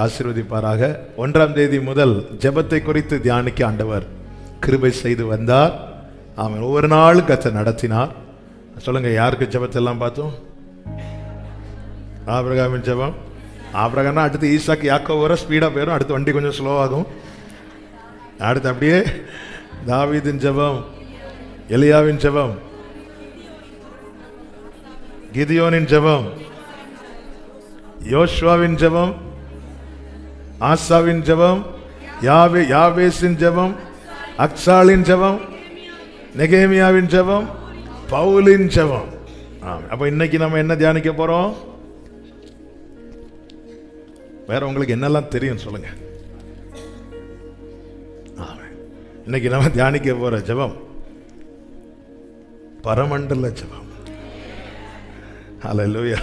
ஆசீர்வதிப்பாராக. 1ஆம் தேதி முதல் ஜெபத்தை குறித்து தியானிக்க ஆண்டவர் கிருபை செய்து வந்தார். அவன் ஒவ்வொரு நாளும் கர்த்தர் நடத்தினார். சொல்லுங்க, யாருக்கு ஜெபத்தை எல்லாம் பார்த்தோம்? ஆபிரகாமின் ஜெபம். ஆபிரகாம்னா அடுத்து ஈசாக்கு யாக்கோபு வர ஸ்பீடாக போயிடும், அடுத்து வண்டி கொஞ்சம் ஸ்லோவாகும். அடுத்து அப்படியே தாவீதின் ஜெபம், எலியாவின் ஜெபம், கிதியோனின் ஜெபம், யோசுவாவின் ஜெபம், ஆசாவின் ஜெபம், யாவேசின் ஜெபம், அக்சாலின் ஜெபம், நெகேமியாவின் ஜெபம், பவுலின் ஜெபம். அப்ப இன்னைக்கு நம்ம என்ன தியானிக்க போறோம்? வேற உங்களுக்கு என்னெல்லாம் தெரியும் சொல்லுங்க. இன்னைக்கு நம்ம தியானிக்க போற ஜெபம் பரமண்டல ஜெபம். ஹல்லேலூயா.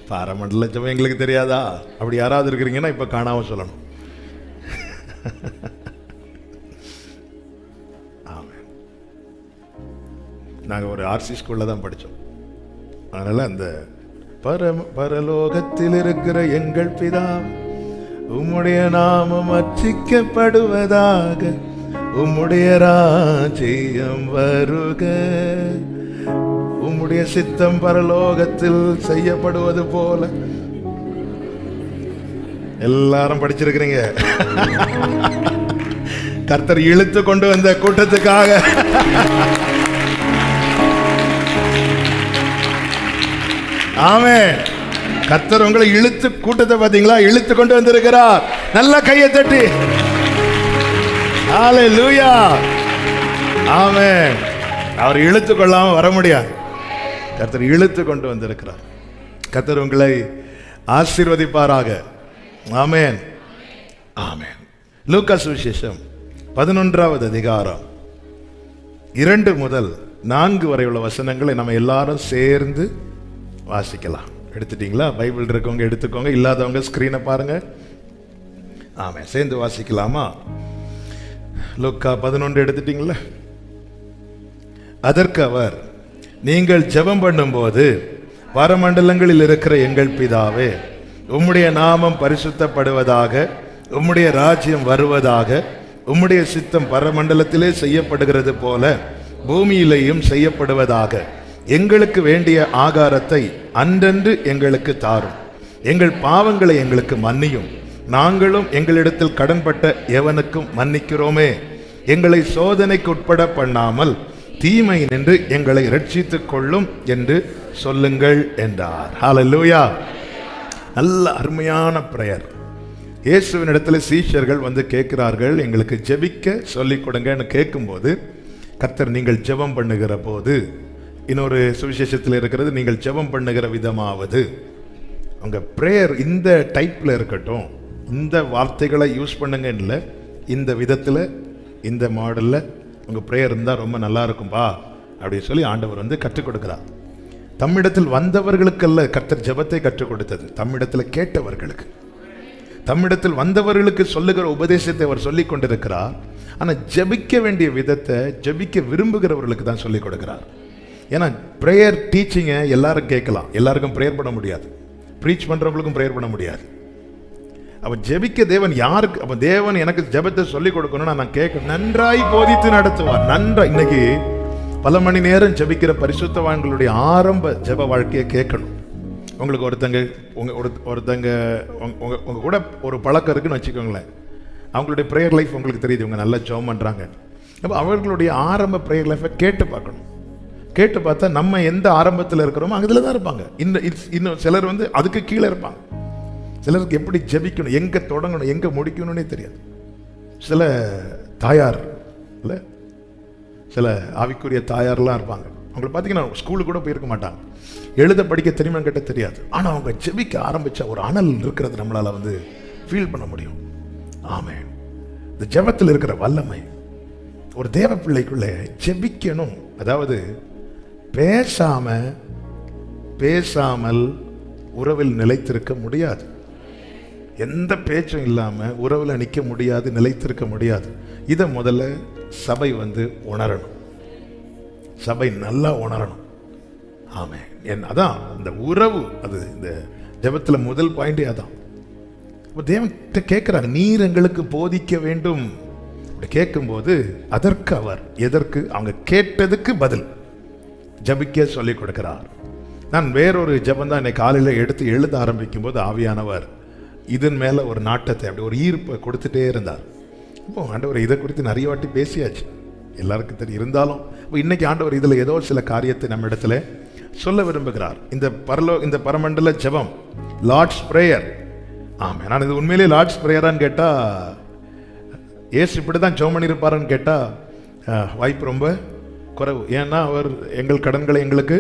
பரமண்டல ஜெபம் எங்களுக்கு தெரியாதா? அப்படி யாராவது இருக்கிறீங்கன்னா இப்ப காணாம சொல்லணும். நாங்கள் ஒரு ஆர்சி ஸ்கூல்ல தான் படித்தோம். அதனால அந்த பரலோகத்தில் இருக்கிற எங்கள் பிதா, உம்முடைய நாமம் அர்ச்சிக்கப்படுவதாக, உம்முடைய ராஜ்யம் வருக, உம்முடைய சித்தம் பரலோகத்தில் செய்யப்படுவது போல. எல்லாரும் படிச்சிருக்கிறீங்க. கர்த்தர் இழுத்து கொண்டு வந்த கூட்டத்துக்காக ஆமென். கர்த்தர் உங்களை இழுத்து, கூட்டத்தை பார்த்தீங்களா, இழுத்து கொண்டு வந்திருக்கிறார். நல்ல கையை தட்டி ஹல்லேலூயா. ஆமென். அவர் இழுத்து கொள்ளாம வர முடியாது. கர்த்தர் இழுத்து கொண்டு வந்திருக்கிறார். கர்த்தர் உங்களை ஆசீர்வதிப்பாராக. ஆமென், ஆமென். லூக்கா சுவிசேஷம் 11வது அதிகாரம் 2 முதல் 4 வரை உள்ள வசனங்களை நம்ம எல்லாரும் சேர்ந்து வாசிக்கலாம். எடுத்துட்டீங்களா? பைபிள் இருக்கவங்க எடுத்துக்கோங்க, இல்லாதவங்க ஸ்கிரீனை பாருங்க. ஆமாம், சேர்ந்து வாசிக்கலாமா? லூக்கா 11 எடுத்துட்டீங்களா? அதற்கு அவர், நீங்கள் ஜெபம் பண்ணும்போது பரமண்டலங்களில் இருக்கிற எங்கள் பிதாவே, உம்முடைய நாமம் பரிசுத்தப்படுவதாக, உம்முடைய ராஜ்யம் வருவதாக, உம்முடைய சித்தம் பரமண்டலத்திலே செய்யப்படுகிறது போல பூமியிலேயும் செய்யப்படுவதாக. எங்களுக்கு வேண்டிய ஆகாரத்தை அன்றன்று எங்களுக்கு தாரும். எங்கள் பாவங்களை எங்களுக்கு மன்னியும், நாங்களும் எங்களிடத்தில் கடன்பட்ட எவனுக்கும் மன்னிக்கிறோமே. எங்களை சோதனைக்கு உட்பட பண்ணாமல் தீமை நின்று எங்களை ரட்சித்துக் கொள்ளும் என்று சொல்லுங்கள் என்றார். ஹல்லேலூயா. நல்ல அருமையான பிரேயர். இயேசுவின் இடத்துல சீஷர்கள் வந்து கேட்கிறார்கள், எங்களுக்கு ஜெபிக்க சொல்லிக் கொடுங்கன்னு கேட்கும்போது கர்த்தர், நீங்கள் ஜெபம் பண்ணுகிற போது, இன்னொரு சுவிசேஷத்தில் இருக்கிறது, நீங்கள் ஜெபம் பண்ணுகிற விதமாவது, உங்கள் ப்ரேயர் இந்த டைப்பில் இருக்கட்டும், இந்த வார்த்தைகளை யூஸ் பண்ணுங்க இல்லை, இந்த விதத்தில், இந்த மாடலில் உங்கள் ப்ரேயர் இருந்தால் ரொம்ப நல்லா இருக்கும்பா அப்படின்னு சொல்லி ஆண்டவர் வந்து கற்றுக் கொடுக்கிறார். தம்மிடத்தில் வந்தவர்களுக்கல்ல கர்த்தர் ஜெபத்தை கற்றுக் கொடுத்தது, தம்மிடத்தில் கேட்டவர்களுக்கு, தம்மிடத்தில் வந்தவர்களுக்கு சொல்லுகிற உபதேசத்தை அவர் சொல்லிக் கொண்டிருக்கிறார். ஆனால் ஜெபிக்க வேண்டிய விதத்தை ஜெபிக்க விரும்புகிறவர்களுக்கு தான் சொல்லிக் கொடுக்கிறார். ஏன்னா ப்ரேயர் டீச்சிங்கை எல்லாரும் கேட்கலாம், எல்லாருக்கும் ப்ரேயர் பண்ண முடியாது. ப்ரீச் பண்ணுறவங்களுக்கும் ப்ரேயர் பண்ண முடியாது. அப்போ ஜெபிக்க தேவன் யாருக்கு, அப்போ தேவன் எனக்கு ஜெபத்தை சொல்லிக் கொடுக்கணும்னா நான் கேட்க, நன்றாய் போதித்து நடத்துவார். நன்றாய். இன்னைக்கு பல மணி நேரம் ஜெபிக்கிற பரிசுத்தவான்களுடைய ஆரம்ப ஜெப வாழ்க்கையை கேட்கணும். உங்களுக்கு ஒருத்தங்க உங்க கூட ஒரு பழக்கம் இருக்குன்னு வச்சுக்கோங்களேன், அவங்களுடைய ப்ரேயர் லைஃப் உங்களுக்கு தெரியுது, இவங்க நல்லா ஜெபம் பண்ணுறாங்க. அப்போ அவர்களுடைய ஆரம்ப ப்ரேயர் லைஃப்பை கேட்டு பார்க்கணும். கேட்டு பார்த்தா நம்ம எந்த ஆரம்பத்தில் இருக்கிறோமோ அதில் தான் இருப்பாங்க. இன்னும் சிலர் வந்து அதுக்கு கீழே இருப்பாங்க. சிலருக்கு எப்படி ஜெபிக்கணும், எங்கே தொடங்கணும், எங்கே முடிக்கணும்னே தெரியாது. சில தாயார் இல்லை, சில ஆவிக்குரிய தாயார்லாம் இருப்பாங்க. அவங்களை பார்த்தீங்கன்னா ஸ்கூலுக்கு கூட போயிருக்க மாட்டாங்க, எழுத படிக்க தெரியுமா கிட்ட தெரியாது. ஆனால் அவங்க ஜெபிக்க ஆரம்பித்த ஒரு அனல் இருக்கிறது நம்மளால் வந்து ஃபீல் பண்ண முடியும். ஆமென். இந்த ஜெபத்தில் இருக்கிற வல்லமை ஒரு தேவ பிள்ளைக்குள்ளே ஜெபிக்கணும். அதாவது பேசாமல் உறவில் நிலைத்திருக்க முடியாது. எந்த பேச்சும் இல்லாமல் உறவில் நிற்க முடியாது, நிலைத்திருக்க முடியாது. இதை முதல்ல சபை வந்து உணரணும். சபை நல்லா உணரணும். ஆமென். அதான் இந்த உறவு, அது இந்த ஜெபத்தில் முதல் பாயிண்டே அதான். தேவன்கிட்ட கேட்கிறாங்க, நீர் எங்களுக்கு போதிக்க வேண்டும். கேட்கும்போது அதற்கு அவர் எதற்கு அவங்க கேட்டதுக்கு பதில் ஜபிக்க சொல்லிக் கொடுக்கிறார். நான் வேறொரு ஜபம் தான் இன்னைக்கு காலையில் எடுத்து எழுத ஆரம்பிக்கும் போது ஆவியானவர் இதன் மேலே ஒரு நாட்டத்தை அப்படி ஒரு ஈர்ப்பை கொடுத்துட்டே இருந்தார். இப்போ ஆண்டவர் இதை குறித்து நிறைய வாட்டி பேசியாச்சு, எல்லாருக்கும் தெரியும். இருந்தாலும் இன்னைக்கு ஆண்டவர் இதில் ஏதோ சில காரியத்தை நம்ம இடத்துல சொல்ல விரும்புகிறார். இந்த பரமண்டல ஜெபம், லார்ட்ஸ் பிரேயர். ஆமாம், நான் இது உண்மையிலேயே லார்ட்ஸ் பிரேயரான்னு கேட்டால், ஏசு இப்படி தான் ஜெபம் பண்ணியிருப்பாருன்னு கேட்டால் வாய்ப்பு ரொம்ப குறைவு. ஏன்னா அவர் எங்கள் கடன்களை எங்களுக்கு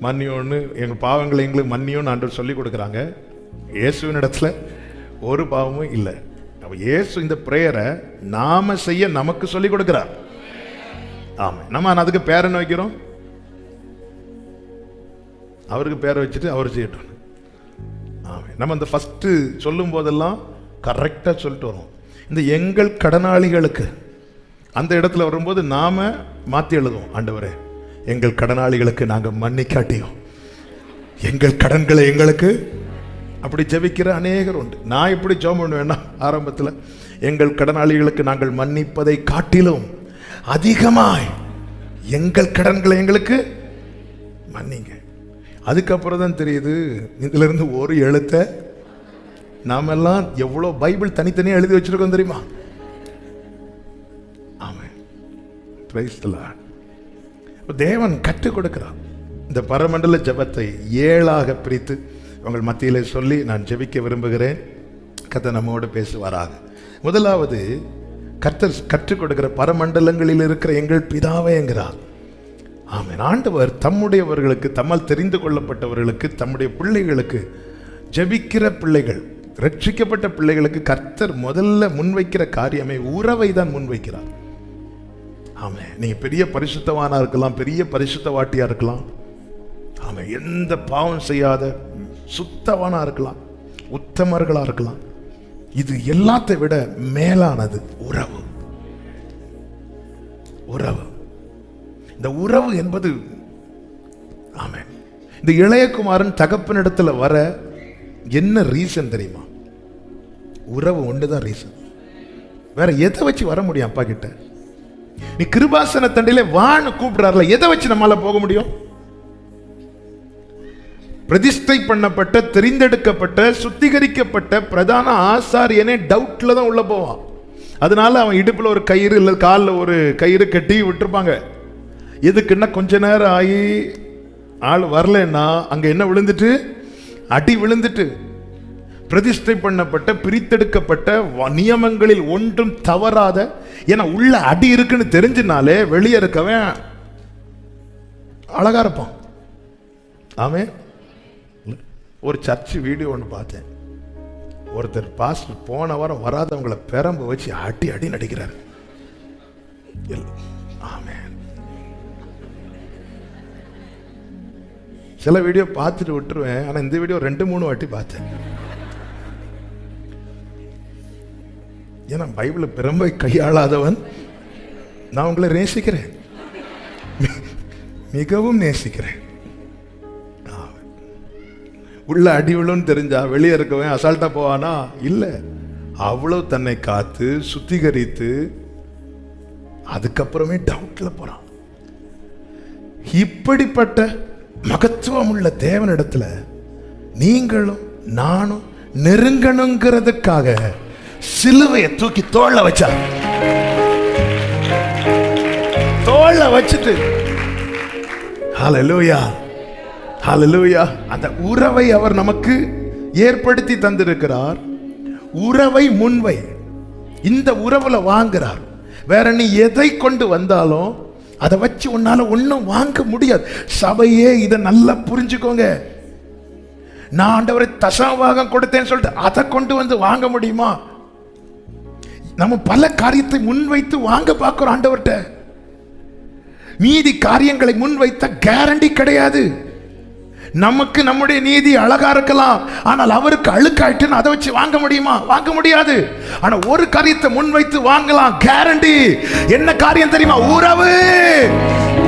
மன்னியோன்னு, எங்கள் பாவங்களை எங்களுக்கு மன்னியோன்னு ஆண்டவர் சொல்லி கொடுக்குறாங்க. இயேசுவின் இடத்துல ஒரு பாவமும் இல்லை. இயேசு இந்த பிரேயரை நாம செய்ய நமக்கு சொல்லி கொடுக்கிறார். ஆமா, நம்ம அதுக்கு பேர் என்ன வைக்கிறோம்? அவருக்கு பேரை வச்சுட்டு அவர் செய்யட்டும். ஆமா, நம்ம இந்த ஃபர்ஸ்ட் சொல்லும் போதெல்லாம் கரெக்டா சொல்லிட்டு வரோம். இந்த எங்கள் கடனாளிகளுக்கு அந்த இடத்துல வரும்போது நாம மாத்தி எழுதுவோம், ஆண்டவரே எங்கள் கடனாளிகளுக்கு நாங்க மன்னிக்காட்டியும் எங்கள் கடன்களை எங்களுக்கு. அப்படி ஜெபிக்கிற அநேகர் உண்டு. நான் இப்படி ஜெபம் பண்ணுவேன்னா ஆரம்பத்தில், எங்கள் கடனாளிகளுக்கு நாங்கள் மன்னிப்பதை காட்டிலும் அதிகமாய் எங்கள் கடன்களை எங்களுக்கு மன்னிங்க. அதுக்கப்புறம் தான் தெரியுது இதுல இருந்து ஒரு எழுத்தை நாமெல்லாம் எவ்வளோ பைபிள் தனித்தனியாக எழுதி வச்சிருக்கோம் தெரியுமா? ஆமென், பிரைஸ் தி லார்ட். தேவன் கற்றுக் கொடுக்கிறார். இந்த பரமண்டல ஜெபத்தை 7ஆக பிரித்து உங்கள் மத்தியிலே சொல்லி நான் ஜெபிக்க விரும்புகிறேன். கர்த்தர் நம்மோடு பேசுவாராக. முதலாவது, கர்த்தர் கற்றுக் கொடுக்கிற பரமண்டலங்களில் இருக்கிற எங்கள் பிதாவே என்கிறார். ஆமென். ஆண்டவர் தம்முடையவர்களுக்கு, தம்மால் தெரிந்து கொள்ளப்பட்டவர்களுக்கு, தம்முடைய பிள்ளைகளுக்கு, ஜெபிக்கிற பிள்ளைகள், ரட்சிக்கப்பட்ட பிள்ளைகளுக்கு கர்த்தர் முதல்ல முன்வைக்கிற காரியமே உறவை தான் முன்வைக்கிறார். ஆமென். நீங்க பெரிய பரிசுத்தவானா இருக்கலாம், பெரிய பரிசுத்தவாட்டியா இருக்கலாம், ஆமென், எந்த பாவம் செய்யாத சுத்தவானா இருக்கலாம், உத்தமர்களா இருக்கலாம். இது எல்லாத்தை விட மேலானது உறவு. உறவு, இந்த உறவு என்பது, ஆமென். இந்த இளையகுமாரன் தகப்பனிடத்துல வர என்ன ரீசன் தெரியுமா? உறவு ஒன்றுதான் ரீசன். வேற எதை வச்சு வர முடியும் அப்பா கிட்ட? நீ கிருபாசன தண்டையில வான்னு கூப்பிடுறாருல, எதை வச்சு நம்மால போக முடியும்? பிரதிஷ்டை பண்ணப்பட்ட, தெரிந்தெடுக்கப்பட்ட, சுத்திகரிக்கப்பட்ட பிரதான ஆசாரியனே டவுட்ல தான் உள்ள போவான். அதனால அவன் இடுப்புல ஒரு கயிறு இல்ல காலில் ஒரு கயிறு கட்டி விட்டுருப்பாங்க. எதுக்குன்னா கொஞ்ச நேரம் ஆகி ஆள் வரலன்னா அங்க என்ன விழுந்துட்டு, அடி விழுந்துட்டு. பிரதிஷ்டை பண்ணப்பட்ட, பிரித்தெடுக்கப்பட்ட, நியமங்களில் ஒன்றும் தவறாத, ஏன்னா உள்ள அடி இருக்குன்னு தெரிஞ்சினாலே வெளியே இருக்கவன் அழகா இருப்பான். ஆமென். ஒரு சர்ச் வீடியோ ஒன்று பார்த்தேன். ஒருத்தர் பாஸ்டர் போன வாரம் வராதவங்களை பெரம்பு வச்சு அடி அடி நடிக்கிறார். ஆமென். சில வீடியோ பார்த்துட்டு விட்டுருவேன், ஆனா இந்த வீடியோ 2-3 வாட்டி பார்த்தேன். ஏன்னா பைபிள் பெரம்பை கையாளாதவன் நான் உங்களை நேசிக்கிறேன், மிகவும் நேசிக்கிறேன். உள்ள அடி விழுன்னு தெரிஞ்சா வெளியே இருக்கவன் அசால்ட்டா போவானா? இல்ல, அவ்வளவு தன்னை காத்து சுத்திகரித்து அதுக்கப்புறமே டவுட்ல போறான். இப்படிப்பட்ட மகத்துவம் உள்ள தேவனிடத்துல நீங்களும் நானும் நெருங்கணுங்கிறதுக்காக சிலுவையை தூக்கி தோள்ல வச்சா, தோள்ல வச்சுட்டு ஹல்லேலூயா ஹல்லேலூயா, அந்த உறவை அவர் நமக்கு ஏற்படுத்தி தந்திருக்கிறார். உறவை முன்வை, இந்த உறவுல வாங்குறார். வேற நீ எதை கொண்டு வந்தாலும் அதை வச்சு உன்னால ஒன்னும் வாங்க முடியாது. சபையே இதை நல்லா புரிஞ்சுக்கோங்க. நான் ஆண்டவரை தசமபாகம் கொடுத்தேன்னு சொல்லிட்டு அதை கொண்டு வந்து வாங்க முடியுமா? நம்ம பல காரியத்தை முன்வைத்து வாங்க பார்க்கிறோம் ஆண்டவர்கிட்ட. மீதி காரியங்களை முன்வைத்த கேரண்டி கிடையாது. நமக்கு நம்முடைய நீதி அழகா இருக்கலாம், ஆனால் அவருக்கு அழுக்காயிட்டுன்னு அதை வச்சு வாங்க முடியுமா? வாங்க முடியாது. ஆனா ஒரு காரியத்தை முன்வைத்து வாங்கலாம், கேரண்டி. என்ன காரியம் தெரியுமா? உறவு.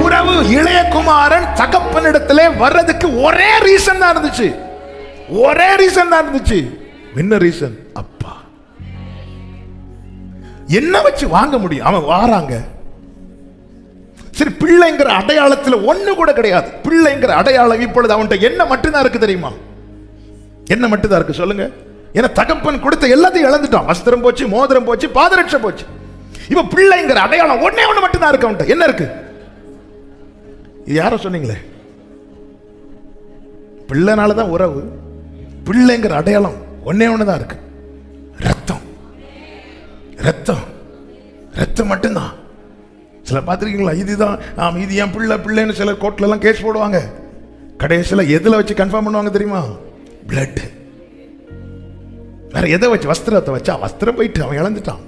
உறவு. இளையகுமாரன் தகப்பனிடத்திலே வர்றதுக்கு ஒரே ரீசன் தான் இருந்துச்சு, ஒரே ரீசன் தான் இருந்துச்சு. என்ன ரீசன்? அப்பா. என்ன வச்சு வாங்க முடியும்? அவன் வாராங்க. சரி, பிள்ளைங்கிற அடையாளத்துல ஒண்ணு கூட கிடையாது. பிள்ளைங்கிற அடையாளம் இப்பொழுது அவன்கிட்ட என்ன மட்டும்தான் இருக்கு தெரியுமா? என்ன மட்டும்தான் இருக்கு சொல்லுங்க. ஏன்னா தகப்பன் கொடுத்த எல்லாத்தையும் இழந்துட்டான். வஸ்திரம் போச்சு, மோதிரம் போச்சு, பாதரட்சை போச்சு. இப்ப பிள்ளைங்கிற அடையாளம் ஒன்னே ஒண்ணு மட்டும்தான் இருக்கு அவன்கிட்ட. என்ன இருக்கு? இது யாரோ சொன்னீங்களே, பிள்ளைனாலதான் உறவு. பிள்ளைங்கிற அடையாளம் ஒன்னே ஒண்ணுதான் இருக்கு, ரத்தம். ரத்தம், ரத்தம் மட்டும்தான். சில பார்த்துருக்கீங்களா? இதுதான் இது என் பிள்ளை பிள்ளைன்னு சில கோர்ட்ல எல்லாம் கேஸ் போடுவாங்க. கடைசியில் எதுல வச்சு கன்ஃபார்ம் பண்ணுவாங்க தெரியுமா? பிளட். வேற எதை வச்சு? வஸ்திரத்தை வச்சா வஸ்திரம் போயிட்டு அவன் இழந்துட்டான்.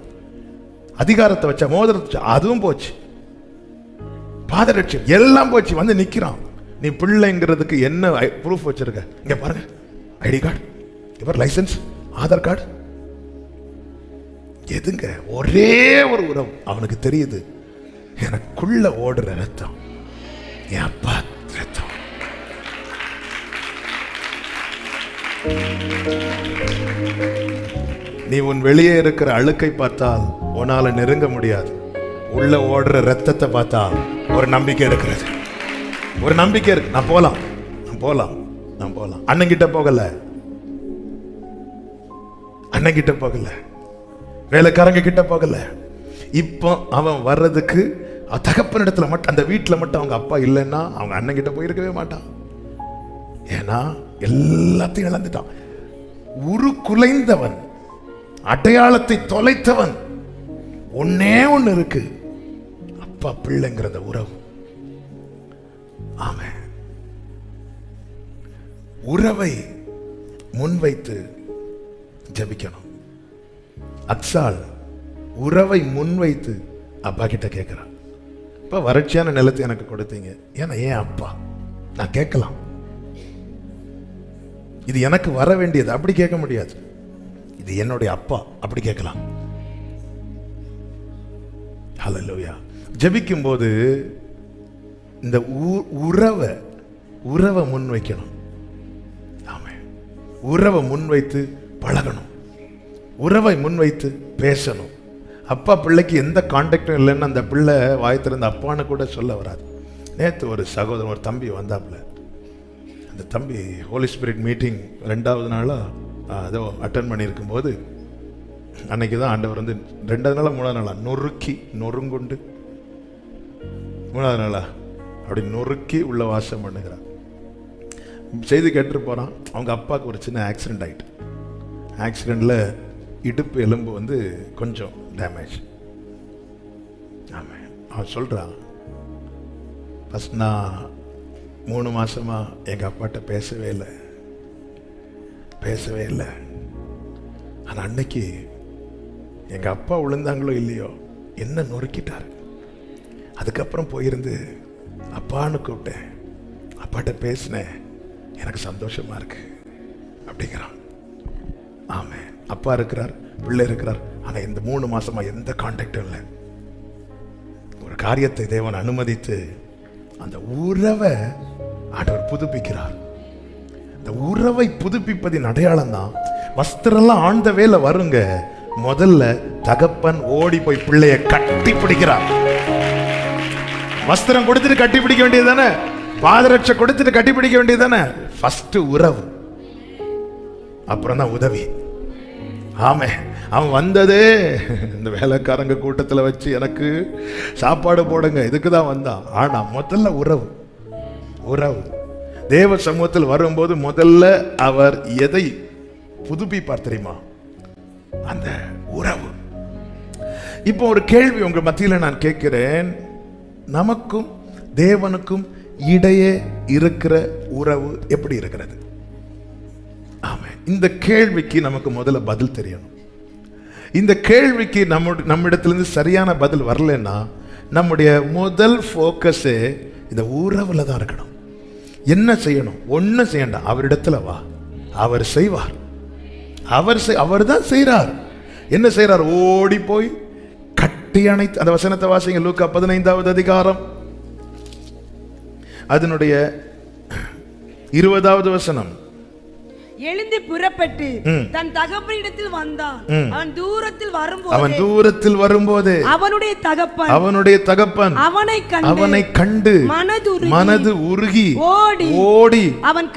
அதிகாரத்தை வச்சா, மோதிரத்தை வச்சா அதுவும் போச்சு. பாதரட்சம் எல்லாம் போச்சு. வந்து நிக்கிறான். நீ பிள்ளைங்கிறதுக்கு என்ன ப்ரூஃப் வச்சிருக்க? இங்க பாருங்க, ஐடி கார்டு, இவர் லைசன்ஸ், ஆதார் கார்டு. எதுங்க? ஒரே ஒரு உறவு. அவனுக்கு தெரியுது, எனக்குள்ள ஓடுற ரத்தம் என் அப்பா ரத்தம். நீ உன் வெளியே இருக்கிற அழுக்கை பார்த்தால் உன்னால நெருங்க முடியாது. உள்ள ஓடுற ரத்தத்தை பார்த்தா ஒரு நம்பிக்கை இருக்கிறது. ஒரு நம்பிக்கை இருக்கு. நான் போலாம், நான் போலாம், நான் போலாம். அண்ணங்கிட்ட போகல, அண்ணங்கிட்ட போகல, வேலைக்காரங்க கிட்ட போகல. இப்போ அவன் வர்றதுக்கு தகப்பனிடத்துல மட்டும், அந்த வீட்டுல மட்டும் அவங்க அப்பா இல்லைன்னா அவங்க அண்ணன் கிட்ட போயிருக்கவே மாட்டான். ஏன்னா எல்லாத்தையும் இழந்துட்டான். உரு குலைந்தவன், அடையாளத்தை தொலைத்தவன். ஒன்னே ஒண்ணு இருக்கு, அப்பா பிள்ளைங்கிற உறவு. ஆமென். உறவை முன்வைத்து ஜெபிக்கணும். அக்சால் உறவை முன்வைத்து அப்பா கிட்ட கேட்கிறான். இப்ப வறட்சியான நிலத்தை எனக்கு கொடுத்தீங்க, ஏன்னா ஏன் அப்பா, நான் கேட்கலாம். இது எனக்கு வர வேண்டியது, அப்படி கேட்க முடியாது. இது என்னுடைய அப்பா, அப்படி கேட்கலாம். ஹல்லேலூயா. ஜெபிக்கும் போது இந்த உறவை முன்வைக்கணும். ஆமென். உறவை முன்வைத்து பழகணும். உறவை முன்வைத்து பேசணும். அப்பா பிள்ளைக்கு எந்த கான்டாக்டும் இல்லைன்னு அந்த பிள்ளை வாய் திறந்த அப்பான்னு கூட சொல்ல வராது. நேற்று ஒரு சகோதரன், ஒரு தம்பி வந்தாப்புல. அந்த தம்பி ஹோலி ஸ்பிரிட் மீட்டிங் 2வது நாளாக அதோ அட்டன் பண்ணியிருக்கும் போது, அன்னைக்கு தான் ஆண்டவர் வந்து 2வது நாளா 3வது நாளா நொறுங்குண்டு 3வது நாளா அப்படி நொறுக்கி உள்ள வாசம் பண்ணுகிறான். செய்தி கேட்டுட்டு போகிறான். அவங்க அப்பாவுக்கு ஒரு சின்ன ஆக்சிடென்ட் ஆகிட்டு. ஆக்சிடெண்ட்டில் இடுப்பு எலும்பு வந்து கொஞ்சம் டேமேஜ். ஆமாம். அவன் சொல்கிறான், ஃபஸ்ட் நான் 3 மாசமா எங்கள் அப்பாட்ட பேசவே இல்லை. ஆனால் அன்னைக்கு எங்கள் அப்பா விழுந்தாங்களோ இல்லையோ என்ன நொறுக்கிட்டாரு. அதுக்கப்புறம் போயிருந்து அப்பான்னு கூப்பிட்டேன், அப்பாட்ட பேசினேன், எனக்கு சந்தோஷமா இருக்கு அப்படிங்கிறான். ஆமாம். அப்பா இருக்கிறார், பிள்ளை இருக்கிறார், ஆனால் இந்த 3 மாசமா எந்த கான்டாக்டும் இல்லை. ஒரு காரியத்தை தேவன் அனுமதித்து அந்த உறவை ஆண்டவர் புதுப்பிக்கிறார். இந்த உறவை புதுப்பிப்பதின் அடையாளம் தான் வஸ்திரம்லாம் ஆழ்ந்த வேலை வருங்க. முதல்ல தகப்பன் ஓடி போய் பிள்ளைய கட்டி பிடிக்கிறார். வஸ்திரம் கொடுத்துட்டு கட்டி பிடிக்க வேண்டியது தானே, பாதரட்சை கொடுத்துட்டு கட்டி பிடிக்க வேண்டியது தானே. ஃபர்ஸ்ட் உறவு, அப்புறம் தான் உதவி. ஆமே. அவன் வந்ததே இந்த வேலைக்காரங்க கூட்டத்தில் வச்சு எனக்கு சாப்பாடு போடுங்க, இதுக்கு தான் வந்தான். ஆனா முதல்ல உறவு. தேவ சமூகத்தில் வரும்போது முதல்ல அவர் எதை புதுப்பிப்பார் தெரியுமா? அந்த உறவு. இப்போ ஒரு கேள்வி உங்க மத்தியில் நான் கேட்கிறேன். நமக்கும் தேவனுக்கும் இடையே இருக்கிற உறவு எப்படி இருக்கிறது? ஆமாம். இந்த கேள்விக்கு நமக்கு முதல்ல பதில் தெரியணும். இந்த கேள்விக்கு நம்மிடத்திலிருந்து சரியான பதில் வரலன்னா நம்முடைய முதல் ஃபோக்கஸே இந்த உறவுல தான் இருக்கணும். என்ன செய்யணும்? ஒன்றும் செய்யண்டாம், அவரிடத்துல வா, அவர் செய்வார். அவர் தான் செய்கிறார். என்ன செய்கிறார்? ஓடி போய் கட்டி அணைத்து. அந்த வசனத்தை வாசிங்க, லூக்கா 15வது அதிகாரம் அதனுடைய 20வது வசனம். எழுந்து புறப்பட்டு தன் தகப்பனிடத்தில் வந்தான். அவன் தூரத்தில் வரும்போது அவனுடைய தகப்பன் அவனை கண்டு மனது உருகி ஓடி அவன்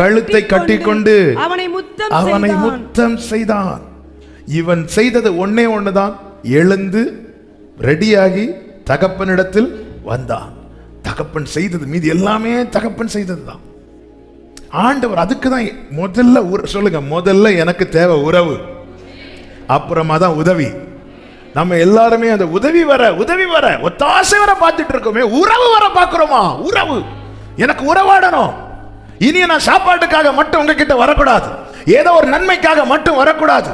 கழுத்தை கட்டிக்கொண்டு அவனை முத்தம் செய்தான். இவன் செய்தது ஒண்ணுதான், எழுந்து ரெடியாகி தகப்பனிடத்தில் வந்தான். தகப்பன் செய்தது, மீதி எல்லாமே தகப்பன் செய்ததுதான். ஆண்டவர் அதுக்கு தான் சொல்லுங்க, முதல்ல எனக்கு தேவை உறவு, அப்புறமா தான் உதவி. நம்ம எல்லாருமே அந்த உதவி வர ஒத்தாசை வர பார்த்துட்டு இருக்கோமே, உறவு வர பார்க்கிறோமா? உறவு, எனக்கு உறவாடணும். இனி நான் சாப்பாட்டுக்காக மட்டும் உங்ககிட்ட வரக்கூடாது, ஏதோ ஒரு நன்மைக்காக மட்டும் வரக்கூடாது,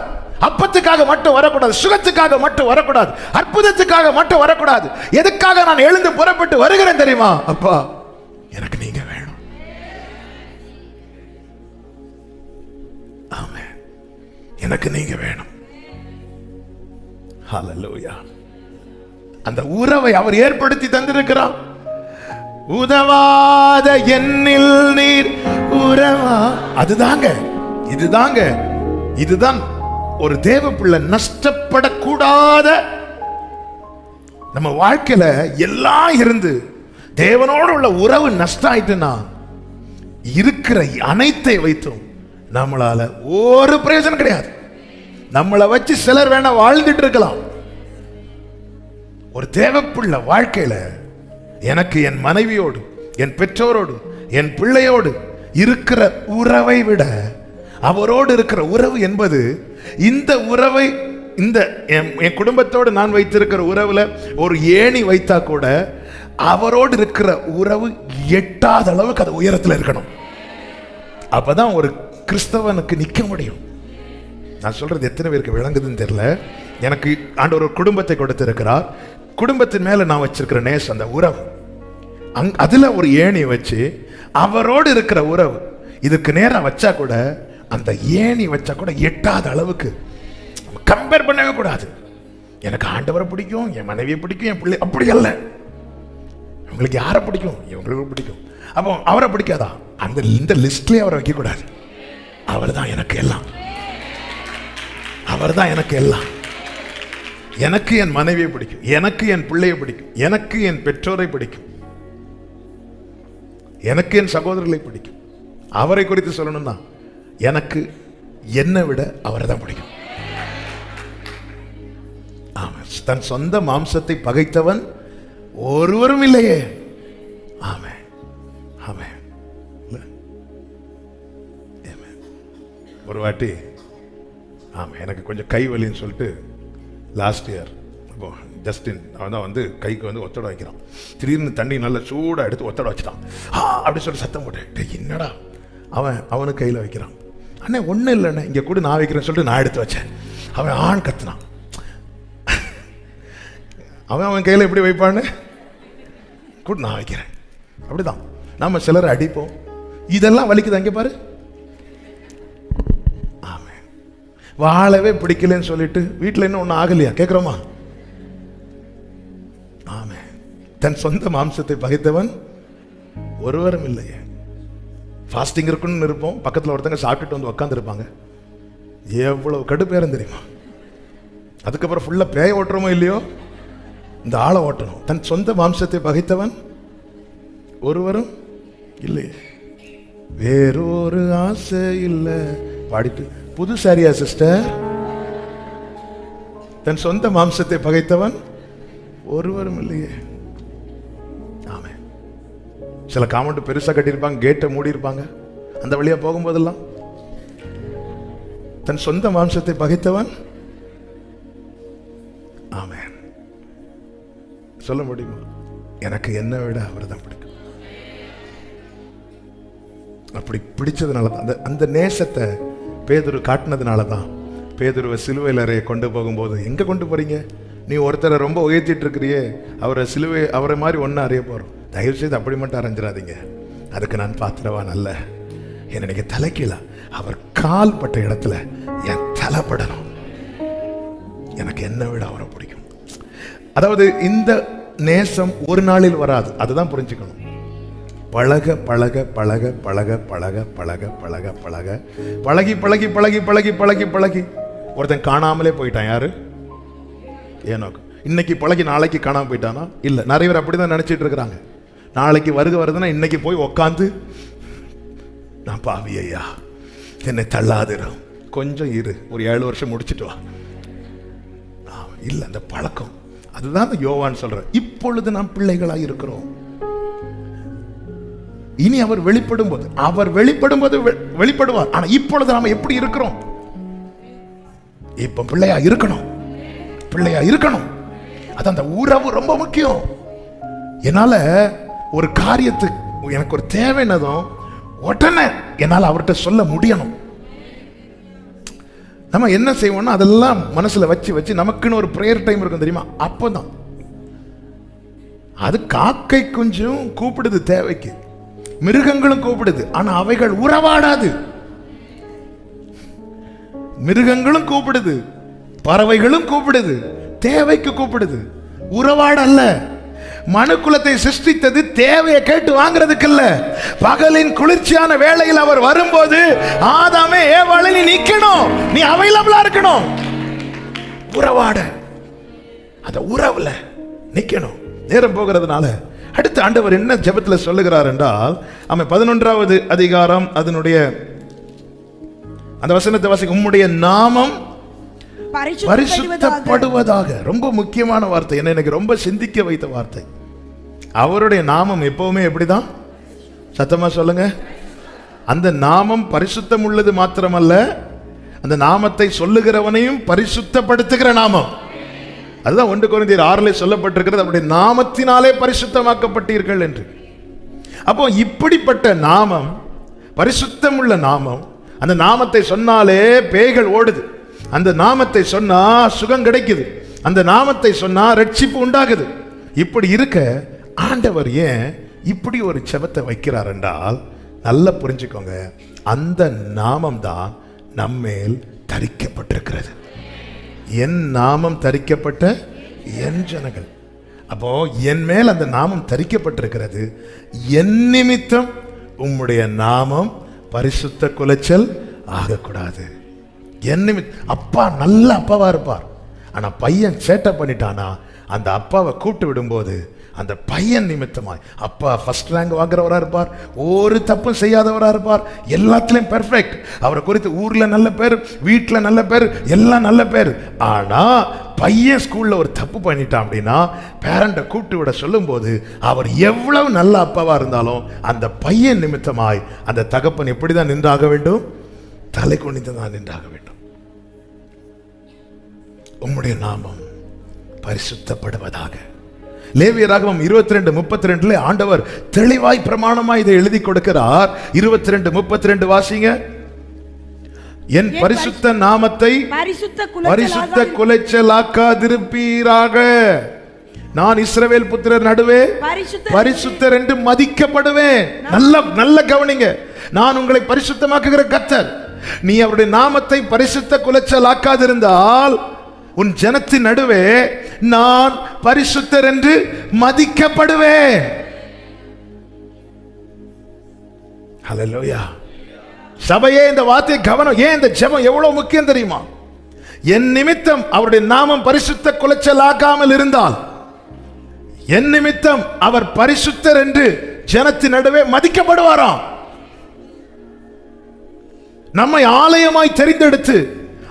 அப்பத்துக்காக மட்டும் வரக்கூடாது, சுகத்துக்காக மட்டும் வரக்கூடாது, அற்புதத்துக்காக மட்டும் வரக்கூடாது. எதுக்காக நான் எழுந்து புறப்பட்டு வருகிறேன் தெரியுமா? அப்பா, எனக்கு நீங்க வேணும். ஆமென், எனக்கு நீங்க வேணும். ஹல்லேலூயா. அந்த உறவை அவர் ஏற்படுத்தி தந்திருக்கிறார். உதவாத என்னில் நீர் உறவா, இதுதான் ஒரு தேவ பிள்ளை நஷ்டப்படக்கூடாத. நம்ம வாழ்க்கையில எல்லாம் இருந்து தேவனோடு உள்ள உறவு நஷ்டம் ஆயிட்டுனா, இருக்கிற அனைத்தை வைத்தும் நம்மளால ஒரு பிரயோஜனம் கிடையாது. நம்மளை வச்சு சிலர் வேணா வாழ்ந்துட்டு இருக்கலாம். ஒரு தேவப்புள்ள வாழ்க்கையில எனக்கு என் மனைவியோடு, என் பெற்றோரோடு, என் பிள்ளையோடு இருக்கிற உறவை விட அவரோடு இருக்கிற உறவு என்பது, இந்த உறவை, இந்த என் குடும்பத்தோடு நான் வைத்திருக்கிற உறவுல ஒரு ஏணி வைத்தா கூட அவரோடு இருக்கிற உறவு எட்டாத அளவுக்கு அது உயரத்தில் இருக்கணும். அப்பதான் ஒரு கிறிஸ்தவனுக்கு நிற்க முடியும். நான் சொல்றது எத்தனை பேருக்கு விளங்குதுன்னு தெரியல. எனக்கு ஆண்டவர் ஒரு குடும்பத்தை கொடுத்திருக்கிறார். குடும்பத்தின் மேல நான் வச்சிருக்கிற நேசம், அந்த உறவு, அதுல ஒரு ஏணி வச்சு அவரோடு இருக்கிற உறவு, இதுக்கு நேரம் வச்சா கூட, அந்த ஏணி வச்சா கூட எட்டாத அளவுக்கு கம்பேர் பண்ணவே கூடாது. எனக்கு ஆண்டவரை பிடிக்கும், என் மனைவியை பிடிக்கும், என் பிள்ளை, அப்படி அல்ல. உங்களுக்கு யாரை பிடிக்கும்? இவங்களுக்கு பிடிக்கும். அப்போ அவரை பிடிக்காதா? இந்த லிஸ்ட்லயே அவரை வைக்க கூடாது. அவர் தான் எனக்கு எல்லாம், அவர் தான் எனக்கு எல்லாம். எனக்கு என் மனைவியை பிடிக்கும், எனக்கு என் பிள்ளையை பிடிக்கும், எனக்கு என் பெற்றோரை பிடிக்கும், எனக்கு என் சகோதரர்களை பிடிக்கும். அவரை குறித்து சொல்லணும்னா எனக்கு என்னை விட அவரை தான் பிடிக்கும். ஆமா, தன் சொந்த மாம்சத்தை பகைத்தவன் ஒருவரும் இல்லையே. ஆமே, ஆமே. ஒரு வாட்டி எனக்கு கொஞ்சம் கை வலின்னு சொல்லிட்டு லாஸ்ட் இயர், அப்போ ஜஸ்டின் அவன் தான் வந்து கைக்கு வந்து ஒத்தடை வைக்கிறான். திடீர்னு தண்ணி நல்லா சூடாக எடுத்து ஒத்தடை வச்சுட்டான். அப்படி சொல்லி சத்தம் போட்டேன். என்னடா அவனுக்கு கையில் வைக்கிறான். அண்ணே ஒன்றும் இல்லைண்ணே, இங்கே கூட நான் வைக்கிறேன்னு சொல்லிட்டு நான் எடுத்து வச்சேன். அவன் ஆண் கத்துனான். அவன் கையில் எப்படி வைப்பான்னு கூட நான் வைக்கிறேன். அப்படிதான் நம்ம சிலரை அடிப்போம். இதெல்லாம் வலிக்குது, அங்கே பாரு. ஆமே, வாழவே பிடிக்கலன்னு சொல்லிட்டு வீட்டில் இன்னும் ஒன்றும் ஆகலையா கேட்குறோமா? ஆமே, தன் சொந்த மாம்சத்தை பகைத்தவன் ஒருவரும் இல்லையே. ஃபாஸ்டிங் இருக்குன்னு இருப்போம், பக்கத்தில் ஒருத்தங்க சாப்பிட்டுட்டு வந்து உட்காந்துருப்பாங்க. எவ்வளவு கடுப்பேரம் தெரியுமா? அதுக்கப்புறம் ஃபுல்லாக பேய ஓட்டுறோமோ இல்லையோ, இந்த ஆளை ஓட்டணும். தன் சொந்த மாம்சத்தை பகைத்தவன் ஒருவரும் இல்லையே. வேறொரு ஆசை இல்லை. பாடிட்டு புது சாரியா சிஸ்டர்? தன் சொந்த மாம்சத்தை பகைத்தவன் ஒருவரும் இல்லையே. ஆமே, சில காமெண்ட் பெருசா கட்டியிருப்பாங்க, கேட்டை மூடி இருப்பாங்க. அந்த வழியா போகும்போதெல்லாம் தன் சொந்த மாம்சத்தை பகைத்தவன். ஆமே, சொல்ல முடியுமா? எனக்கு என்ன விட அவர் தான் பிடிக்கும். அப்படி பிடிச்சதுனால தான், அந்த நேசத்தை பேதுரு காட்டினதுனால தான் பேதுருவை சிலுவையில் அறைய கொண்டு போகும்போது, எங்க கொண்டு போறீங்க? நீ ஒருத்தரை ரொம்ப உயர்த்திட்டு இருக்கிறியே, அவரை மாதிரி ஒன்னு அறிய போறோம். தயவு செய்து அப்படி மட்டும் அரைஞ்சிடாதீங்க, அதுக்கு நான் பாத்திரவான் அல்ல. என்னைக்கு தலைக்கீழ அவர் கால் பட்ட இடத்துல என் தலைப்படணும். எனக்கு என்ன விட அவரை பிடிக்கும். அதாவது இந்த நேசம் ஒரு நாளில் வராது, அதுதான் புரிஞ்சுக்கணும். பழக பழக பழக பழக பழக பழக பழக பழக பழகி பழகி பழகி பழகி பழகி பழகி ஒருத்தன் காணாமலே போயிட்டான். யாரு? ஏனோக்கு. இன்னைக்கு பழகி நாளைக்கு காணாம போயிட்டானா? இல்ல. நிறைய பேர் அப்படிதான் நினைச்சிட்டு இருக்கிறாங்க. நாளைக்கு வருதுன்னா இன்னைக்கு போய் உக்காந்து, நான் பாவி ஐயா, என்னை தள்ளாதிரும், கொஞ்சம் இரு, ஒரு 7 வருஷம் முடிச்சுட்டு வா. இல்ல, அந்த பழக்கம். அதுதான் யோவான் சொல்ற, இப்பொழுது நாம் பிள்ளைகளாய் இருக்கிறோம். இனி அவர் வெளிப்படும் போது வெளிப்படுவார். ஆனா இப்பொழுது நாம எப்படி இருக்கிறோம்? இப்ப பிள்ளையா இருக்கணும். அது அந்த உறவு ரொம்ப முக்கியம். என்னால ஒரு காரியத்துக்கு எனக்கு ஒரு தேவை என்னதும் உடனே என்னால அவர்கிட்ட சொல்ல முடியணும். நம்ம என்ன செய்வோம்னா அதெல்லாம் மனசுல வச்சு நமக்குன்னு ஒரு பிரேயர் டைம் இருக்கும் தெரியுமா? அப்பதான் அது காக்கை குஞ்சும் கூப்பிடுது தேவைக்கு, மிருகங்களும் கூப்பிடுது, ஆனா அவைகள் உறவாடாது. மிருகங்களும் கூப்பிடுது, பறவைகளும் கூப்பிடுது, தேவைக்கு கூப்பிடுது, உறவாட அல்ல. மனுக்குலத்தை சிருஷ்டித்தது தேவையை கேட்டு வாங்குறதுக்கு இல்ல. பகலின் குளிர்ச்சியான வேளையில் அவர் வரும்போது, ஆதாமே ஏவாளை நீ நிக்கணும், நீ அவைலபிளா இருக்கணும், உறவாட, அந்த உறவுல நிக்கணும். நேரம் போகிறதுனால அடுத்து ஆண்டவர் என்ன ஜெபத்துல சொல்லுகிறார் என்றால், அவன் 11வது அதிகாரம் அதனுடைய அந்த வசனத்தை வாசி. உம்முடைய நாமம் பரிசுத்தப்படுவதாக. ரொம்ப முக்கியமான வார்த்தை, என்ன எனக்கு ரொம்ப சிந்திக்க வைத்த வார்த்தை. அவருடைய நாமம் எப்பவுமே எப்படிதான்? சத்தமா சொல்லுங்க. அந்த நாமம் பரிசுத்தம் உள்ளது மாத்திரமல்ல, அந்த நாமத்தை சொல்லுகிறவனையும் பரிசுத்தப்படுத்துகிற நாமம். அதுதான் 1 கொரிந்தியர் 6 சொல்லப்பட்டிருக்கிறது, அவருடைய நாமத்தினாலே பரிசுத்தமாக்கப்பட்டீர்கள் என்று. அப்போ இப்படிப்பட்ட நாமம், பரிசுத்தம் உள்ள நாமம், அந்த நாமத்தை சொன்னாலே பேய்கள் ஓடுது, அந்த நாமத்தை சொன்னா சுகம் கிடைக்குது, அந்த நாமத்தை சொன்னா ரட்சிப்பு உண்டாகுது. இப்படி இருக்க ஆண்டவர் ஏன் இப்படி ஒரு செபத்தை வைக்கிறார் என்றால், நல்லா புரிஞ்சுக்கோங்க, அந்த நாமம் தான் நம்மேல் தரிக்கப்பட்டிருக்கிறது. என் நாமம் தரிக்கப்பட்ட என் ஜனங்கள். அப்போ என் மேல் அந்த நாமம் தரிக்கப்பட்டிருக்கிறது. என் நிமித்தம் உம்முடைய நாமம் பரிசுத்த குலைச்சல் ஆகக்கூடாது. என் நிமித்தம். அப்பா நல்ல அப்பாவா இருப்பார், ஆனா பையன் சேட்டை பண்ணிட்டானா அந்த அப்பாவை கூப்பிட்டு விடும்போது அந்த பையன் நிமித்தமாய் அப்பா ஃபர்ஸ்ட் ரேங்க் வாங்குறவரா இருப்பார், ஒரு தப்பும் செய்யாதவரா இருப்பார், எல்லாத்திலையும் பெர்ஃபெக்ட். அவரை குறித்து ஊர்ல நல்ல பேர், வீட்டில் நல்ல பேர், எல்லாம் நல்ல பேர். ஆனா பையன் ஸ்கூல்ல ஒரு தப்பு பண்ணிட்டான் அப்படின்னா பேரண்ட்டை கூப்பிட்டு விட சொல்லும் போது அவர் எவ்வளவு நல்ல அப்பாவா இருந்தாலும் அந்த பையன் நிமித்தமாய் அந்த தகப்பன் எப்படிதான் நின்றாக வேண்டும்? தலை குனிந்து தான் நின்றாக வேண்டும். உம்முடைய நாமம் பரிசுத்தப்படுவதாக. லேவியராகமம் 22:32 ஆண்டவர் தெளிவாய் பிரமாணமாய் இதை எழுதி கொடுக்கிறார். 22:32 வாசிங்க. என் பரிசுத்த நாமத்தை பரிசுத்த குலைச்சலாக்காதிருப்பீராக. நான் இஸ்ரவேல் புத்திரர் நடுவே பரிசுத்தர் என்று மதிக்கப்படுவேன். நல்ல கவனிங்க, நான் உங்களை பரிசுத்தமாக்குகிற கர்த்தர். நீ அவருடைய நாமத்தை பரிசுத்த குலைச்சலாக்காதிருந்தால் உன் ஜனத்தின் நடுவே நான் பரிசுத்தர் என்று மதிக்கப்படுவேன். ஹல்லேலூயா. சபையே இந்த வார்த்தையை கவனம். ஏன் இந்த ஜெபம் எவ்வளவு முக்கியம் தெரியுமா? என் நிமித்தம் அவருடைய நாமம் பரிசுத்த குலைச்சலாக்காமல் இருந்தால், என் நிமித்தம் அவர் பரிசுத்தர் என்று ஜனத்தின் நடுவே மதிக்கப்படுவாராம். நம்மை ஆலயமாய் தெரிந்தெடுத்து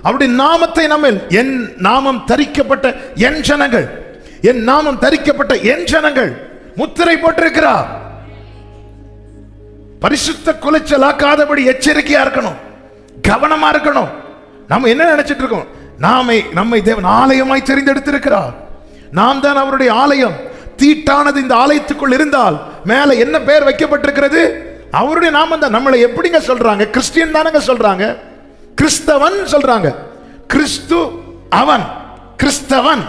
அவருடைய நாமத்தை நம்ம, என் நாமம் தரிக்கப்பட்ட என் ஜனங்கள், என் நாமம் தரிக்கப்பட்ட என் ஜனங்கள் முத்திரை போட்டிருக்கிறார். பரிசுத்த குலைச்சலாக்காதபடி எச்சரிக்கையா இருக்கணும், கவனமா இருக்கணும். நம்ம என்ன நினைச்சிட்டு இருக்கோம்? நம்மை தேவன் ஆலயமாய் தெரிந்தெடுத்திருக்கிறார். நாம் தான் அவருடைய ஆலயம். தீட்டானது இந்த ஆலயத்துக்குள் இருந்தால் மேல என்ன பெயர் வைக்கப்பட்டிருக்கிறது? அவருடைய நாமம் தான். நம்மளை எப்படிங்க சொல்றாங்க? கிறிஸ்டியன் தானங்க சொல்றாங்க, கிறிஸ்தவன் சொல்றாங்க. கிறிஸ்து அவன், கிறிஸ்தவன்,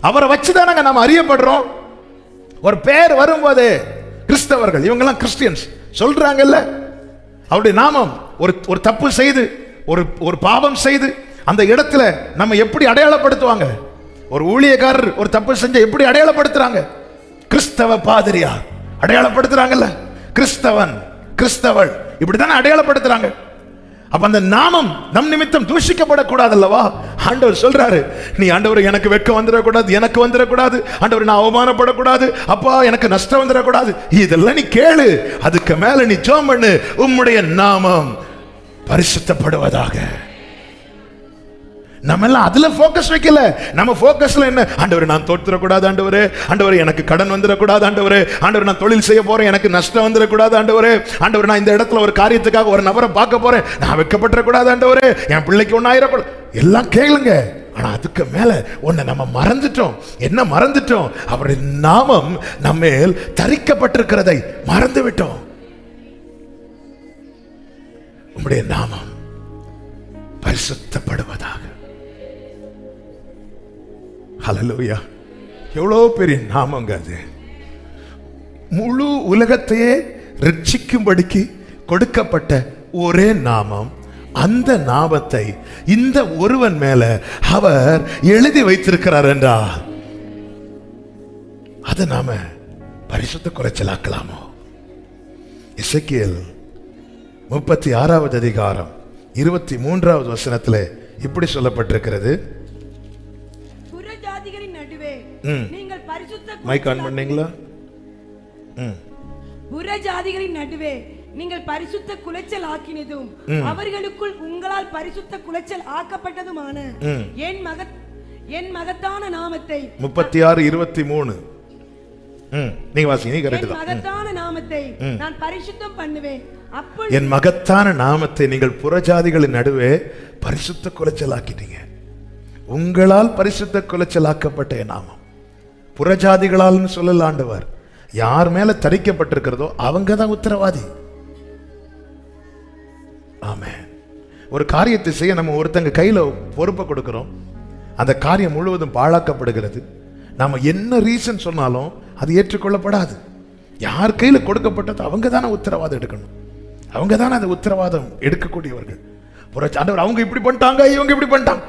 அவரை வச்சுதானங்க நம்ம அறியப்படுறோம். ஒரு பேர் வரும்போது கிறிஸ்தவர்கள், இவங்கெல்லாம் கிறிஸ்டியன்ஸ் சொல்றாங்கல்ல. அவருடைய நாமம் ஒரு தப்பு செய்து, ஒரு பாவம் செய்து அந்த இடத்துல நம்ம எப்படி அடையாளப்படுத்துவாங்க? ஒரு ஊழியக்காரர் ஒரு தப்பு செஞ்ச எப்படி அடையாளப்படுத்துறாங்க? கிறிஸ்தவ பாதிரியார் அடையாளப்படுத்துறாங்கல்ல. கிறிஸ்தவன், கிறிஸ்தவள், இப்படித்தானே அடையாளப்படுத்துறாங்க. அப்ப அந்த நாமம் நம் நிமித்தம் தூஷிக்கப்படக்கூடாது அல்லவா? ஆண்டவர் சொல்றாரு, நீ ஆண்டவர் எனக்கு வெட்கம் வந்துடக்கூடாது, எனக்கு வந்துடக்கூடாது, ஆண்டவர் நான் அவமானப்படக்கூடாது, அப்பா எனக்கு நஷ்டம் வந்துடக்கூடாது, இதெல்லாம் நீ கேளு. அதுக்கு மேல நீ ஜெபம் பண்ணு, உம்முடைய நாமம் பரிசுத்தப்படுவதாக. நம்ம எல்லாம் அதுல போக்கஸ் வைக்கல. நம்ம போக்கஸ்ல என்ன? ஆண்டவரே நான் தோற்றுறக்கூடாது, ஆண்டவரே, ஆண்டவரே எனக்கு கடன் வந்துடக்கூடாது, ஆண்டவரே, ஆண்டவரே நான் தொழில் செய்ய போறேன், எனக்கு நஷ்டம் வந்துடக்கூடாது, ஆண்டவரே, ஆண்டவரே நான் இந்த இடத்துல ஒரு காரியத்துக்காக ஒரு நபரை பார்க்க போறேன், நான் வெட்கப்பட்டுறக்கூடாது, ஆண்டவரே, என் பிள்ளைக்கு ஒன்னும் ஆயிரக்கூடாது. எல்லாம் கேளுங்க. ஆனா அதுக்கு மேல ஒன்ன நம்ம மறந்துட்டோம். என்ன மறந்துட்டோம்? அவருடைய நாமம் நம்மேல் தரிக்கப்பட்டிருக்கிறதை மறந்து விட்டோம். உம்முடைய நாமம் பரிசுத்தப்படுவதாக. ஹல்லேலூயா. எவ்வளவு பெரிய நாமங்க அது. முழு உலகத்தையே ரட்சிக்கும்படிக்கு கொடுக்கப்பட்ட ஒரே நாமம். அந்த நாமத்தை இந்த ஒருவன் மேல அவர் எழுதி வைத்திருக்கிறார் என்றா அதை நாம பரிசுத்த குறைச்சலாக்கலாமோ? எசேக்கியேல் 36வது அதிகாரம் 23வது வசனத்துல இப்படி சொல்லப்பட்டிருக்கிறது. நீங்கள் பரிசுத்த மைக் ஆன் பண்ணீங்களா? புறஜாதிகளின் நடுவே நீங்கள் பரிசுத்த குலைச்சல் ஆக்கினதும் அவர்களுக்குள் உங்களால் பரிசுத்த குலைச்சல் ஆக்கப்பட்டதுமான என் மகத்தான நாமத்தை 36:23 நீங்க வாசிங்க. நீங்க கரெக்ட் தான். மகத்தான நாமத்தை நான் பரிசுத்தம் பண்ணுவேன். அப்பொழுது என் மகத்தான நாமத்தை நீங்கள் புறஜாதிகளின் நடுவே பரிசுத்த குலைச்சல் ஆக்கிட்டீங்க. உங்களால் பரிசுத்த குலைச்சல் ஆக்கப்பட்ட என் நாமம். புறஜாதிகளால் சொல்லல ஆண்டவர். யார் மேல தரிக்கப்பட்டிருக்கிறதோ அவங்க தான் உத்தரவாதி. ஆமென். ஒரு காரியத்தை செய்ய நம்ம ஒருத்தங்க கையில பொறுப்பை கொடுக்கிறோம். அந்த காரியம் முழுவதும் பாழாக்கப்படுகிறது. நாம என்ன ரீசன் சொன்னாலும் அது ஏற்றுக்கொள்ளப்படாது. யார் கையில கொடுக்கப்பட்டது அவங்க தானே உத்தரவாதம் எடுக்கணும். அவங்க தானே அந்த உத்தரவாதம் எடுக்கக்கூடியவர்கள். புறஜாதிகள் அவங்க இப்படி பண்ணிட்டாங்க, இவங்க இப்படி பண்ணிட்டாங்க.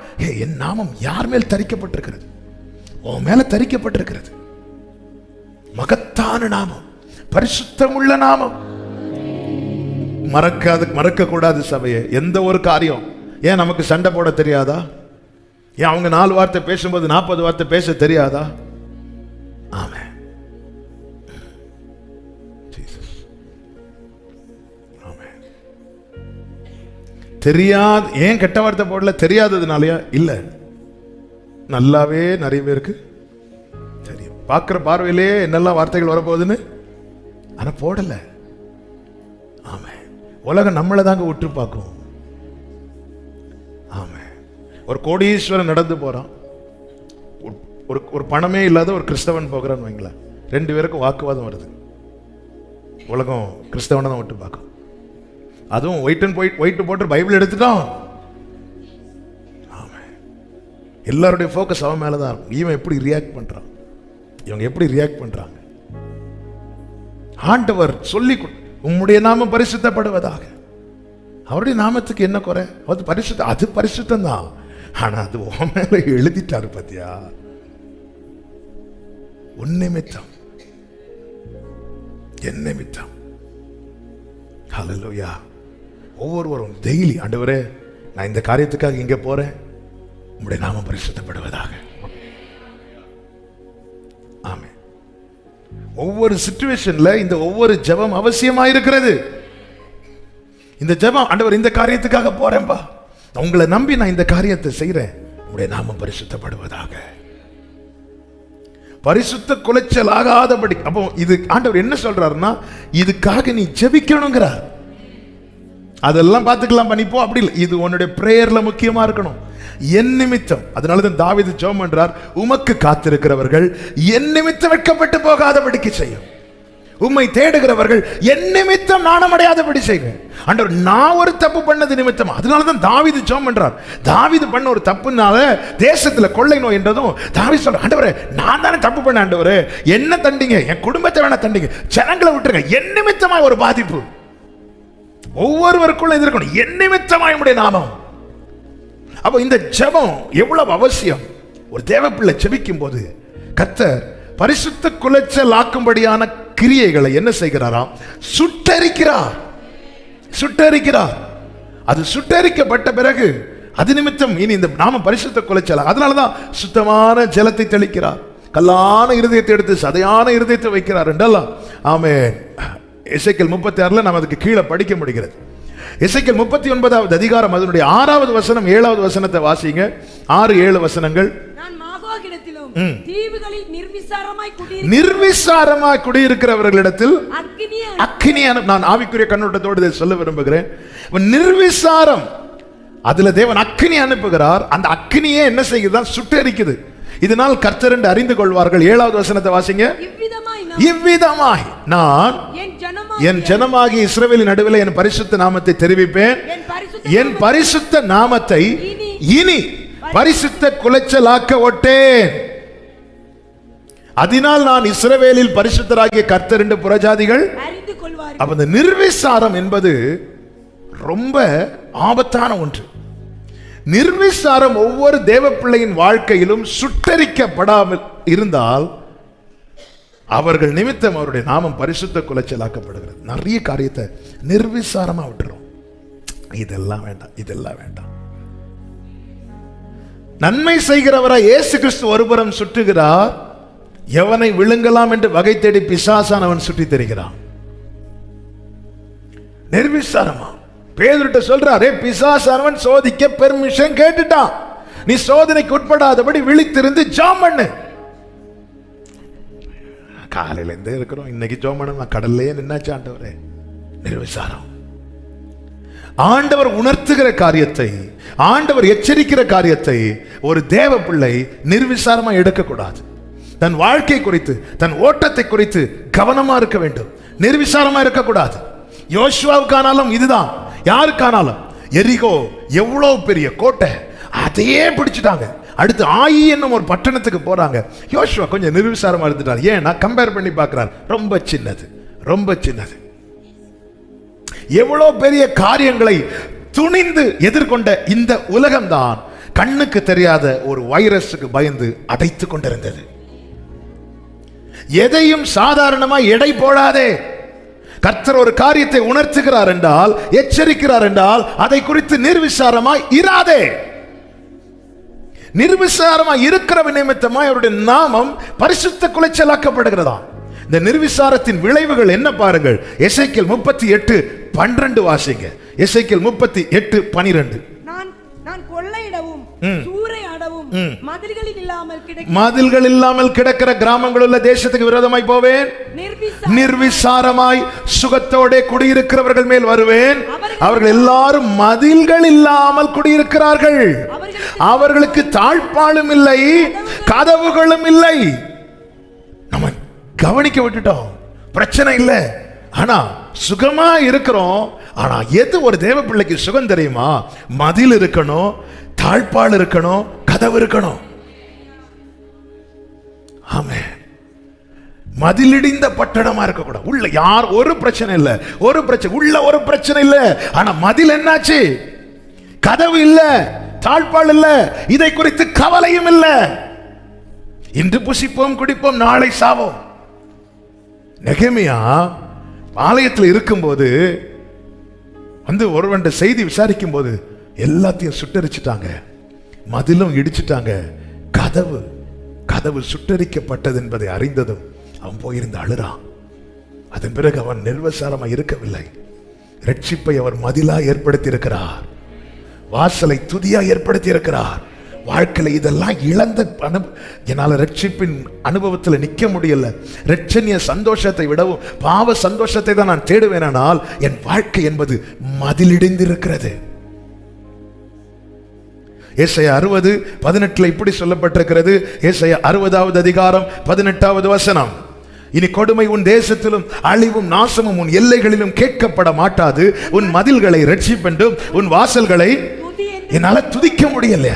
என் நாமம் யார் மேல் தரிக்கப்பட்டிருக்கிறது? உன் மேல தரிக்கப்பட்டிருக்கிறது. மகத்தான நாமம், பரிசுத்தமுள்ள நாமம். மறக்க கூடாது சபையை. எந்த ஒரு காரியம், ஏன் நமக்கு சண்டை போட தெரியாதா? ஏன் அவங்க 4 வார்த்தை பேசும்போது 40 வார்த்தை பேச தெரியாதா? ஆமென். தெரியாது. ஏன் கெட்ட வார்த்தை போடல? தெரியாததுனாலயா? இல்ல, நல்லாவே நிறைய பேருக்கு தெரியும். பார்க்கிற பார்வையிலே என்னெல்லாம் வார்த்தைகள் வரப்போகுதுன்னு, ஆனா போடல. ஆமா, உலகம் நம்மளை தாங்க உற்று பார்க்கும். ஆமா, ஒரு கோடீஸ்வரன் நடந்து போறான், ஒரு பணமே இல்லாத ஒரு கிறிஸ்தவன் போகிறான்னு வைங்களேன், 2 பேருக்கும் வாக்குவாதம் வருது. உலகம் கிறிஸ்தவனை தான் விட்டு பார்க்கும். அதுவும் ஒயிட் போட்டு பைபிள் எடுத்துட்டோம். எல்லாருடைய ஃபோக்கஸ் அவன் மேலதான் இருக்கும். இவன் எப்படி ரியாக்ட் பண்றான், இவங்க எப்படி ரியாக்ட் பண்றாங்க. ஆண்டவர் சொல்லி உம்முடைய நாமம் பரிசுத்தப்படுவதாக. அவருடைய நாமத்துக்கு என்ன குறை? அது பரிசுத்தம் தான். ஆனா அது உன் மேல எழுதிட்டாரு பாத்தியா? உன் நிமித்தம், என் நிமித்தம். ஹல்லேலூயா. ஒவ்வொருவரும் டெய்லி, ஆண்டவரே நான் இந்த காரியத்துக்காக இங்க போறேன், உம்முடைய நாமம் பரிசுத்தப்படுவதாக. ஆமென். ஒவ்வொரு சிச்சுவேஷன்ல இந்த ஒவ்வொரு ஜெபம் அவசியமா இருக்கிறது. இந்த ஜெபம், ஆண்டவர் இந்த காரியத்துக்காக போறேன்பா, உங்களை நம்பி நான் இந்த காரியத்தை செய்றேன், உம்முடைய நாமம் பரிசுத்தப்படுவதாக. பரிசுத்த குலைச்சல் ஆகாதபடி. அப்போ இது ஆண்டவர் என்ன சொல்றாருன்னா, இதுக்காக நீ ஜெபிக்கணுங்கிறார். அதெல்லாம் பார்த்துக்கலாம் பண்ணிப்போ, அப்படி இல்லை. இது உன்னுடைய பிரேயர்ல முக்கியமா இருக்கணும். என் நிமித்தம். அதனாலதான் தாவீது ஜெபம் பண்றார், உமக்கு காத்திருக்கிறவர்கள் என் நிமித்தம் வெட்கப்பட்டு போகாதபடிக்கு செய்யும். உம்மை தேடுகிறவர்கள் என் நிமித்தம் நாணமடையாதபடி செய்வேன். ஆண்டவர் நான் ஒரு தப்பு பண்ணது நிமித்தம். அதனாலதான் தாவீது ஜெபம் பண்றார். தாவீது பண்ண ஒரு தப்புனால தேசத்துல கொள்ளை நோய் என்றதும் தாவீது சொல்ற, ஆண்டவரே நான் தானே தப்பு பண்ண, ஆண்டவரே என்ன தண்டிங்க, என் குடும்பத்தை வேணா தண்டிங்க, ஜனங்களை விட்டுருங்க, என் நிமித்தமாய் ஒரு பாதிப்பு ஒவ்வொருவருக்குள்ள இருக்கணும். என் நிமித்தமாய் உம்முடைய நாமம். அப்போ இந்த ஜெபம் எவ்வளவு அவசியம். ஒரு தேவ பிள்ளை ஜெபிக்கும் போது கர்த்தர் பரிசுத்த குலைச்சல் ஆக்கும்படியான கிரியைகளை என்ன செய்கிறாராம்? சுட்டரிக்கிறார். சுட்டரிக்கிறார். அது சுட்டரிக்கப்பட்ட பிறகு அது நிமித்தம் இனி இந்த நாம பரிசுத்த குலைச்சலாம். அதனாலதான் சுத்தமான ஜலத்தை தெளிக்கிறார். கல்லான இருதயத்தை எடுத்து சதையான இருதயத்தை வைக்கிறார் என்றெல்லாம். ஆமென். எசேக்கியேல் 36 நாம் அதுக்கு கீழே படிக்க முடிகிறது. எசேக்கியேல் 39வது அதிகாரம் அதனுடைய 6வது வசனம் 7வது வசனத்தை வாசிங்க. 6-7 வசனங்கள். நான் மாகோகிடத்திலும் தீவுகளில் நிர்விசாரமாய் குடியிருக்கிறவர்களிடத்தில் அக்கினி நான் ஆவிக்குரிய கண்ணோட்டத்தோடு இதை சொல்ல விரும்புகிறேன். நிர்விசாரம், அதுல தேவன் அக்கினி அனுப்புகிறார். அந்த அக்கினியே என்ன செய்யுதுதான்? சுட்டரிக்குது. இதனால் கர்த்தர் என்று அறிந்து கொள்வார்கள். 7வது வசனத்தை வாசிங்க. இவ்விதமாய் நான் என் ஜனமாகி இஸ்ரவேலின் நடுவில் என் பரிசுத்த நாமத்தை தெரிவிப்பேன். என் பரிசுத்த நாமத்தை இனி பரிசுத்த குலைச்சலாக்க ஒட்டேன். அதனால் நான் இஸ்ரவேலில் பரிசுத்தராகிய கர்த்தர் என்று புறஜாதிகள் அறிந்து கொள்வார்கள். அப்ப இந்த நிர்விசாரம் என்பது ரொம்ப ஆபத்தான ஒன்று. நிர்விசாரம் ஒவ்வொரு தேவ பிள்ளையின் வாழ்க்கையிலும் சுட்டரிக்கப்படாமல் இருந்தால் அவர்கள் நிமித்தம் அவருடைய நாமம் பரிசுத்த குலைச்சலாக்கப்படுகிறது. நிறைய காரியத்தை நிர்விசாரமா விட்டுரும். இதெல்லாம் வேண்டாம், இதெல்லாம் வேண்டாம். நன்மை செய்கிறவராய் இயேசு கிறிஸ்து ஒருபுறம் சுட்டுகிறார். எவனை விழுங்கலாம் என்று வகை தேடி பிசாசானவன் சுற்றி தெரிகிறான். நிர்விசாரமா பேதுருட்ட சொல்றாரே, பிசாசானவன் சோதிக்க பெர்மிஷன் கேட்டுட்டான். நீ சோதனைக்கு உட்படாதபடி விழித்திருந்து ஜெபம் பண்ணு. காலையில இருந்தே இருக்கிறோம், இன்னைக்கு ஜெபம் பண்ண கடல்லே நின்னாச்சு ஆண்டவரே. நிர்விசாரம். ஆண்டவர் உணர்த்துகிற காரியத்தை, ஆண்டவர் எச்சரிக்கிற காரியத்தை ஒரு தேவ பிள்ளை நிர்விசாரமா எடுக்கக்கூடாது. தன் வாழ்க்கை குறித்து, தன் ஓட்டத்தை குறித்து கவனமா இருக்க வேண்டும். நிர்விசாரமா இருக்கக்கூடாது. யோசுவாவுக்கானாலும் இதுதான், யாருக்கானாலும். எரிகோ எவ்வளவு பெரிய கோட்டை, அதையே பிடிச்சிட்டாங்க. அடுத்து ஆயி என்னும் ஒரு பட்டணத்துக்கு போறாங்க. யோசுவா கொஞ்சம் நிர்விசாரமா இருந்துட்டார். ஏன்னா கம்பேர் பண்ணி பார்க்கிறார், ரொம்ப சின்னது, ரொம்ப சின்னது. எவ்வளவு பெரிய காரியங்களை துணிந்து எதிர்கொண்ட இந்த உலகம்தான் கண்ணுக்கு தெரியாத ஒரு வைரஸுக்கு பயந்து அடைத்துக் கொண்டிருந்தது. எதையும் சாதாரணமா எடை போடாதே. கர்த்தர் ஒரு காரியத்தை உணர்த்துகிறார் என்றால், எச்சரிக்கிறார் என்றால், அதை குறித்து நிர்விசாரமாய் இராதே. நிர்விசாரமாய் இருக்கிற நிமித்தமாய் அவருடைய நாமம் பரிசுத்த குலைச்சலாக்கப்படுகிறதா. இந்த நிர்விசாரத்தின் விளைவுகள் என்ன பாருங்கள். எசேக்கியேல் 38:12 வாசிங்க. எசேக்கியேல் 38:12. நான் கொள்ளையிடவும் சூறையாடவும் மதில்கள் இல்லாமல் கிடக்கிற கிராமங்கள் உள்ள தேசத்துக்கு விரோதமாய் போவேன். நிர்விசாரமாய் சுகத்தோட குடியிருக்கிறவர்கள் மேல் வருவேன். அவர்கள் எல்லாரும் மதில்கள் இல்லாமல் குடியிருக்கிறார்கள். அவர்களுக்கு தாழ்பாளும் இல்லை, கதவுகளும் இல்லை. நம்ம கவனிக்க விட்டுட்டோம், பிரச்சனை இல்லை. ஆனா சுகமா இருக்கிறோம். ஆனா எது ஒரு தேவ பிள்ளைக்கு சுகம் தெரியுமா? மதில் இருக்கணும், தாழ்பால் இருக்கணும், கதவு இருக்கணும். ஆமென். மதிலிடிந்த பட்டணமா இருக்கக்கூடாது. உள்ள யார் ஒரு பிரச்சனை இல்ல, ஒரு பிரச்சனை உள்ள ஒரு பிரச்சனை இல்ல. ஆனா மதில் என்னாச்சு? கதவு இல்ல, தாழ்பால் இல்ல. இதை குறித்து கவலையும் இல்ல. இன்று புசிப்போம் குடிப்போம், நாளை சாவோம். நெகேமியா ஆலயத்தில் இருக்கும்போது வந்து ஒருவன் செய்தி விசாரிக்கும் போது எல்லாத்தையும் சுட்டரிச்சிட்டாங்க, மதிலும் இடிச்சிட்டாங்க. கதவு சுட்டரிக்கப்பட்டது என்பதை அறிந்ததும் அவன் போயிருந்த அழுறான். அதன் பிறகு அவன் நிர்விசாரமா இருக்கவில்லை. ரட்சிப்பை அவர் மதிலா ஏற்படுத்தி இருக்கிறார், வாசலை துதியா ஏற்படுத்தி இருக்கிறார். வாழ்க்கையில இதெல்லாம் இழந்த என்னால ரட்சிப்பின் அனுபவத்தில் நிற்க முடியல. ரட்சணிய சந்தோஷத்தை விடவும் பாவ சந்தோஷத்தை தான் நான் தேடுவேனால் என் வாழ்க்கை என்பது மதிலிடிந்திருக்கிறது. ஏசாயா 60:18 இப்படி சொல்லப்பட்டிருக்கிறது. ஏசாயா 60வது அதிகாரம் 18வது வசனம். இனி கொடுமை உன் தேசத்திலும் அழிவும் நாசமும் உன் எல்லைகளிலும் கேட்கப்பட மாட்டாது. உன் மதில்களை ரட்சிப்பென்றும் உன் வாசல்களை என்னால துதிக்க முடியல,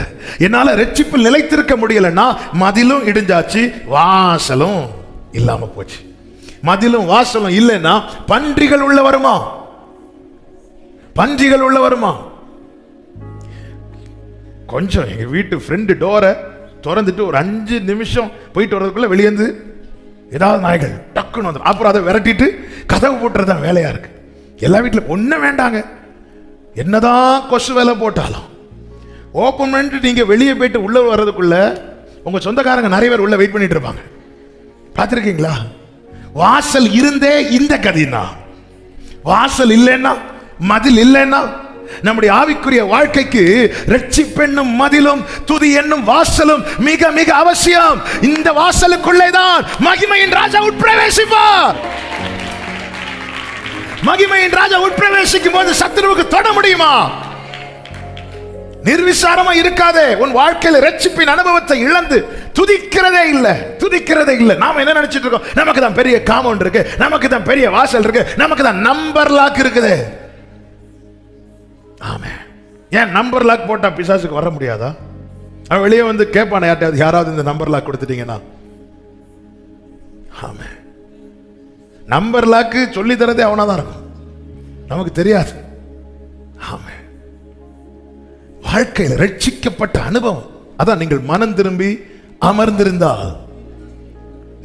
என்னால ரட்சிப்பில் நிலைத்திருக்க முடியலன்னா மதிலும் இடிஞ்சாச்சு, வாசலும் இல்லாம போச்சு. மதிலும் வாசலும் இல்லைன்னா பன்றிகள் உள்ள வருமா? பன்றிகள் உள்ள வருமா? கொஞ்சம் எங்க வீட்டு ஃப்ரெண்டு டோரை திறந்துட்டு ஒரு 5 நிமிஷம் போயிட்டு வர்றதுக்குள்ள வெளியேந்து ஏதாவது நாய்கள் டக்கு டக்குன்னு வந்துடும். அப்புறம் அதை விரட்டிட்டு கதவு போட்டுறது தான் வேலையா இருக்கு. எல்லா வீட்டில் ஒன்றும் வேண்டாங்க. என்னதான் கொசு வேலை போட்டாலும் ஓப்பன் பண்ணிட்டு நீங்க வெளியே போயிட்டு உள்ள வர்றதுக்குள்ள உங்க சொந்தக்காரங்க நிறைய பேர் உள்ள வெயிட் பண்ணிட்டு இருப்பாங்க. பார்த்துருக்கீங்களா? வாசல் இருந்தே இந்த கதினா, வாசல் இல்லைன்னா, மதில் இல்லைன்னா, நம்முடைய ஆவிக்குரிய வாழ்க்கைக்கு ரட்சிப்பென்னும் மதிலும் துதி என்னும் வாசலும் மிக மிக அவசியம். இந்த வாசலுக்குள்ளே தான் மகிமையின் ராஜா உட்பிரவேசிப்பார். மகிமையின் ராஜா உட்பிரவேசிக்கும் போது சத்துருவுக்கு தொட முடியுமா? நிர்விசாரமா இருக்காதே. உன் வாழ்க்கையில ரட்சிப்பின் அனுபவத்தை இழந்து துதிக்கிறதே இல்லை. நாம என்ன நினைச்சிட்டு இருக்கோம்? நமக்கு தான் பெரிய காம்பவுண்ட் இருக்கு, நமக்கு தான் பெரிய வாசல் இருக்கு, நமக்கு தான் நம்பர் லாக் இருக்குது. ஆமே. ஏன் நம்பர் லாக் போட்டா பிசாசுக்கு வர முடியாதா? அவன் வெளியே வந்து கேட்பான யாராவது இந்த நம்பர் லாக் கொடுத்துட்டீங்கன்னா. ஆமே. நம்பர் லாக்கு சொல்லி தரதே அவனாதான் இருக்கும், நமக்கு தெரியாது. ஆமே. வாழ்க்கையில் ரட்சிக்கப்பட்ட அனுபவம் அதான். நீங்கள் மனம் திரும்பி அமர்ந்திருந்தால்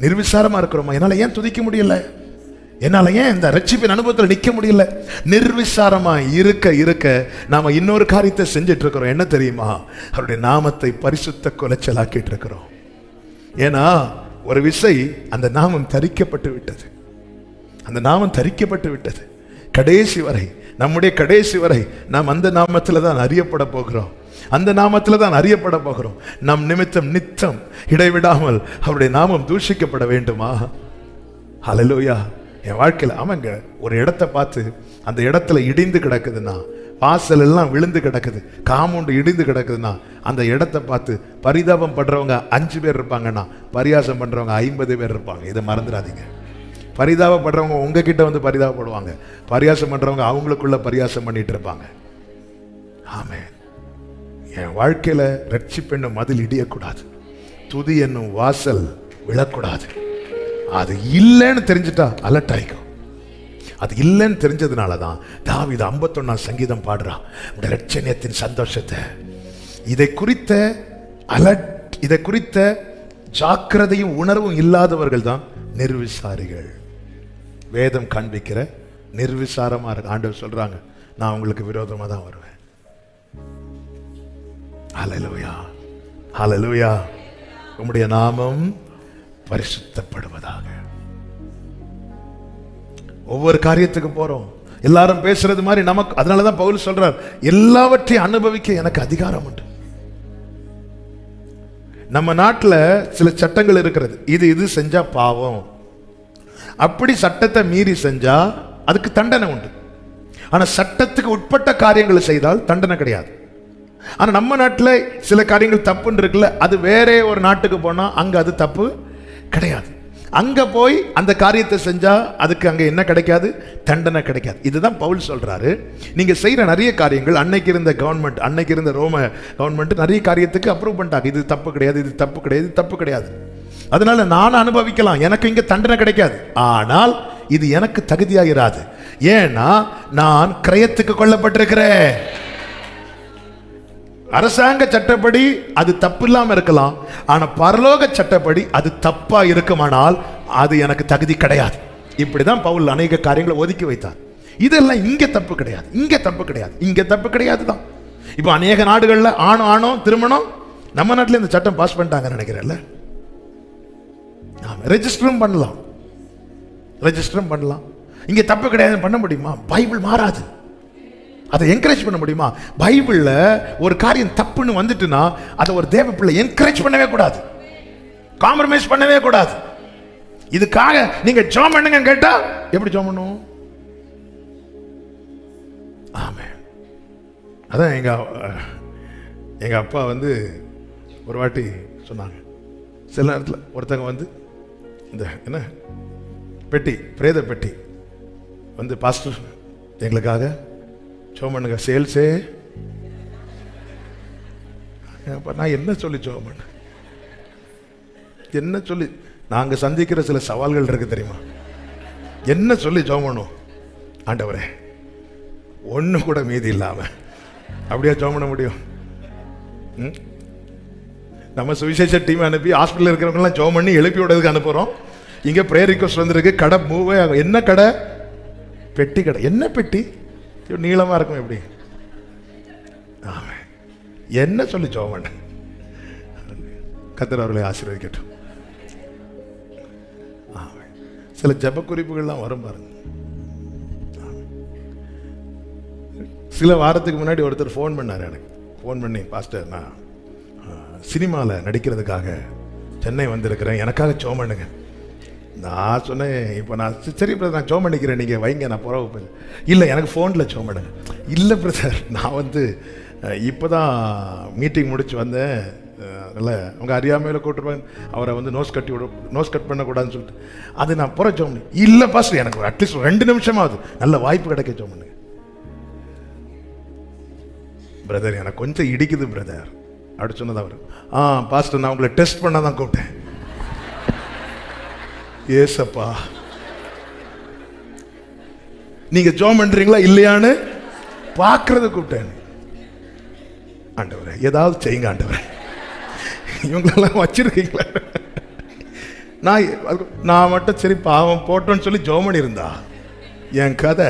நிர்விசாரமா இருக்கிறோமா? என்னால ஏன் துதிக்க முடியல? என்னால ஏன் இந்த ரட்சிப்பின் அனுபவத்தில் நிக்க முடியல? நிர்விசாரமா இருக்க நாம இன்னொரு காரியத்தை செஞ்சிட்டு இருக்கிறோம். என்ன தெரியுமா? அவருடைய நாமத்தை பரிசுத்த குலைச்சலாக்கிட்டு இருக்கிறோம். ஏன்னா ஒரு விசை அந்த நாமம் தரிக்கப்பட்டு விட்டது. அந்த நாமம் தரிக்கப்பட்டு விட்டது. கடைசி வரை, நம்முடைய கடைசி வரை நாம் அந்த நாமத்தில் தான் அறியப்பட போகிறோம். அந்த நாமத்தில் தான் அறியப்பட போகிறோம். நம் நிமித்தம் நித்தம் இடைவிடாமல் அவருடைய நாமம் தூஷிக்கப்பட வேண்டுமா? ஹல்லேலூயா. என் வாழ்க்கையில் அவங்க ஒரு இடத்தை பார்த்து அந்த இடத்துல இடிந்து கிடக்குதுன்னா, வாசல் எல்லாம் விழுந்து கிடக்குது, காம்பவுண்டு இடிந்து கிடக்குதுன்னா, அந்த இடத்தை பார்த்து பரிதாபம் பண்றவங்க 5 பேர் இருப்பாங்கன்னா, பரியாசம் பண்றவங்க 50 பேர் இருப்பாங்க. இதை மறந்துடாதீங்க. பரிதாபப்படுறவங்க உங்ககிட்ட வந்து பரிதாபப்படுவாங்க, பரியாசம் பண்றவங்க அவங்களுக்குள்ள பரியாசம் பண்ணிட்டு இருப்பாங்க. ஆமென். என் வாழ்க்கையில ரட்சிப்பென்னும் மதில் இடியக்கூடாது, துதி என்னும் வாசல் விழக்கூடாது. அது இல்லைன்னு தெரிஞ்சுட்டா அலர்ட் ஆயிக்கும். அது இல்லைன்னு தெரிஞ்சதுனாலதான் தாவீது 51ஆம் சங்கீதம் பாடுறான். ரட்சணியத்தின் சந்தோஷத்தை, இதை குறித்த ஜாக்கிரதையும் உணர்வும் இல்லாதவர்கள் தான் நிர்விசாரிகள். வேதம் காண்பிக்கிற நிர்விசாரமா இருக்கு. ஆண்டவர் சொல்றாங்க, நான் உங்களுக்கு விரோதமா தான் வருவேன். ஹல்லேலூயா, ஹல்லேலூயா. உம்முடைய நாமம் பரிசுத்தப்படுவதாக. ஒவ்வொரு காரியத்துக்கு போறோம், எல்லாரும் பேசுறது மாதிரி நமக்கு. அதனாலதான் பவுல் சொல்றார், எல்லாவற்றையும் அனுபவிக்க எனக்கு அதிகாரம் உண்டு. நம்ம நாட்டில் சில சட்டங்கள் இருக்கிறது. இது செஞ்சா பாவம், அப்படி சட்டத்தை மீறி செஞ்சா அதுக்கு தண்டனை உண்டு. ஆனா சட்டத்துக்கு உட்பட்ட காரியங்களை செய்தால் தண்டனை கிடையாது. ஆனா நம்ம நாட்டில் சில காரியங்கள் தப்புன்னு இருக்குல்ல, அது வேற ஒரு நாட்டுக்கு போனா அங்க அது தப்பு கிடையாது. அங்க போய் அந்த காரியத்தை செஞ்சா அதுக்கு அங்க என்ன கிடைக்காது? தண்டனை கிடைக்காது. இதுதான் பவுல் சொல்றாரு. நீங்க செய்யற நிறைய காரியங்கள், அன்னைக்கு இருந்த கவர்மெண்ட், அன்னைக்கு இருந்த ரோம கவர்மெண்ட் நிறைய காரியத்துக்கு அப்ரூவ் பண்ணிட்டாங்க. இது தப்பு கிடையாது, இது தப்பு கிடையாது, இது தப்பு கிடையாது. அதனால நான் அனுபவிக்கலாம், எனக்கு இங்க தண்டனை கிடைக்காது. ஆனால் இது எனக்கு தகுதியாகிறாது. ஏன்னா நான் கிரயத்துக்கு கொல்லப்பட்டிருக்கிறேன். அரசாங்க சட்டப்படி அது தப்பு இல்லாம இருக்கலாம், ஆனா பரலோக சட்டப்படி அது தப்பா இருக்குமானால் அது எனக்கு தகுதி கிடையாது. இப்படிதான் பவுல் அநேக காரியங்களை ஒதுக்கி வைத்தார். இதெல்லாம் இங்க தப்பு கிடையாது, இங்க தப்பு கிடையாது, இங்க தப்பு கிடையாது தான். இப்போ அநேக நாடுகள்ல ஆணோ திருமணம், நம்ம நாட்டில் இந்த சட்டம் பாஸ் பண்ணிட்டாங்கன்னு நினைக்கிறேன்ல. ரெஜிஸ்டரும் பண்ணலாம். இங்க தப்பு கிடையாது பண்ண முடியுமா? பைபிள் மாறாது. அதை என்கரேஜ் பண்ண முடியுமா? பைபிள்ல ஒரு காரியம் தப்புன்னு வந்துட்டுனா அதை ஒரு தேவ பிள்ளை என்கரேஜ் பண்ணவே கூடாது, காம்ப்ரமைஸ் பண்ணவே கூடாது. இதுக்காக நீங்க ஜெபம் பண்ணுங்க கேட்டா எப்படி ஜெபம் பண்ணுவோம்? ஆமென். அதான் எங்க அப்பா வந்து ஒரு வாட்டி சொன்னாங்க, சில நேரத்தில் ஒருத்தங்க வந்து இந்த என்ன பெட்டி, பிரேத பெட்டி வந்து, பாஸ்டர் எங்களுக்காக ஜெபம் பண்ணுங்க, சேல்ஸே. நான் என்ன சொல்லி ஜெபம் பண்ண, என்ன சொல்லி? நாங்கள் சந்திக்கிற சில சவால்கள் இருக்கு தெரியுமா? என்ன சொல்லி ஜெபம் பண்ணுவோம்? ஆண்டவரே ஒன்று கூட மீதி இல்லாம அப்படியே ஜெபம் பண்ண முடியும்? நம்ம சுவிசேஷ டீம் அனுப்பி ஹாஸ்பிட்டல் இருக்கிறவங்கலாம் ஜெபம் பண்ணி எழுப்பி விடுறதுக்கு அனுப்புகிறோம். இங்க பிரேயர் ரிக்வெஸ்ட் வந்திருக்கு. கடை மூவே ஆகும். என்ன கடை? பெட்டி கடை. என்ன பெட்டி? நீளமா இருக்கும். எப்படி? என்ன சொல்லி ஜோமன் கர்த்தர் அவர்களை ஆசீர்வதிக்கட்டும். சில ஜெப குறிப்புகள்லாம் வரும் பாருங்க. சில வாரத்துக்கு முன்னாடி ஒருத்தர் ஃபோன் பண்ணார் எனக்கு. ஃபோன் பண்ணி, பாஸ்டர் நான் சினிமாவில் நடிக்கிறதுக்காக சென்னை வந்திருக்கிறேன், எனக்காக ஜெபம் பண்ணுங்க. நான் சொன்னேன், இப்போ நான் சரி பிரதர் நான் ஜெபம் பண்ணிக்கிறேன், நீங்கள் வைங்க, நான் புறவு போய். இல்லை எனக்கு ஃபோனில் ஜெபம் பண்ணுங்க. இல்லை பிரதர் நான் வந்து இப்போ தான் மீட்டிங் முடிச்சு வந்தேன், அதனால் அவங்க அறியாமையில் கூட்டுருவாங்க, அவரை வந்து நோஸ் கட் பண்ணக்கூடாதுன்னு சொல்லிட்டு அது நான் புற ஜெபம் பண்ணி. இல்லை பாஸ்டர் எனக்கு அட்லீஸ்ட் 2 நிமிஷமாவது நல்ல வாய்ப்பு கிடைக்க ஜெபம் பண்ணுங்க. பிரதர் எனக்கு கொஞ்சம் இடிக்குது பிரதர் அப்படி சொன்னது அவர். பாஸ்டர் நான் உங்களை டெஸ்ட் பண்ண தான் கூப்பிட்டேன். ஏசப்பா நீங்க ஜெபம் பண்றீங்களா இல்லையான்னு பார்க்கறது கூப்பிட்டேன். ஆண்டவரே ஏதாவது செய்யுங்க ஆண்டவரே, இவங்களெல்லாம் வச்சிருக்கீங்களா? நான் மட்டும் சரி பாவம் போட்டோன்னு சொல்லி ஜெபம் பண்ணியிருந்தா என் கதை.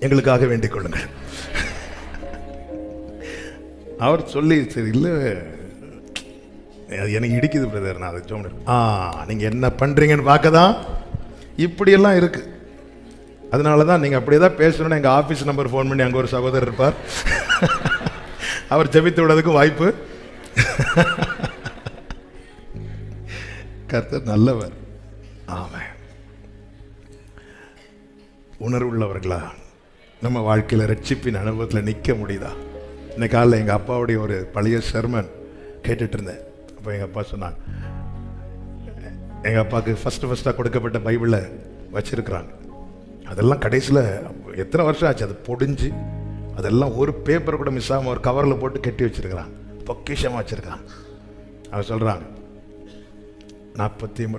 எங்களுக்காக வேண்டிக் கொள்ளுங்க. அவர் சொல்லி சரி இல்லை எனக்கு இடிக்குது பிரதர் நான் அதை ஜெபம் நீங்கள் என்ன பண்ணுறீங்கன்னு பார்க்க தான் இப்படியெல்லாம் இருக்குது. அதனால தான் நீங்கள் அப்படியே தான் பேசணும்னு எங்கள் ஆஃபீஸ் நம்பர் ஃபோன் பண்ணி அங்கே ஒரு சகோதரர் இருப்பார், அவர் ஜெபித்து விடுறதுக்கு வாய்ப்பு. கர்த்தர் நல்லவர். ஆமாம். உணர்வுள்ளவர்களா நம்ம வாழ்க்கையில் ரட்சிப்பின் அனுபவத்தில் நிற்க முடியுதா? இன்னைக்கு காலையில் எங்கள் அப்பாவுடைய ஒரு பழைய சர்மன் கேட்டுட்டு இருந்தேன். அப்போ எங்கள் அப்பா சொன்னாங்க, எங்கள் அப்பாவுக்கு ஃபஸ்ட்டாக கொடுக்கப்பட்ட பைபிளை வச்சுருக்குறாங்க. அதெல்லாம் கடைசியில் எத்தனை வருஷம் ஆச்சு, அது பொடிஞ்சு அதெல்லாம் ஒரு பேப்பர் கூட மிஸ் ஆகாமல் ஒரு கவரில் போட்டு கட்டி வச்சுருக்கிறாங்க, பொக்கிஷமாக வச்சுருக்காங்க. அவங்க சொல்கிறாங்க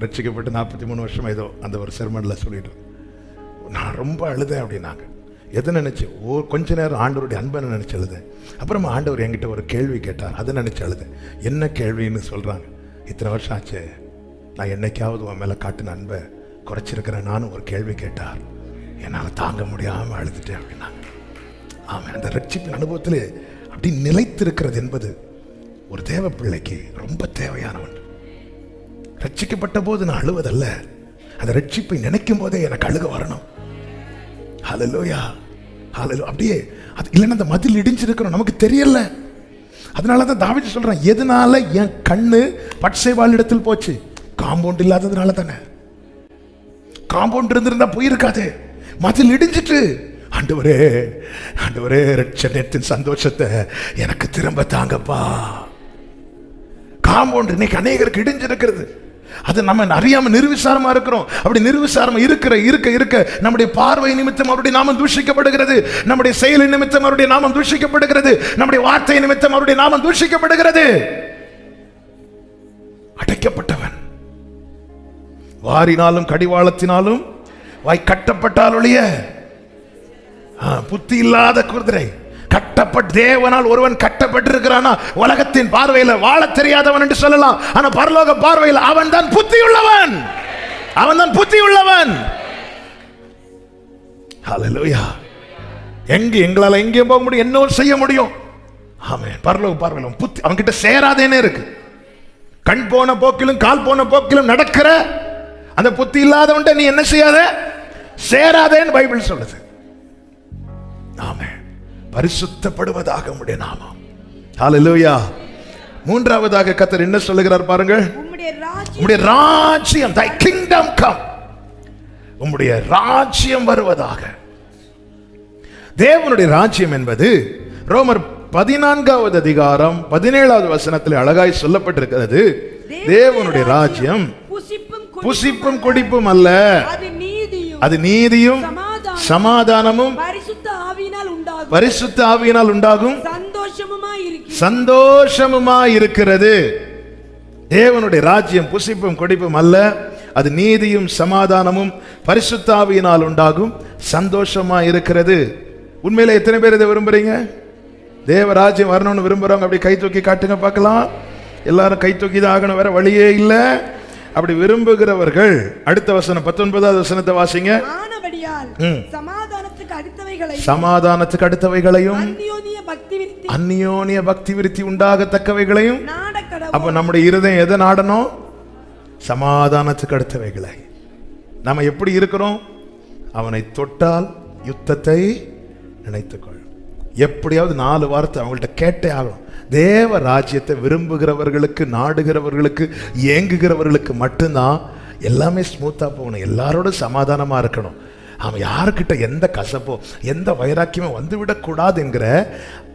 ரட்சிக்கப்பட்டு 43 வருஷம் ஏதோ அந்த ஒரு செர்மனில் சொல்லிட்டு நான் ரொம்ப அழுதேன் அப்படின்னாங்க. எதை நினச்சி கொஞ்ச நேரம் ஆண்டவருடைய அன்பை நினச்சி அழுதேன். அப்புறமா ஆண்டவர் என்கிட்ட ஒரு கேள்வி கேட்டார், அதை நினச்சி அழுதேன். என்ன கேள்வின்னு சொல்கிறாங்க, இத்தனை வருஷம் ஆச்சு நான் என்னைக்காவது உன் மேலே காட்டின அன்பை குறைச்சிருக்கிறேன், நானும் ஒரு கேள்வி கேட்டார், என்னால் தாங்க முடியாமல் அழுதுட்டேன் அப்படின்னாங்க. ஆமாம், அந்த ரட்சிப்பின் அனுபவத்தில் அப்படி நிலைத்திருக்கிறது என்பது ஒரு தேவ பிள்ளைக்கு ரொம்ப தேவையானவன். ரட்சிக்கப்பட்ட போது நான் அழுவதல்ல, அந்த ரட்சிப்பை நினைக்கும் போதே எனக்கு அழுக வரணும். ஹல்லேலூயா, ஹல்லேலூயா. அப்படியே அது இல்லைன்னா அந்த மதில் இடிஞ்சிருக்கிறோம் நமக்கு தெரியல. அதனால தான் தாவீது சொல்றான், எதனால என் கண்ணு பட்சேபாள் இடத்தில் போச்சு? காம்பவுண்ட் இல்லாததுனால தானே. காம்பவுண்ட் இருந்திருந்தா போயிருக்காது, மதில் இடிஞ்சிட்டு. ஆண்டவரே ஆண்டவரே ரட்சணத்தின் சந்தோஷத்தை எனக்கு திரும்ப தாங்கப்பா. காம்பவுண்ட் இன்னைக்கு அநேகருக்கு இடிஞ்சிருக்கிறது, அது நம்ம அறியாம நிர்விசாரமா இருக்கிறோம். அப்படி நிர்விசாரமா இருக்க நம்முடைய பார்வை நிமித்தம் அவருடைய நாமம் தூஷிக்கப்படுகிறது, நம்முடைய செயல் நிமித்தம் அவருடைய நாமம் தூஷிக்கப்படுகிறது, நம்முடைய வார்த்தை நிமித்தம் அவருடைய நாமம் தூஷிக்கப்படுகிறது. அடைக்கப்பட்டவன் வாரினாலும் கடிவாளத்தினாலும் வாய் கட்டப்பட்டால் ஒழிய புத்தி இல்லாத குதிரை. கட்டப்பட்ட தேவனால் ஒருவன் கட்டப்பட்டிருக்கிறானா உலகத்தின் பார்வையில் வாழ தெரியாதவன் என்று சொல்லலாம், ஆனா பரலோக பார்வையில் அவன் தான் புத்தி உள்ளவன், அவன் தான் புத்தி உள்ளவன். ஹல்லேலூயா. எங்களால எங்கேயும் போக முடியும், என்ன செய்ய முடியும்? ஆமென். பரலோக பார்வையில் புத்தி அவன்கிட்ட சேராதேனே இருக்கு. கண் போன போக்கிலும் கால் போன போக்கிலும் நடக்கிற அந்த புத்தி இல்லாதவன் நீ என்ன செய்யாத, சேராதேன்னு பைபிள் சொல்லுது. ஆமென். பரிசுத்தப்படுவதாக உம்முடைய நாமம். ஹல்லேலூயா. மூன்றாவதாக கர்த்தர் என்ன சொல்லுகிறார் பாருங்கள், உம்முடைய ராஜ்யம், thy kingdom come, உம்முடைய ராஜ்யம் வருவதாக. தேவனுடைய ராஜ்யம் என்பது ரோமர் 14வது அதிகாரம் 17வது வசனத்தில் அழகாய் சொல்லப்பட்டிருக்கிறது. தேவனுடைய ராஜ்யம் புசிப்பும் குடிப்பும் அல்ல, அது நீதியும் சமாதானமும் பரிசுத்த ஆவியினால் உண்டாகும் சந்தோஷமுமாய் இருக்கிறது. தேவனுடைய ராஜ்யம் புசிப்பும் குடிப்பும் அல்ல, அது நீதியும் சமாதானமும் பரிசுத்த ஆவியினால் உண்டாகும் சந்தோஷமாய் இருக்கிறது. உண்மையில எத்தனை பேர் இதை விரும்புறீங்க? தேவ ராஜ்யம் வரணும்னு விரும்புறவங்க அப்படி கை தூக்கி காட்டுங்க பார்க்கலாம். எல்லாரும் கை தூக்கி தான் ஆகணும், வேற வழியே இல்லை. அப்படி விரும்புகிறவர்கள் அடுத்த வசனம் 19வது வசனத்தை வாசிங்க. ஆனபடியால் சமாதானத்துக்கு அடுத்தவைகளையும் சமாதானத்துக்கு அடுத்தவைகளையும் அந்யோன்ய பக்தி விருத்தி உண்டாகத்தக்கவைகளையும். நாடக்கடவும். அப்ப நம்முடைய இருதயம் எதை நாடணும்? சமாதானத்துக்கு அடுத்தவைகளை. நம்ம எப்படி இருக்கிறோம்? அவனை தொட்டால் யுத்தத்தை நினைத்துக்கொள். எப்படியாவது 4 வார்த்தை அவங்கள்ட்ட கேட்டே ஆகணும். தேவ ராஜ்யத்தை விரும்புகிறவர்களுக்கு, நாடுகிறவர்களுக்கு, ஏங்குகிறவர்களுக்கு மட்டும்தான் எல்லாமே ஸ்மூத்தா போகணும். எல்லாரோட சமாதானமா இருக்கணும். அவன் யாருக்கிட்ட எந்த கசப்போ எந்த வைராக்கியமோ வந்து விடக்கூடாது என்கிற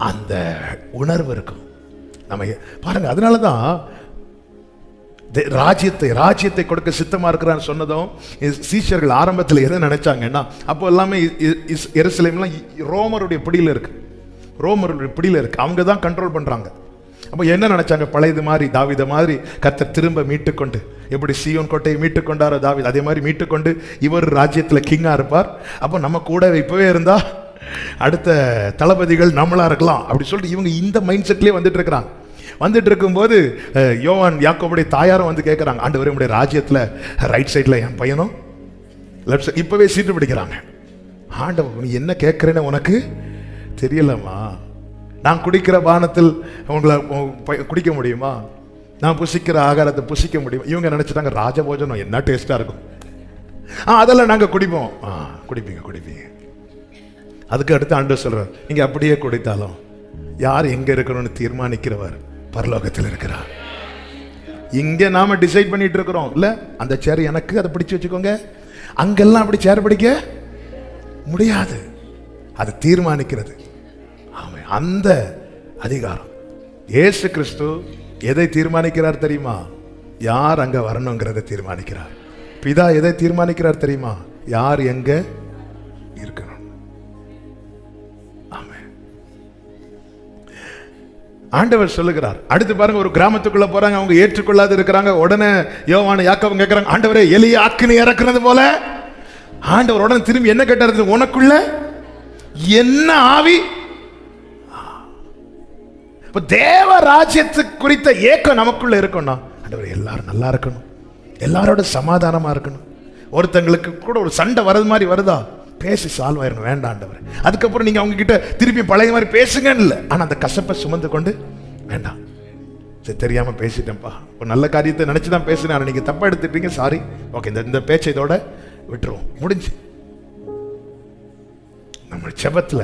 அந்த உணர்வு இருக்கும். நம்ம பாருங்க, அதனாலதான் ராஜ்யத்தை கொடுக்க சித்தமா இருக்கிறான்னு சொன்னதும் சீஷர்கள் ஆரம்பத்தில் எதை நினைச்சாங்கன்னா, அப்போ எல்லாமே எருசலேம்லாம் ரோமருடைய பிடியில் இருக்கு, ரோமருடைய பிடியில் இருக்கு. அவங்க தான் கண்ட்ரோல் பண்றாங்க. அப்போ என்ன நினைச்சாங்க? பழையது மாதிரி தாவீது மாதிரி கர்த்தர் திரும்ப மீட்டுக்கொண்டு, எப்படி சீயோன் கோட்டையை மீட்டுக்கொண்டாரோ தாவீது, அதே மாதிரி மீட்டுக்கொண்டு இவர் ராஜ்யத்தில் கிங்கா இருப்பார். அப்போ நம்ம கூட இப்பவே இருந்தா அடுத்த தளபதிகள் நம்மளா இருக்கலாம் அப்படி சொல்லிட்டு இவங்க இந்த மைண்ட் செட்லயே வந்துட்டு இருக்கிறாங்க. வந்துட்டு இருக்கும்போது யோவான் யாக்கோபுடைய தாயாரும் வந்து கேட்குறாங்க, ஆண்டவரே உம்முடைய ராஜ்யத்தில் ரைட் சைடில் என் பையனும் லெஃப்ட் சைட் இப்போவே சீட்டு பிடிக்கிறாங்க. ஆண்டவர் நீ என்ன கேட்குறேன்னு உனக்கு தெரியலம்மா. நான் குடிக்கிற பானத்தில் உங்களை குடிக்க முடியுமா? நான் புசிக்கிற ஆகாரத்தை புசிக்க முடியுமா? இவங்க நினச்சிட்டாங்க ராஜபோஜனம் என்ன டேஸ்ட்டாக இருக்கும், அதெல்லாம் நாங்கள் குடிப்போம். குடிப்பீங்க. அதுக்கு அடுத்து ஆண்டவர் சொல்கிறார், நீங்கள் அப்படியே குடித்தாலும் யார் எங்கே இருக்கணும்னு தீர்மானிக்கிறவர் பரலோகத்தில் இருக்கிறார். இங்கே நாம டிசைட் பண்ணிட்டு இருக்கிறோம் இல்ல, அந்த சேர் எனக்கு, அதை பிடிச்சு வச்சுக்கோங்க. அங்கெல்லாம் அப்படி சேர் பிடிக்க முடியாது, அது தீர்மானிக்கிறது. ஆமாம், அந்த அதிகாரம். இயேசு கிறிஸ்து எதை தீர்மானிக்கிறார் தெரியுமா? யார் அங்க வரணுங்கிறத தீர்மானிக்கிறார். பிதா எதை தீர்மானிக்கிறார் தெரியுமா? யார் எங்க இருக்கணும். ஆண்டவர் சொல்லுகிறார். அடுத்து பாருங்க, ஒரு கிராமத்துக்குள்ள போறாங்க, அவங்க ஏற்றுக்கொள்ளாது இருக்கிறாங்க. உடனே யோவான் யாக்கோபு கேட்கறாங்க, ஆண்டவரே எலியா அக்கினி இறக்குறது போல. ஆண்டவர் உடனே திரும்பி என்ன கேட்டாரு? உனக்குள்ள என்ன ஆவி? இப்ப தேவ ராஜ்யத்து குறித்த ஏக்கம் நமக்குள்ள இருக்கணும்னா, ஆண்டவர் எல்லாரும் நல்லா இருக்கணும், எல்லாரோட சமாதானமா இருக்கணும். ஒருத்தங்களுக்கு கூட ஒரு சண்டை வர்றது மாதிரி வருதா, பேசி சால்வ் ஆயிரணும். வேண்டாம் ஆண்டவர். அதுக்கப்புறம் நீங்க அவங்க கிட்ட திருப்பி பழைய மாதிரி பேசுங்கன்னு இல்லை, ஆனா அந்த கசப்பை சுமந்து கொண்டு வேண்டாம். சரி, தெரியாம பேசிட்டேன்ப்பா, ஒரு நல்ல காரியத்தை நினைச்சுதான் பேசுனேன், நீங்க தப்பா எடுத்துட்டீங்க, சாரி, ஓகே, இந்த பேச்சை இதோட விட்டுருவோம், முடிஞ்சு. நம்ம ஜெபத்துல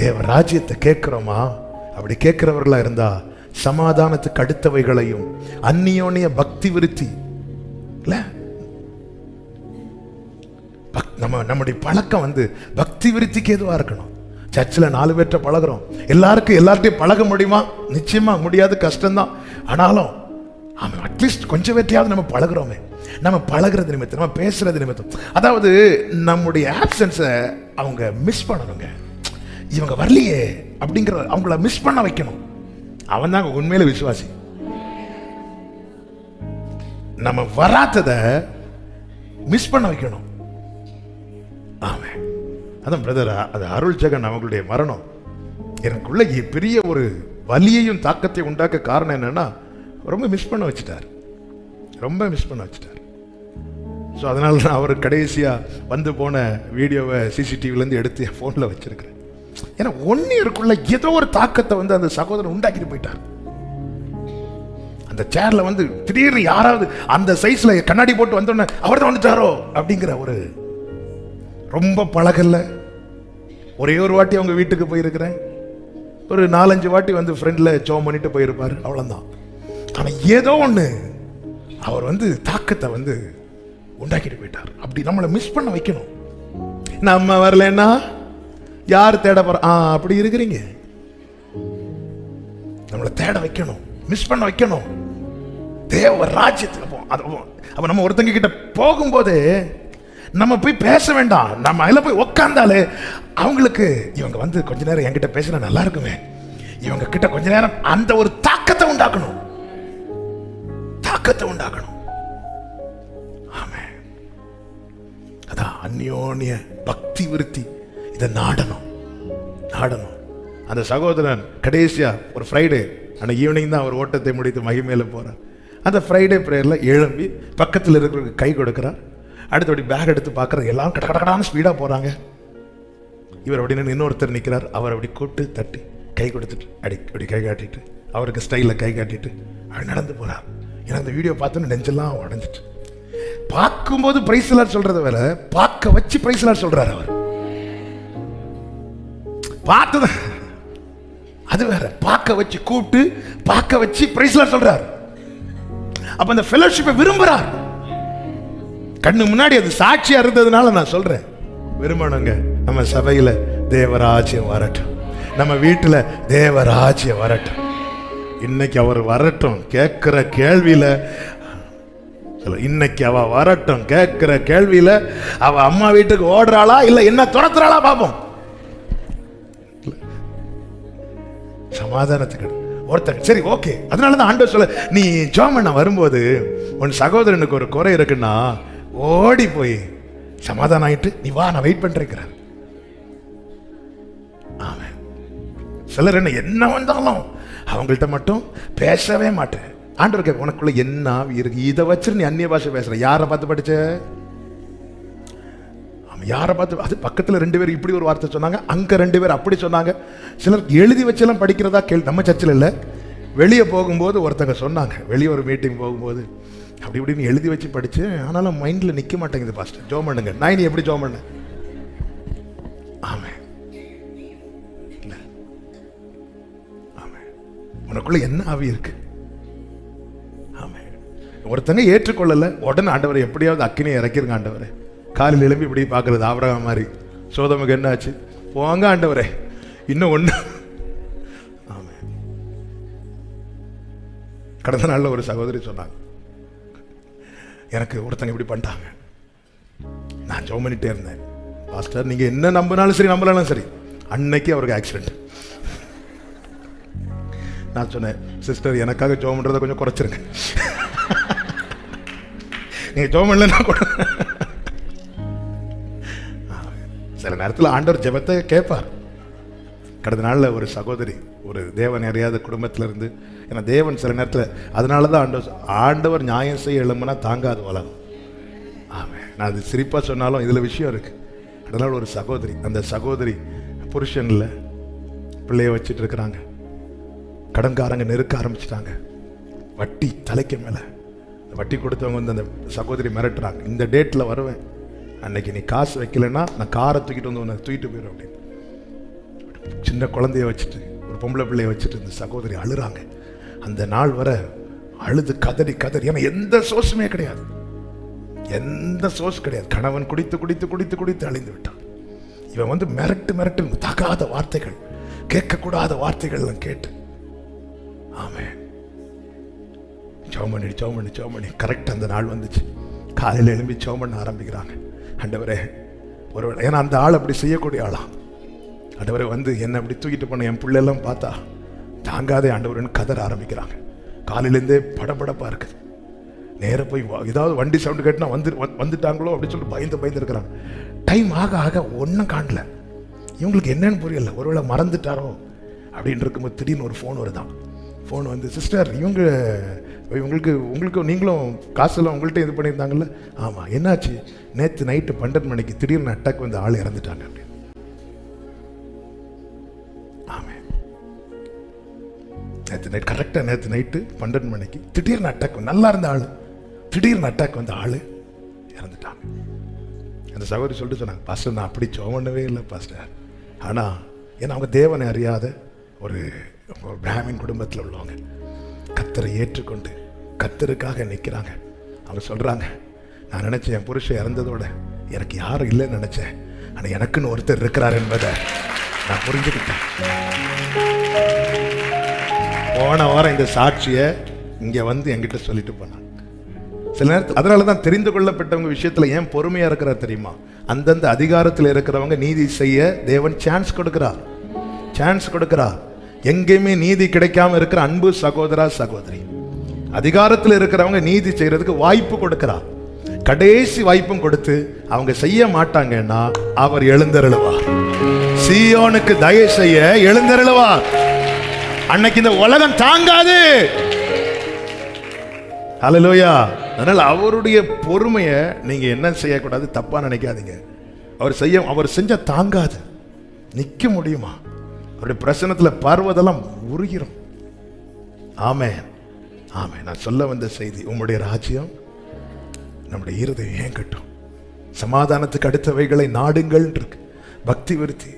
தேவ ராஜ்யத்தை கேட்கிறோமா? அப்படி கேட்கிறவர்களா இருந்தா சமாதானத்துக்கு அடுத்தவைகளையும் அந்நியோன்ய பக்தி விருத்தி இல்ல, நம்முடைய பழக்கம் வந்து பக்தி விருத்திக்கு எதுவா இருக்கணும். சர்ச்சில் 4 பேர்கிட்ட பழகிறோம், எல்லார்ட்டையும் பழக முடியுமா? நிச்சயமா முடியாது, கஷ்டம்தான். ஆனாலும் அட்லீஸ்ட் கொஞ்சம் பேர்ட்டையாவது நம்ம பழகிறோமே. நம்ம பழகிறது நிமித்தம், நம்ம பேசுறது நிமித்தம், அதாவது நம்முடைய ஆப்சன்ஸை அவங்க மிஸ் பண்ணணுங்க. இவங்க வரலையே அப்படிங்கிற அவங்கள மிஸ் பண்ண வைக்கணும். அவன் தான் உண்மையில விசுவாசி. நம்ம வராததை மிஸ் பண்ண வைக்கணும். ஆமாம், அதான் பிரதர், அது அருள் ஜெகன் அவங்களுடைய மரணம் எனக்குள்ள பெரிய ஒரு வலியையும் தாக்கத்தை உண்டாக்க காரணம் என்னன்னா, ரொம்ப மிஸ் பண்ண வச்சுட்டார். ஸோ அதனால நான் அவர் கடைசியாக வந்து போன வீடியோவை சிசிடிவிலேருந்து எடுத்து என் ஃபோனில் வச்சிருக்கிறேன். ஏன்னா 1 இயருக்குள்ள ஏதோ ஒரு தாக்கத்தை வந்து அந்த சகோதரன் உண்டாக்கிட்டு போயிட்டார். அந்த சேர்ல வந்து திடீர்னு யாராவது அந்த சைஸ்ல கண்ணாடி போட்டு வந்தோடனே அவர் தான் வந்துட்டாரோ அப்படிங்கிற ஒரு, ரொம்ப பழகல. ஒரே ஒரு வாட்டி அவங்க வீட்டுக்கு போயிருக்கிறேன், ஒரு 4-5 வாட்டி வந்து ஃப்ரெண்ட்ல ஜோம் பண்ணிட்டு போயிருப்பார், அவ்வளவுதான். ஆனா ஏதோ ஒண்ணு அவர் வந்து தாக்கத்தை வந்து உண்டாக்கிட்டு போயிட்டார். அப்படி நம்மளை மிஸ் பண்ண வைக்கணும். நம்ம வரலன்னா யார் தேட போற? அப்படி இருக்கிறீங்க. நம்மளை தேட வைக்கணும், மிஸ் பண்ண வைக்கணும். தேவ ராஜ்யத்தில் அப்ப நம்ம ஒருத்தங்க கிட்ட போகும்போது நம்ம போய் பேச வேண்டாம், நம்ம அதில் போய் உக்காந்தாலே அவங்களுக்கு இவங்க வந்து கொஞ்ச நேரம் என்கிட்ட பேசினா நல்லா இருக்குமே, இவங்க கிட்ட கொஞ்ச நேரம் அந்த ஒரு தாக்கத்தை உண்டாக்கணும். ஆமென். அதான் அந்யோன்ய பக்தி விருத்தி. இதை நாடணும். அந்த சகோதரன் கடைசியா ஒரு ஃப்ரைடே ஆனால் ஈவினிங் தான் அவர் ஓட்டத்தை முடித்து மகிமையில போகிறார். அந்த ஃப்ரைடே ப்ரேயரில் எழும்பி பக்கத்தில் இருக்கிறவருக்கு கை கொடுக்குறார். அடுத்தபடி பேக் எடுத்து பார்க்குறாரு, எல்லாம் கடகடான ஸ்பீடாக போகிறாங்க. இவர் அப்படின்னு இன்னொருத்தர் நிற்கிறார். அவர் அப்படி கூப்பிட்டு தட்டி கை கொடுத்துட்டு அப்படி கை காட்டிட்டு அவருக்கு ஸ்டைலில் கை காட்டிட்டு அவர் நடந்து போகிறார். எனக்கு அந்த வீடியோ பார்த்தோன்னு நெஞ்செல்லாம் உடஞ்சிட்டு. பார்க்கும்போது பிரைஸ்லார் சொல்றத வேற, பார்க்க வச்சு பிரைஸ்லார் சொல்றாரு அவர். பார்த்தது அது வேற, பார்க்க வச்சு கூப்பிட்டு பார்க்க வச்சு பிரைஸ்லார் சொல்றாரு. அப்ப அந்த ஃபெலோஷிப்பை விரும்புறார். கண்ணு முன்னாடி அது சாட்சியா இருந்ததுனால நான் சொல்றேன், விரும்பணுங்க. நம்ம சபையில தேவராஜ்யம் வரட்டும், நம்ம வீட்டுல தேவராஜ்யம் வரட்டும். இன்னைக்கு அவர் வரட்டும். கேட்கிற கேள்வியில இன்னைக்கு அவ வரட்டும். கேட்கிற கேள்வியில அவ அம்மா வீட்டுக்கு ஓடுறாளா இல்ல என்ன துரத்துறாளா பாப்போம். சமாதானத்துக்கு ஒருத்தங்க சரி ஓகே. அதனாலதான் ஆண்டவர் சொல்ல, நீ ஜெபம் பண்ண வரும்போது உன் சகோதரனுக்கு ஒரு குறை இருக்குன்னா ஓடி போய் சமாதானம் ஆயிட்டு நீ வா, நான் வெயிட் பண்றேன். ஆமென். சிலர் என்ன வந்தாலும் அவங்கள்ட்ட மட்டும் பேசவே மாட்டேன். ஆண்டவர் கேட்க, உனக்குள்ள என்ன ஆவி இருக்கு? இதை வச்சு நீ அந்நிய பாஷை பேசுற. யாரை பார்த்து படிச்ச? யாரை பார்த்து? அது பக்கத்தில் 2 பேர் இப்படி ஒரு வார்த்தை சொன்னாங்க, அங்க 2 பேர் அப்படி சொன்னாங்க. சிலர் எழுதி வச்செல்லாம் படிக்கிறதா நம்ம சர்ச்சில் இல்லை. வெளியே போகும்போது ஒருத்தங்க சொன்னாங்க, வெளியே ஒரு மீட்டிங் போகும்போது அப்படி இப்படின்னு எழுதி வச்சு படிச்சு, ஆனாலும் மைண்ட்ல நிக்க மாட்டேங்குது. பாஸ்டர் ஜோம் பண்ணுங்க. நான் நீ எப்படி ஜோம் பண்ண? ஆமே ஆமே. உனக்குள்ள என்ன ஆவி இருக்கு? ஆமே. ஒருத்தங்க ஏற்றுக்கொள்ளல, உடனே ஆண்டவரை எப்படியாவது அக்கினியை இறக்கிருங்க ஆண்டவரே. காலையில் எழுப்பி இப்படி பார்க்கறது ஆபிரகாம் மாதிரி. சோதோமுக்கு என்ன ஆச்சு? போங்க ஆண்டவரே, இன்னும் ஒண்ணு. ஆமே. கடந்த நாள்ல ஒரு சகோதரி சொன்னாங்க, எனக்கு ஒருத்தங்க இப்படி பண்ணிட்டாங்க. நான் ஜெபம் பண்ணிட்டே இருந்தேன். பாஸ்டர் நீங்க என்ன நம்பினாலும் சரி நம்பலாம் சரி, அன்னைக்கு அவருக்கு ஆக்சிடென்ட். நான் சொன்னேன், சிஸ்டர் எனக்காக ஜெபம் பண்றதை கொஞ்சம் குறைச்சிருங்க. நீங்க ஜெபம் பண்ணலன்னா கூட சில நேரத்தில் ஆண்டவர் ஜெபத்தை கேட்பார். கடந்த நாளில் ஒரு சகோதரி, ஒரு தேவன் அறியாத குடும்பத்தில் இருந்து, ஏன்னா தேவன் சில நேரத்தில் அதனால தான் ஆண்டவர் நியாயம் செய்ய எழும்புனா தாங்காது வளரும். ஆமாம். நான் அது சிரிப்பாக சொன்னாலும் இதில் விஷயம் இருக்கு. அதனால ஒரு சகோதரி, அந்த சகோதரி புருஷனில் பிள்ளைய வச்சுட்டு இருக்கிறாங்க. கடன்காரங்க நெருக்க ஆரம்பிச்சிட்டாங்க. வட்டி தலைக்கு மேலே. வட்டி கொடுத்தவங்க வந்து அந்த சகோதரி மிரட்டுறாங்க, இந்த டேட்டில் வருவேன், அன்னைக்கு நீ காசு வைக்கலைன்னா நான் காரை தூக்கிட்டு வந்து உன்னை தூக்கிட்டு போயிடும் அப்படின்னு. சின்ன குழந்தைய வச்சுட்டு, ஒரு பொம்பளை பிள்ளைய வச்சுட்டு இந்த சகோதரி அழுறாங்க. அந்த நாள் வர அழுது கதறி கதறி, ஏன்னா எந்த சோர்ஸுமே கிடையாது, எந்த சோர்ஸ் கிடையாது. கணவன் குடித்து குடித்து குடித்து குடித்து அழிந்து விட்டான். இவன் வந்து மிரட்டு மிரட்டு தகாத வார்த்தைகள், கேட்கக்கூடாத வார்த்தைகள் எல்லாம் கேட்டு. ஆமே. சோமணி கரெக்ட் அந்த நாள் வந்துச்சு. காலையில் எழும்பி சோமண்ண ஆரம்பிக்கிறாங்க. ஆண்டவரே ஒருவேளை, ஏன்னா அந்த ஆள் அப்படி செய்யக்கூடிய ஆளா, ஆண்டவரே வந்து என்னை அப்படி தூக்கிட்டு போன என் பிள்ளையெல்லாம் பார்த்தா தாங்காதே ஆண்டவரேன்னு கதற ஆரம்பிக்கிறாங்க. காலையிலேருந்தே படபடப்பா இருக்குது. நேராக போய் ஏதாவது வண்டி சவுண்டு கேட்டுனா வந்துட்டாங்களோ அப்படின்னு சொல்லிட்டு பயந்து இருக்கிறாங்க. டைம் ஆக ஆக ஒன்றும் காணல. இவங்களுக்கு என்னன்னு புரியல, ஒருவேளை மறந்துட்டாரோ அப்படின்னு இருக்கும்போது திடீர்னு ஒரு ஃபோன் வருதான். ஃபோன் வந்து, சிஸ்டர் உங்களுக்கு நீங்களும் காசெல்லாம் உங்கள்கிட்ட இது பண்ணியிருந்தாங்கல்ல? ஆமாம். என்னாச்சு? நேற்று நைட்டு 12 மணிக்கு திடீர்னு அட்டாக் வந்து ஆள் இறந்துட்டாங்க அப்படின்னு. ஆமாம். கரெக்டாக நேற்று நைட்டு 12 மணிக்கு திடீர்னு அட்டாக், நல்லா இருந்த ஆள் திடீர்னு அட்டாக் வந்து ஆள் இறந்துட்டாங்க. அந்த சகோதரி சொல்லிட்டு சொன்னாங்க, பாஸ்டர் நான் அப்படி சோமண்ணவே இல்லை பாஸ்டர். ஆனால் ஏன்னா அவங்க தேவனை அறியாத ஒரு பிராமின் குடும்பத்தில் உள்ளவங்க, கர்த்தரை ஏற்றுக்கொண்டு கர்த்தருக்காக நிற்கிறாங்க. அவங்க சொல்கிறாங்க, நான் நினச்சேன் என் புருஷன் இறந்ததோட எனக்கு யாரும் இல்லைன்னு நினச்சேன், ஆனால் எனக்குன்னு ஒருத்தர் இருக்கிறார் என்பதை நான் புரிஞ்சுக்கிட்டேன். போன வாரம் இந்த சாட்சியை இங்கே வந்து என்கிட்ட சொல்லிட்டு போனாங்க. சில நேரத்தில் அதனால தான் தெரிந்து கொள்ளப்பட்டவங்க விஷயத்தில் ஏன் பொறுமையாக இருக்கிறார் தெரியுமா? அந்தந்த அதிகாரத்தில் இருக்கிறவங்க நீதி செய்ய தேவன் சான்ஸ் கொடுக்கிறார். எங்கேயுமே நீதி கிடைக்காம இருக்கிற அன்பு சகோதரா சகோதரி, அதிகாரத்தில் இருக்கிறவங்க நீதி செய்யறதுக்கு வாய்ப்பு கொடுக்கிறார். கடைசி வாய்ப்பும் கொடுத்து அவங்க செய்ய மாட்டாங்கன்னா அவர் எழுந்தருளுவார். சீயோனுக்கு தயை செய்ய எழுந்தருளுவார். அன்னைக்கு இந்த உலகம் தாங்காது. ஹல்லேலூயா. அதனால அவருடைய பொறுமையை நீங்க என்ன செய்யக்கூடாது, தப்பா நினைக்காதீங்க. அவர் செஞ்ச தாங்காது. நிக்க முடியுமா? அவருடைய பிரசன்னத்துல பர்வதெல்லாம் உருகிரும். ஆமென், ஆமென். நான் சொல்ல வந்த செய்தி, உம்முடைய ராஜ்யம் நம்முடைய இருதயம் ஏங்கட்டும். சமாதானத்துக்கு அடுத்தவைகளை நாடுங்கள் இருக்கு. பக்தி விருத்தி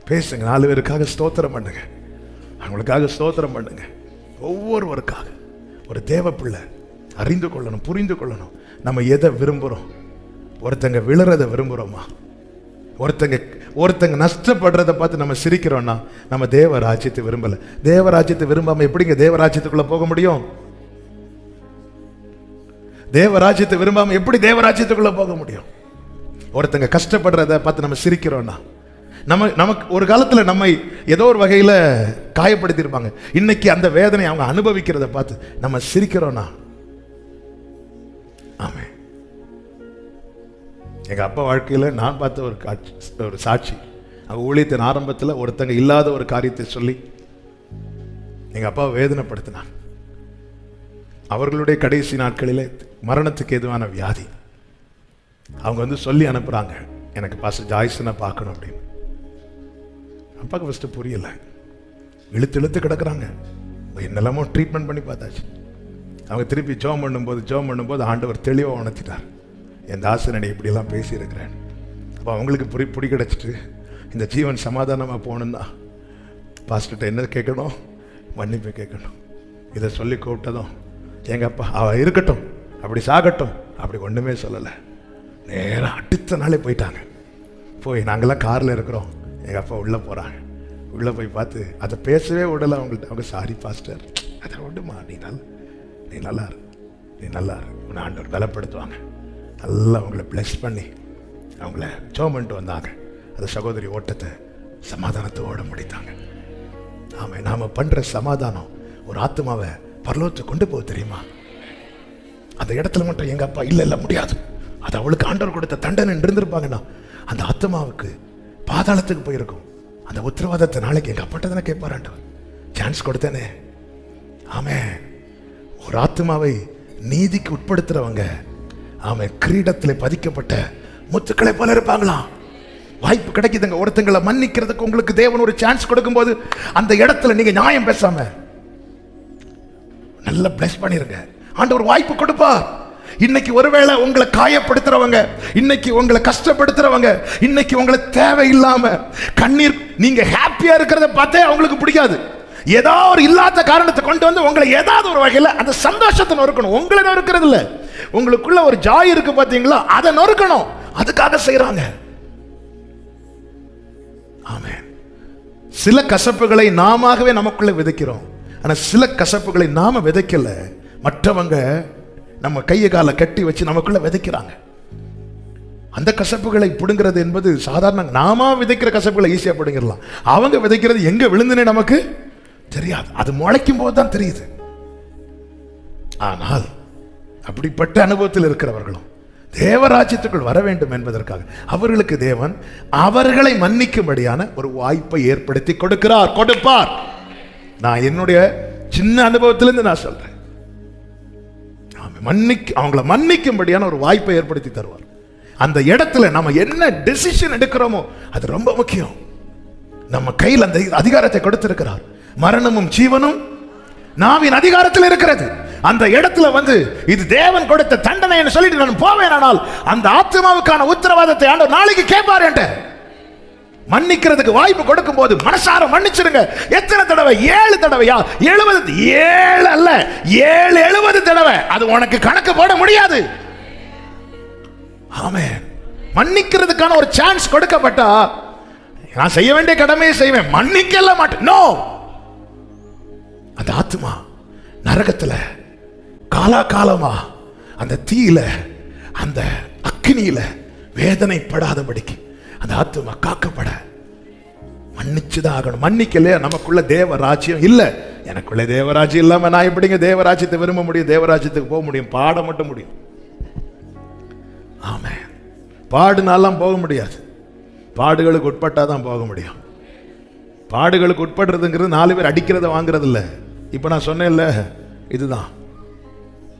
பேசுங்க. 4 பேருக்காக ஸ்தோத்திரம் பண்ணுங்க. அவங்களுக்காக ஸ்தோத்திரம் பண்ணுங்க. ஒவ்வொருவருக்காக. ஒரு தேவ பிள்ளை அறிந்து கொள்ளணும், புரிந்து கொள்ளணும். நம்ம எதை விரும்புகிறோம்? ஒருத்தங்க விழுறதை விரும்புகிறோமா? ஒருத்தங்க நஷ்டப்படுறதை பார்த்து நம்ம சிரிக்கிறோம்னா நம்ம தேவ ராஜ்யத்தை விரும்பல. தேவ ராஜ்யத்தை விரும்பாம எப்படிங்க தேவ ராஜ்யத்துக்குள்ள போக முடியும்? தேவ ராஜ்யத்தை விரும்பாம எப்படி தேவ ராஜ்யத்துக்குள்ள போக முடியும்? ஒருத்தங்க கஷ்டப்படுறதை பார்த்து நம்ம சிரிக்கிறோம்னா, நமக்கு ஒரு காலத்துல நம்மை ஏதோ ஒரு வகையில காயப்படுத்தியிருப்பாங்க. இன்னைக்கு அந்த வேதனை அவங்க அனுபவிக்கிறத பார்த்து நம்ம சிரிக்கிறோம்னா, ஆமே. எங்க அப்பா வாழ்க்கையில நான் பார்த்த ஒரு சாட்சி. அவங்க ஊழியத்தின் ஆரம்பத்தில் ஒருத்தங்க இல்லாத ஒரு காரியத்தை சொல்லி எங்க அப்பாவை வேதனைப்படுத்தினாங்க. அவர்களுடைய கடைசி நாட்களிலே மரணத்துக்கு எதுவான வியாதி. அவங்க சொல்லி அனுப்புறாங்க, எனக்கு பாஸ்டர் ஜாய்சனை பார்க்கணும் அப்படின்னு. அப்பாவுக்கு ஃபர்ஸ்ட் புரியல. இழுத்து கிடக்குறாங்க. என்னெல்லாமோ ட்ரீட்மெண்ட் பண்ணி பார்த்தாச்சு. அவங்க திருப்பி ஜோம் பண்ணும்போது ஆண்டவர் தெளிவாக உணர்த்திட்டார், என் தாசனடி இப்படியெல்லாம் பேசியிருக்கிறேன். அப்போ அவங்களுக்கு புடி கிடச்சிட்டு இந்த ஜீவன் சமாதானமாக போகணுன்னா பாஸ்டர்கிட்ட என்ன கேட்கணும்? மன்னிப்பு கேட்கணும். இதை சொல்லி கூப்பிட்டதும் எங்கள் அப்பா அவள் இருக்கட்டும், அப்படி சாகட்டும், அப்படி ஒன்றுமே சொல்லலை. நேராக அடுத்த நாளே போயிட்டாங்க. போய் நாங்கள்லாம் காரில் இருக்கிறோம். எங்கள் அப்பா உள்ளே போகிறாங்க. உள்ளே போய் பார்த்து அதை பேசவே விடலை அவங்கள்ட்ட. அவங்க சாரி பாஸ்டர், அதை விடுமா, நீ நல்லா இரு, உன்னை ஆண்டவர் பலப்படுத்துவாங்க. நல்லா அவங்கள பிளஸ் பண்ணி அவங்கள ஜெபம் பண்ணிட்டு வந்தாங்க. அந்த சகோதரி ஓட்டத்தை சமாதானத்தோடு முடித்தாங்க. ஆமாம், நாம் பண்ணுற சமாதானம் ஒரு ஆத்மாவை பரலோகத்துக்கு கொண்டு போக தெரியுமா? அந்த இடத்துல மட்டும் எங்கள் அப்பா இல்லை முடியாது, அது அவளுக்கு ஆண்டவர் கொடுத்த தண்டனை இருந்திருப்பாங்கன்னா அந்த ஆத்மாவுக்கு பாதாளத்துக்கு போயிருக்கும். அந்த உத்தரவாதத்தை நாளைக்கு எங்கள் அப்பாட்ட தானே கேட்பார் ஆண்டவர். சான்ஸ் கொடுத்தேனே. ஆமே, ஒரு ஆத்மாவை நீதிக்கு உட்படுத்துறவங்க ஆமே கிரீடத்தில் பதிக்கப்பட்ட முத்துக்களை போல இருப்பாங்களாம். வாய்ப்பு கிடைக்குதுங்க. ஒருத்தங்களை மன்னிக்கிறதுக்கு உங்களுக்கு தேவன் ஒரு சான்ஸ் கொடுக்கும்போது அந்த இடத்துல நீங்க நியாயம் பேசாம நல்லா பிளஸ் பண்ணிருங்க. ஆண்டவர் வாய்ப்பு கொடுப்பார். இன்னைக்கு ஒருவேளை உங்களை காயப்படுத்துறவங்க, இன்னைக்கு உங்களை கஷ்டப்படுத்துறவங்க, இன்னைக்கு உங்களை தேவையில்லாம கண்ணீர், நீங்க ஹாப்பியா இருக்கிறத பார்த்தே அவங்களுக்கு பிடிக்காது. ஏதாவது ஒரு இல்லாத காரணத்தை கொண்டு வந்து உங்களை ஏதாவது ஒரு வகையில் அந்த சந்தோஷத்தை நொறுக்கணும். உங்களை நொறுக்கிறது இல்லை, உங்களுக்குள்ள ஒரு ஜாய் இருக்கு பார்த்தீங்களா, அதை நொறுக்கணும். அதுக்காக செய்யறாங்க. ஆமென். சில கசப்புகளை நாமவே நமக்குள்ள விதைக்கிறோம். ஆனா சில கசப்புகளை நாம விதைக்கல, மற்றவங்க நம்ம கையை காலை கட்டி வச்சு நமக்குள்ள விதைக்கிறாங்க. அந்த கசப்புகளை பிடுங்கிறது என்பது சாதாரண. நாம விதைக்கிற கசப்புகளை ஈஸியா பிடுங்கிடலாம். அவங்க விதைக்கிறது எங்க விழுந்துனே நமக்கு தெரியாது. அது முளைக்கும் போது தான் தெரியுது. ஆனால் அப்படிப்பட்ட அனுபவத்தில் இருக்கிறவர்களும் தேவராஜ்யத்துக்குள் வர வேண்டும் என்பதற்காக அவர்களுக்கு தேவன் அவர்களை மன்னிக்கும்படியான ஒரு வாய்ப்பை ஏற்படுத்தி கொடுப்பார். நான் என்னுடைய சின்ன அனுபவத்திலிருந்து நான் சொல்றேன். அவங்களை மன்னிக்கும்படியான ஒரு வாய்ப்பை ஏற்படுத்தி தருவார். அந்த இடத்துல நம்ம என்ன டெசிஷன் எடுக்கிறோமோ அது ரொம்ப முக்கியம். நம்ம கையில் அந்த அதிகாரத்தை கொடுத்திருக்கிறார். மரணமும் ஜீவனும் நாவின் அதிகாரத்தில் இருக்கிறது. அந்த இடத்துல இது தேவன் கொடுத்த தண்டனை என்று சொல்லிட்டு நான் போவேன். ஆனால் அந்த ஆத்மாவுக்கான உத்தரவாதத்தை ஆண்டவர் நாளைக்கு கேட்பார். என்ற மன்னிக்கிறதுக்கு வாய்ப்பு கொடுக்கும் போது மனசார மன்னிச்சிருங்க. எத்தனை தடவை? 7 தடவையா? 70? 7 அல்ல, 70 தடவை. அது உனக்கு கணக்கு போட முடியாது. ஆமென். மன்னிக்கிறதுக்கான ஒரு சான்ஸ் கொடுக்கப்பட்டா நான் செய்ய வேண்டிய கடமையை செய்வேன், மன்னிக்கல மாட்டேன். நோ. அந்த ஆத்மா நரகத்துல காலாகாலமா அந்த தீயில அந்த அக்னியில வேதனைப்படாதபடிக்கு அந்த ஆத்மா காக்கப்பட மன்னிச்சுதான் ஆகணும். மன்னிக்கலையா நமக்குள்ள தேவராஜ்யம் இல்ல. எனக்குள்ள தேவராஜ்யம் இல்லாம நான் எப்படிங்க தேவராஜ்யத்தை விரும்ப முடியும்? தேவராஜ்யத்துக்கு போக முடியும், பாட மட்டும் முடியும். ஆமென். பாடுனாலாம் போக முடியாது, பாடுகளுக்கு உட்பட்டாதான் போக முடியும். பாடுகளுக்கு உட்படுறதுங்கிறது 4 பேர் அடிக்கிறத வாங்குறது இல்லை. இப்போ நான் சொன்னேன்ல, இதுதான்.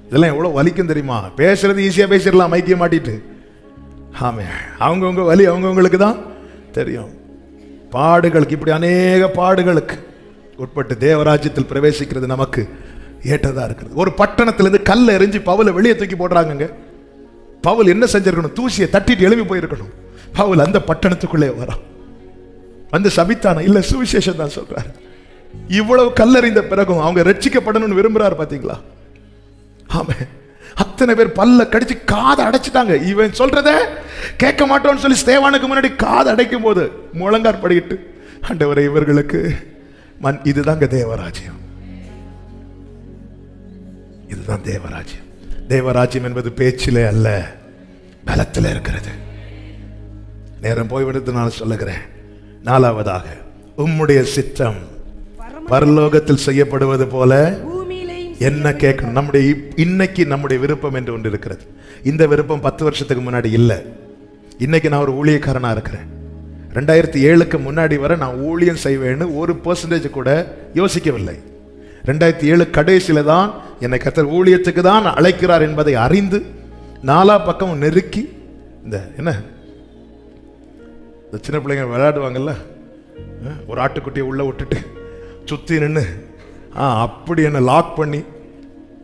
இதெல்லாம் எவ்வளோ வலிக்கும் தெரியுமா? பேசுறது ஈஸியாக பேசிடலாம் மைக்கிய மாட்டிட்டு. ஆமே, அவங்கவுங்க வலி அவங்கவுங்களுக்கு தான் தெரியும். பாடுகளுக்கு, இப்படி அநேக பாடுகளுக்கு உட்பட்டு தேவராஜ்யத்தில் பிரவேசிக்கிறது நமக்கு ஏற்றதா இருக்கிறது. ஒரு பட்டணத்திலிருந்து கல்லை எறிஞ்சு பவுலை வெளியே தூக்கி போடுறாங்க. பவுல் என்ன செஞ்சிருக்கணும்? தூசியை தட்டிட்டு எழுப்பி போயிருக்கணும். பவுல் அந்த பட்டணத்துக்குள்ளே வரான். வந்து சபித்தான இல்ல, சுவிசேஷம் தான் சொல்றாரு. இவ்வளவு கல்லறிந்த பிறகும் அவங்க ரட்சிக்கப்படணும்னு விரும்புறாரு. பாத்தீங்களா? ஆமே, அத்தனை பேர் பல்ல கடிச்சு காதை அடைச்சிட்டாங்க. இவன் சொல்றத கேட்க மாட்டோம்னு சொல்லி ஸ்தேவானுக்கு முன்னாடி காதை அடைக்கும் போது முழங்கார் படிக்கிட்டு, ஆண்டவரே இவர்களுக்கு இதுதாங்க தேவராஜ்யம். இதுதான் தேவராஜ்யம். தேவராஜ்யம் என்பது பேச்சிலே அல்ல, பலத்தில் இருக்கிறது. நேரம் போய்விடுறதுனால சொல்லுகிறேன். 4வதாக, உம்முடைய சித்தம் பரலோகத்தில் செய்யப்படுவது போல என்ன கேட்கணும். நம்முடைய இன்னைக்கு நம்முடைய விருப்பம் என்று ஒன்று இருக்கிறது. இந்த விருப்பம் 10 வருஷத்துக்கு முன்னாடி இல்லை. இன்னைக்கு நான் ஒரு ஊழியக்காரனா இருக்கிறேன். 2007க்கு முன்னாடி வரை நான் ஊழியம் செய்வேன்னு 1% கூட யோசிக்கவில்லை. 2007 கடைசியில தான் என்னை கர்த்தர் ஊழியத்துக்கு தான் அழைக்கிறார் என்பதை அறிந்து 4 பக்கம் நெருக்கி, இந்த என்ன இந்த சின்ன பிள்ளைங்க விளையாடுவாங்கல்ல, ஒரு ஆட்டுக்குட்டியை உள்ள விட்டுட்டு சுத்தி நின்று அப்படி என்ன லாக் பண்ணி,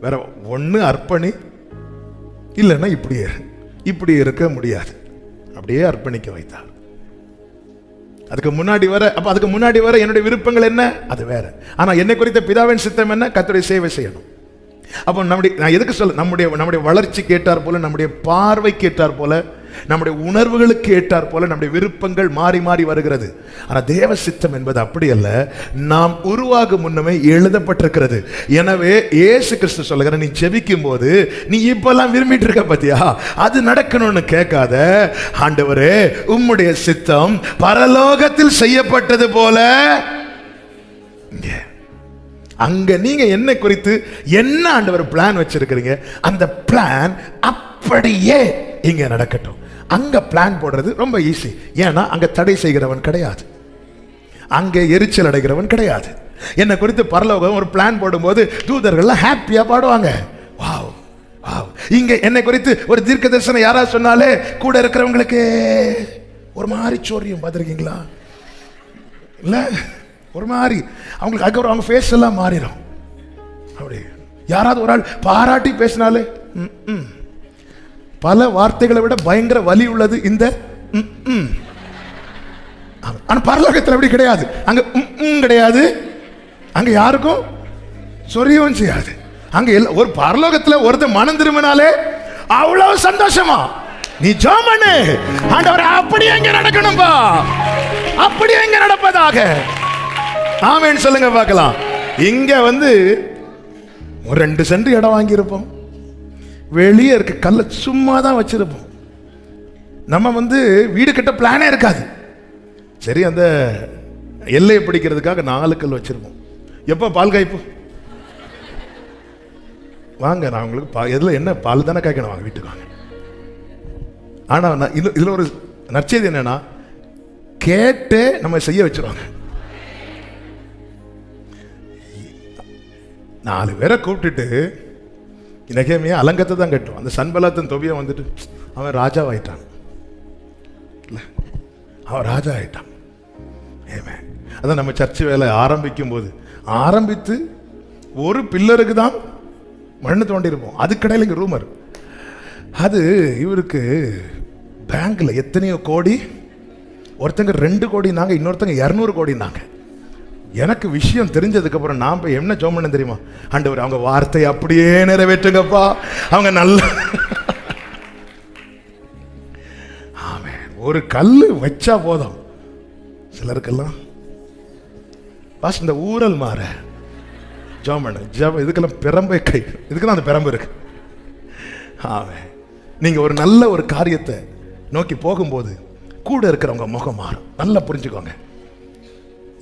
வேற ஒன்று அர்ப்பணி, இல்லைன்னா இப்படி இருக்க முடியாது, அப்படியே அர்ப்பணிக்க வைத்தார். அதுக்கு முன்னாடி வர என்னுடைய விருப்பங்கள் என்ன, அது வேற. ஆனா என்னை குறித்த பிதாவின் சித்தம் என்ன? கர்த்தருடைய சேவை செய்யணும். அப்போ நான் எதுக்கு சொல்ல, நம்முடைய வளர்ச்சிக்கு ஏற்றார் போல, நம்முடைய பார்வைக்கு ஏற்றார் போல, நம்முடைய உணர்வுகளுக்கு ஏற்றார் போல நம்முடைய விருப்பங்கள் மாறி மாறி வருகிறது. ஆனால் தேவ சித்தம் என்பது அப்படி அல்ல. நாம் உருவாகும் முன்னமே எழுதப்பட்டிருக்கிறது. எனவே இயேசு கிறிஸ்து சொல்லுகிற, நீ ஜெபிக்கும் போது நீ இப்பெல்லாம் விரும்பிட்டு இருக்க பத்தியா, அது நடக்கணும்னு கேட்காத, ஆண்டவரே உம்முடைய சித்தம் பரலோகத்தில் செய்யப்பட்டது போல அங்க நீங்க என்ன குறித்து என்ன ஆண்டவர் பிளான் வச்சிருக்கிறீங்க, அந்த பிளான் அப்படியே இங்க நடக்கட்டும். அங்க பிளான் போடுறது ரொம்ப ஈஸி. ஏன்னா அங்க தடை செய்கிறவன் கிடையாது, அங்க எரிச்சல் அடைகிறவன் கிடையாது. என்னை குறித்து பரலோகம் ஒரு பிளான் போடும்போது தூதர்கள் ஹாப்பியா பாடுவாங்க. Wow wow. இங்க என்னை குறித்து ஒரு தீர்க்க தரிசனம் யாராவது சொன்னாலே கூட இருக்கிறவங்களுக்கு ஒரு மாதிரி சோரியம். பார்த்துருக்கீங்களா? இல்ல, ஒரு மாதிரி அவங்களுக்கு அதுக்கப்புறம் அவங்க ஃபேஸ் எல்லாம் மாறிடும். அப்படி யாராவது ஒரு ஆள் பாராட்டி பேசினாலே, பல வார்த்தைகளை விட பயங்கர வலி உள்ளது இந்த ஆனா பரலோகத்தில் அப்படி கிடையாது. அங்க கிடையாது, அங்க யாருக்கும் சொரியவும் செய்யாது. அங்க ஒரு பரலோகத்தில் ஒருத்தர் மனம் திரும்பினாலே அவ்வளவு சந்தோஷமா. நீ ஜெபம் பண்ணு, ஆண்டவரே அப்படியே எங்க நடக்கணும்பா, அப்படியே எங்க நடப்பதாக. ஆமென் சொல்லுங்க பார்க்கலாம். இங்க ஒரு 2 சென்ட் இடம் வாங்கியிருப்போம், வெளியே இருக்க கல்ல சும்மா தான் வச்சிருப்போம். நம்ம வீடு கட்ட பிளானே இருக்காது. சரி, அந்த எல்லையை பிடிக்கிறதுக்காக 4 கல் வச்சிருப்போம். எப்போ பால் காய்ப்பு வாங்க, நான் உங்களுக்கு எதுல என்ன பால் தானே காய்க்கணும், வாங்க வீட்டுக்கு வாங்க. ஆனா இதுல ஒரு நற்செய்தி என்னன்னா, கேட்டே நம்ம செய்ய வச்சிருவாங்க. 4 பேரை கூப்பிட்டுட்டு நெகேமியா அலங்கத்தை தான் கட்டும். அந்த சன்பலாத்தன் தொபியா அவன் ராஜாவாயிட்டான். அவன் ராஜா ஆயிட்டான். அதான் நம்ம சர்ச்சு வேலை ஆரம்பிக்கும் போது ஆரம்பித்து ஒரு பில்லருக்கு தான் மண்ணு தோண்டிருப்போம். அதுக்கடையில் இங்கே ரூமர், அது இவருக்கு பேங்க்ல எத்தனையோ கோடி, ஒருத்தங்க 2 கோடினாங்க, இன்னொருத்தங்க 200 கோடினாங்க. எனக்கு விஷயம் தெரிஞ்சதுக்கு அப்புறம் நான் போய் என்ன ஜெபம் பண்ண தெரியுமா, ஆண்டவர் அவங்க வார்த்தையை அப்படியே நிறைவேற்றுங்கப்பா, அவங்க நல்ல ஆமென். ஒரு கல்லு வச்சா போதும். சிலருக்கெல்லாம் பாஸ் இந்த ஊரல் மாற ஜெபம் பண்ணு, ஜெபம் இதுக்கெல்லாம் பிரம்பை கை, இதுக்கெல்லாம் அந்த பிரம்பு இருக்கு. ஆமென். நீங்க ஒரு நல்ல ஒரு காரியத்தை நோக்கி போகும்போது கூட இருக்கிறவங்க முகம் மாறும். நல்லா புரிஞ்சுக்கோங்க.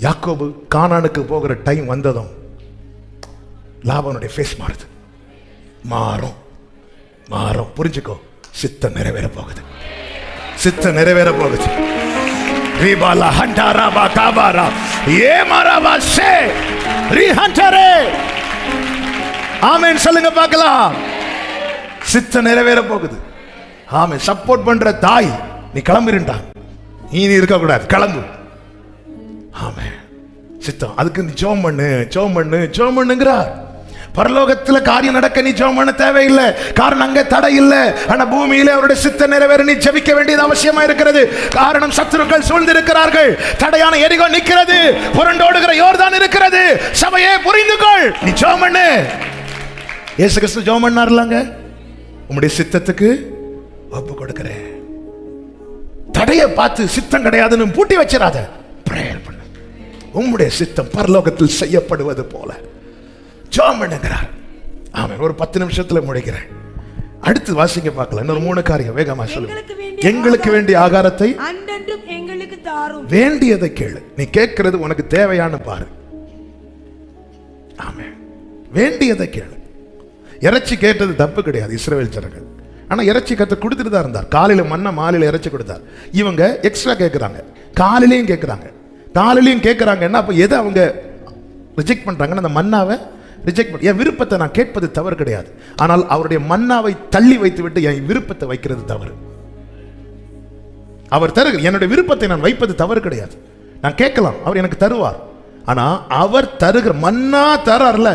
யாக்கோபு கானானுக்கு போகிற டைம் வந்ததும் லாபானுடைய ஃபேஸ் மாறுது. மாறும் மாறும். புரிஞ்சுக்கோ, சித்தம் நிறைவேற போகுது, சித்தம் நிறைவேற போகுது. ரிபாலா ஹண்டாராபா காபாரா ஏமாராபா சே ரிஹண்டரே. ஆமென் சொல்லுங்க பார்க்கலாம். சித்தம் நிறைவேற போகுது. ஆமென். சப்போர்ட் பண்ற தாய் நீ கிளம்பிருண்டா, நீ இருக்க கூடாது, கிளம்பு. ஆமென். சித்தம் அதுக்கு நீ ஜெபம் பண்ணு, ஜெபம் பண்ணு, ஜெபம் பண்ணுங்கிறார். பரலோகத்துல காரியம் நடக்க நீ ஜெபம் பண்ண தேவையில்லை, காரணம் அங்க தடை இல்லை. ஆனா பூமியில அவருடைய சித்தம் நிறைவேற நீ ஜெபிக்க வேண்டியது அவசியமா இருக்கிறது. காரணம் சத்துருக்கள் சூழ்ந்திருக்கிறார்கள், தடையான எரிகோ நிற்கிறது, புரண்டோடுகிற யோர்தான் இருக்கிறது. சபையே புரிந்துகொள், நீ ஜெபம் பண்ணு. இயேசு கிறிஸ்து ஜெபம் பண்ணார்லங்க, உம்முடைய சித்தத்துக்கு ஒப்பு கொடுக்கிறேன். தடையை பார்த்து சித்தம் கிடையாதுன்னு பூட்டி வச்சிடாத, பிரேயர் பண்ணு. உம்முடைய சித்தம் பரலோகத்தில் செய்யப்படுவது போல ஜெபம் பண்ணுகிறார். ஆமென். ஒரு 10 நிமிஷத்துல முடிக்கிறேன். அடுத்து வாசிங்க பார்க்கலாம். இன்னொரு 3 காரியம் வேகமா சொல்லுங்க. எங்களுக்கு வேண்டிய ஆகாரத்தை அன்றன்றும் எங்களுக்கு தாரும். வேண்டியதை கேளு. நீ கேட்கிறது உனக்கு தேவையான பாரு. ஆமென். வேண்டியதை கேளு. இறைச்சி கேட்டது தப்பு கிடையாது இஸ்ரவேல் ஜனங்கள். ஆனா இறைச்சி கத்த கொடுத்துட்டு தான் இருந்தார். காலையில மண்ணா, மாலையில இறைச்சி கொடுத்தார். இவங்க எக்ஸ்ட்ரா கேட்கிறாங்க, காலையிலையும் கேட்கிறாங்க. காலையிலையும் கேட்கிறாங்கன்னா அப்ப எதை அவங்க ரிஜெக்ட் பண்றாங்கன்னா அந்த மன்னாவை ரிஜெக்ட் பண்ண. என் விருப்பத்தை நான் கேட்பது தவறு கிடையாது, ஆனால் அவருடைய மன்னாவை தள்ளி வைத்து விட்டு என் விருப்பத்தை வைக்கிறது தவறு. அவர் தருகிற என்னுடைய விருப்பத்தை நான் வைப்பது தவறு கிடையாது. நான் கேட்கலாம், அவர் எனக்கு தருவார். ஆனா அவர் தருகிற மன்னா தரார்ல,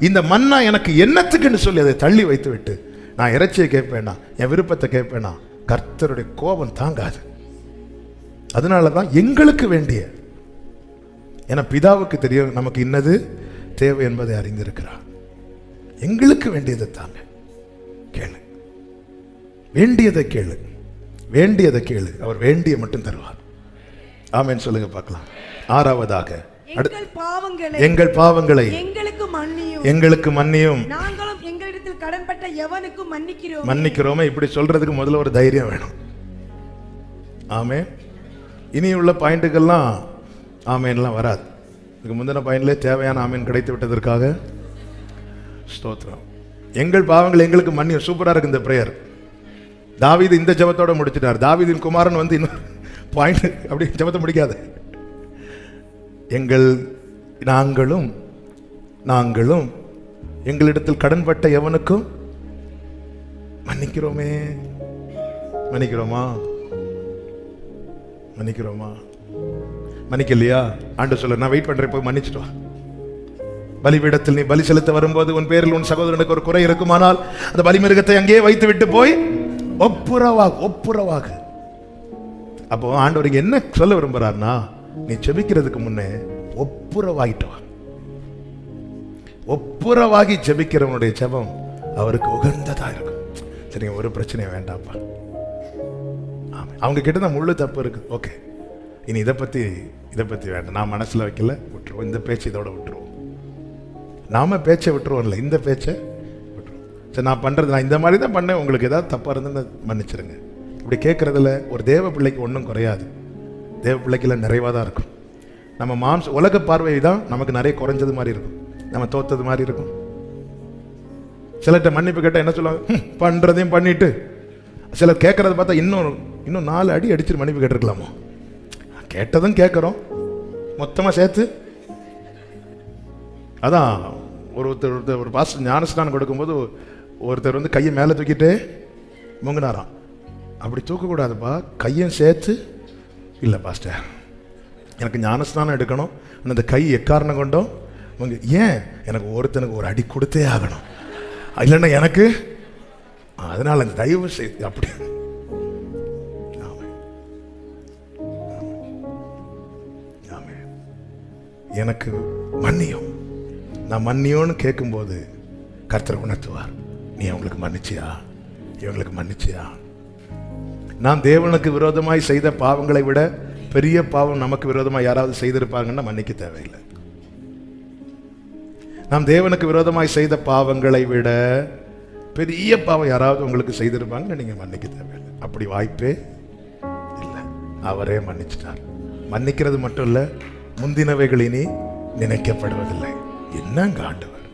இந்த மன்னா எனக்கு என்னத்துக்குன்னு சொல்லி அதை தள்ளி வைத்து விட்டு நான் இறைச்சியை கேட்பேனா, என் விருப்பத்தை கேட்பேனா, கர்த்தருடைய கோபம் தாங்காது. அதனாலதான் எங்களுக்கு வேண்டிய, ஏன்னா பிதாவுக்கு தெரியும் நமக்கு இன்னது தேவை என்பதை அறிந்திருக்கிறார். எங்களுக்கு வேண்டியதை தாங்க, கேளு. வேண்டியதை கேளு, வேண்டியதை கேளு, அவர் வேண்டிய மட்டும் தருவார். ஆமென் சொல்லுங்க பார்க்கலாம். 6வதாக எங்கள் பாவங்களை எங்களுக்கு மன்னியும் நாங்களும் எங்களிடத்தில் கடன்பட்ட எவனுக்கும் மன்னிக்கிறோமே. இப்படி சொல்றதுக்கு முதல்ல ஒரு தைரியம் வேணும். ஆமென். இனி உள்ள பாயிண்ட்டுக்கெல்லாம் ஆமேன்லாம் வராது. இதுக்கு முந்தின பாயிண்ட்லேயே தேவையான ஆமேன் கிடைத்து விட்டதற்காக ஸ்தோத்திரம். எங்கள் பாவங்கள் எங்களுக்கு மன்னியும். சூப்பராக இருக்கு இந்த பிரேயர். தாவீது இந்த ஜெபத்தோட முடிச்சிட்டார். தாவீதின் குமாரன் வந்து இன்னும் பாயிண்ட் அப்படி ஜெபத்தை முடிக்காது. நாங்களும் எங்களிடத்தில் கடன்பட்ட எவனுக்கும் மன்னிக்கிறோமே. மன்னிக்கிறோமா? மன்னிக்கலையா? ஆண்டு சொல்ல, நான் வெயிட் பண்றேன், போய் மன்னிச்சுட்டு வா. பலிபீடத்தில் நீ பலி செலுத்த வரும்போது உன் பேரில் உன் சகோதரனுக்கு ஒரு குறை இருக்குமானால் அந்த பலிமிருகத்தை அங்கேயே வைத்து விட்டு போய் ஒப்புரவாக. அப்போ ஆண்டவர் இங்க என்ன சொல்ல விரும்புறாருன்னா, நீ ஜெபிக்கிறதுக்கு முன்னே ஒப்புரவாகிட்டு வா. ஒப்புரவாகி ஜெபிக்கிறவனுடைய ஜெபம் அவருக்கு உகந்ததா இருக்கும். சரிங்க, ஒரு பிரச்சனை வேண்டாம்ப்பா. அவங்க கிட்ட தான் முழு தப்பு இருக்கு. ஓகே, இனி இதை பத்தி வேண்டாம், நான் மனசுல வைக்கல, விட்டுருவோம். இந்த பேச்சு இதோட விட்டுருவோம். நாம பேச்சை விட்டுருவோம்ல, இந்த பேச்சை விட்டுருவோம். சரி, நான் இந்த மாதிரி தான் பண்ணேன், உங்களுக்கு ஏதாவது தப்பா இருந்தா மன்னிச்சிருங்க. இப்படி கேட்கறதுல ஒரு தேவ பிள்ளைக்கு ஒன்றும் குறையாது. தேவ பிள்ளைக்குல நிறைவாக தான் இருக்கும். நம்ம உலக பார்வை தான் நமக்கு நிறைய குறைஞ்சது மாதிரி இருக்கும், நம்ம தோத்தது மாதிரி இருக்கும். சிலர்கிட்ட மன்னிப்பு கேட்டால் என்ன சொல்லுவாங்க, பண்றதையும் பண்ணிட்டு. சிலர் கேட்கறத பார்த்தா இன்னும் 4 அடி அடிச்சுட்டு மன்னிப்பு கேட்டிருக்கலாமோ. கேட்டதும் கேட்குறோம் மொத்தமாக சேர்த்து. அதான் ஒரு பாஸ்டர் ஞானஸ்நானம் கொடுக்கும்போது ஒருத்தர் வந்து கையை மேலே தூக்கிட்டு முங்கினாராம். அப்படி தூக்கக்கூடாதுப்பா, கையும் சேர்த்து. இல்லை பாஸ்டர், எனக்கு ஞானஸ்நானம் எடுக்கணும், அந்த கை எக்காரணம் கொண்டோம் ஏன் எனக்கு ஒருத்தனுக்கு ஒரு அடி கொடுத்தே ஆகணும், இல்லைன்னா எனக்கு அதனால அந்த தயவு செய்து அப்படி. எனக்கு மன்னியும், நான் மன்னியோன்னு கேட்கும்போது கர்த்தர் உணர்த்துவார், நீ அவங்களுக்கு மன்னிச்சியா, இவங்களுக்கு மன்னிச்சியா. நாம் தேவனுக்கு விரோதமாய் செய்த பாவங்களை விட பெரிய பாவம் நமக்கு விரோதமாக யாராவது செய்திருப்பாங்கன்னா மன்னிக்க தேவையில்லை. நாம் தேவனுக்கு விரோதமாய் செய்த பாவங்களை விட பெரிய பாவம் யாராவது உங்களுக்கு செய்திருப்பாங்கன்னு நீங்க மன்னிக்க தேவையில்லை. அப்படி வாய்ப்பே இல்லை, அவரே மன்னிச்சிட்டார். மன்னிக்கிறது மட்டும் இல்லை, முந்தினவைகள் இனி நினைக்கப்படுவதில்லை. என்னங்க ஆண்டவர்!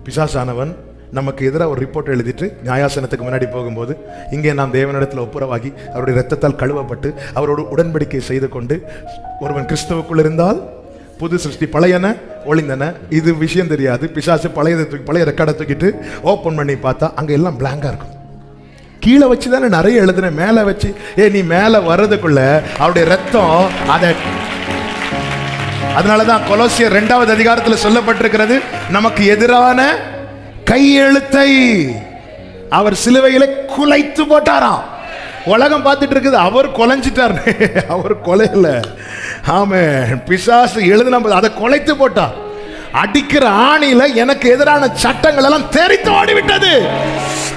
பிசாசானவன் நமக்கு எதிராக ஒரு ரிப்போர்ட் எழுதிட்டு நியாயாசனத்துக்கு முன்னாடி போகும்போது, இங்கே நாம் தேவனிடத்தில் ஒப்புரவாகி அவருடைய இரத்தத்தால் கழுவப்பட்டு அவரோடு உடன்படிக்கை செய்து கொண்டு ஒருவன் கிறிஸ்துவுக்குள் இருந்தால் புது சிருஷ்டி, பழையன ஒளிந்தன. இது விஷயம் தெரியாது. பிசாசு பழைய ரெக்கார்டை தூக்கிட்டு ஓப்பன் பண்ணி பார்த்தா அங்கே எல்லாம் பிளாங்கா இருக்கும். கீழே வச்சு தானே நிறைய எழுதுன, மேலே வச்சு நீ மேலே வர்றதுக்குள்ள அவருடைய ரத்தம் அதை. அதனாலதான் கொலோசியர் 2வது அதிகாரத்தில் சொல்லப்பட்டிருக்கிறது, நமக்கு எதிரான கையெழுத்தை அவர் சிலுவையில குலைத்து போட்டாராம். உலகம் பார்த்துட்டு இருக்குது, அவர் கொலைஞ்சிட்டார். அவர் கொலையில, ஆமே, பிசாசு எழுதுன அதை கொலைத்து போட்டார். அடிக்கிற ஆணியில எனக்கு எதிரான சட்டங்கள் எல்லாம் தெரித்து ஓடிவிட்டது.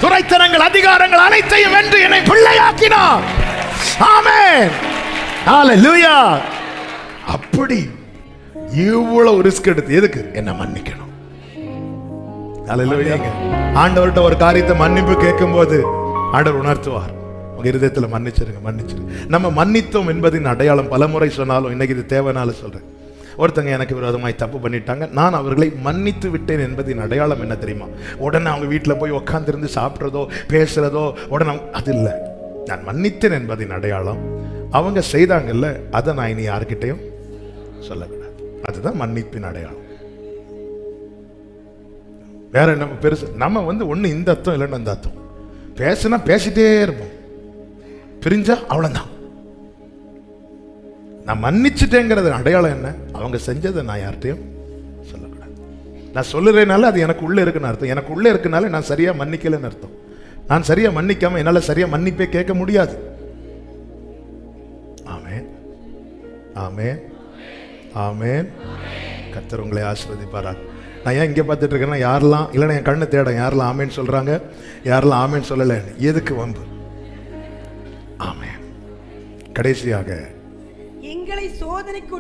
துரைத்தனங்கள், அதிகாரங்கள் அனைத்தையும் வென்று என்னை பிள்ளையாக்கினார். ஆமென், ஹல்லேலூயா. அப்படி இவ்வளவு ரிஸ்க் எடுத்து எதுக்கு? என்ன மன்னிக்கணும். ஹல்லேலூயா. ஆண்டவர்கிட்ட ஒரு காரியத்தை மன்னிப்பு கேட்கும் போது ஆண்டவர் உணர்த்துவார், உங்க இருதயத்துல மன்னிச்சிருங்க. நம்ம மன்னித்தோம் என்பதின் அடையாளம் பலமுறை சொன்னாலும் இன்னைக்கு இது தேவைனால சொல்றேன். ஒருத்தங்க எனக்கு விரோதமாய் தப்பு பண்ணிட்டாங்க, நான் அவர்களை மன்னித்து விட்டேன் என்பதின் அடையாளம் என்ன தெரியுமா? உடனே அவங்க வீட்டில் போய் உட்காந்துருந்து சாப்பிட்றதோ பேசுறதோ உடனே அது இல்லை. நான் மன்னித்தேன் என்பதின் அடையாளம் அவங்க செய்தாங்கல்ல, அதை நான் இனி யார்கிட்டையும் சொல்லக்கூடாது. அதுதான் மன்னிப்பின் அடையாளம். வேற என்ன பெருசு? நம்ம ஒண்ணு இந்த அர்த்தம் இல்லைன்னு அந்த அர்த்தம். பேசுனா பேசிட்டே இருப்போம், பிரிஞ்சா அவ்வளவுதான். நான் மன்னிச்சுட்டேங்கிறது அடையாளம் என்ன? அவங்க செஞ்சதை நான் யார்கிட்டையும் சொல்லக்கூடாது. நான் சொல்லுறேனால அது எனக்கு உள்ள இருக்குன்னு அர்த்தம். எனக்கு உள்ள இருக்குனால நான் சரியா மன்னிக்கலன்னு அர்த்தம். நான் சரியா மன்னிக்காம என்னால சரியா மன்னிப்பே கேட்க முடியாது. ஆமென், ஆமென், ஆமென். கர்த்தர் உங்களை ஆசீர்வதிப்பாராக. நான் ஏன் இங்கே பார்த்துட்டு இருக்கேன்னா, யாரெல்லாம் இல்லைன்னா என் கண்ணு தேட, யாரெல்லாம் ஆமேன்னு சொல்றாங்க, யாரெல்லாம் ஆமேன்னு சொல்லலை, எதுக்கு வம்பு? ஆமென். கடைசியாக, எங்களை சோதனைக்கு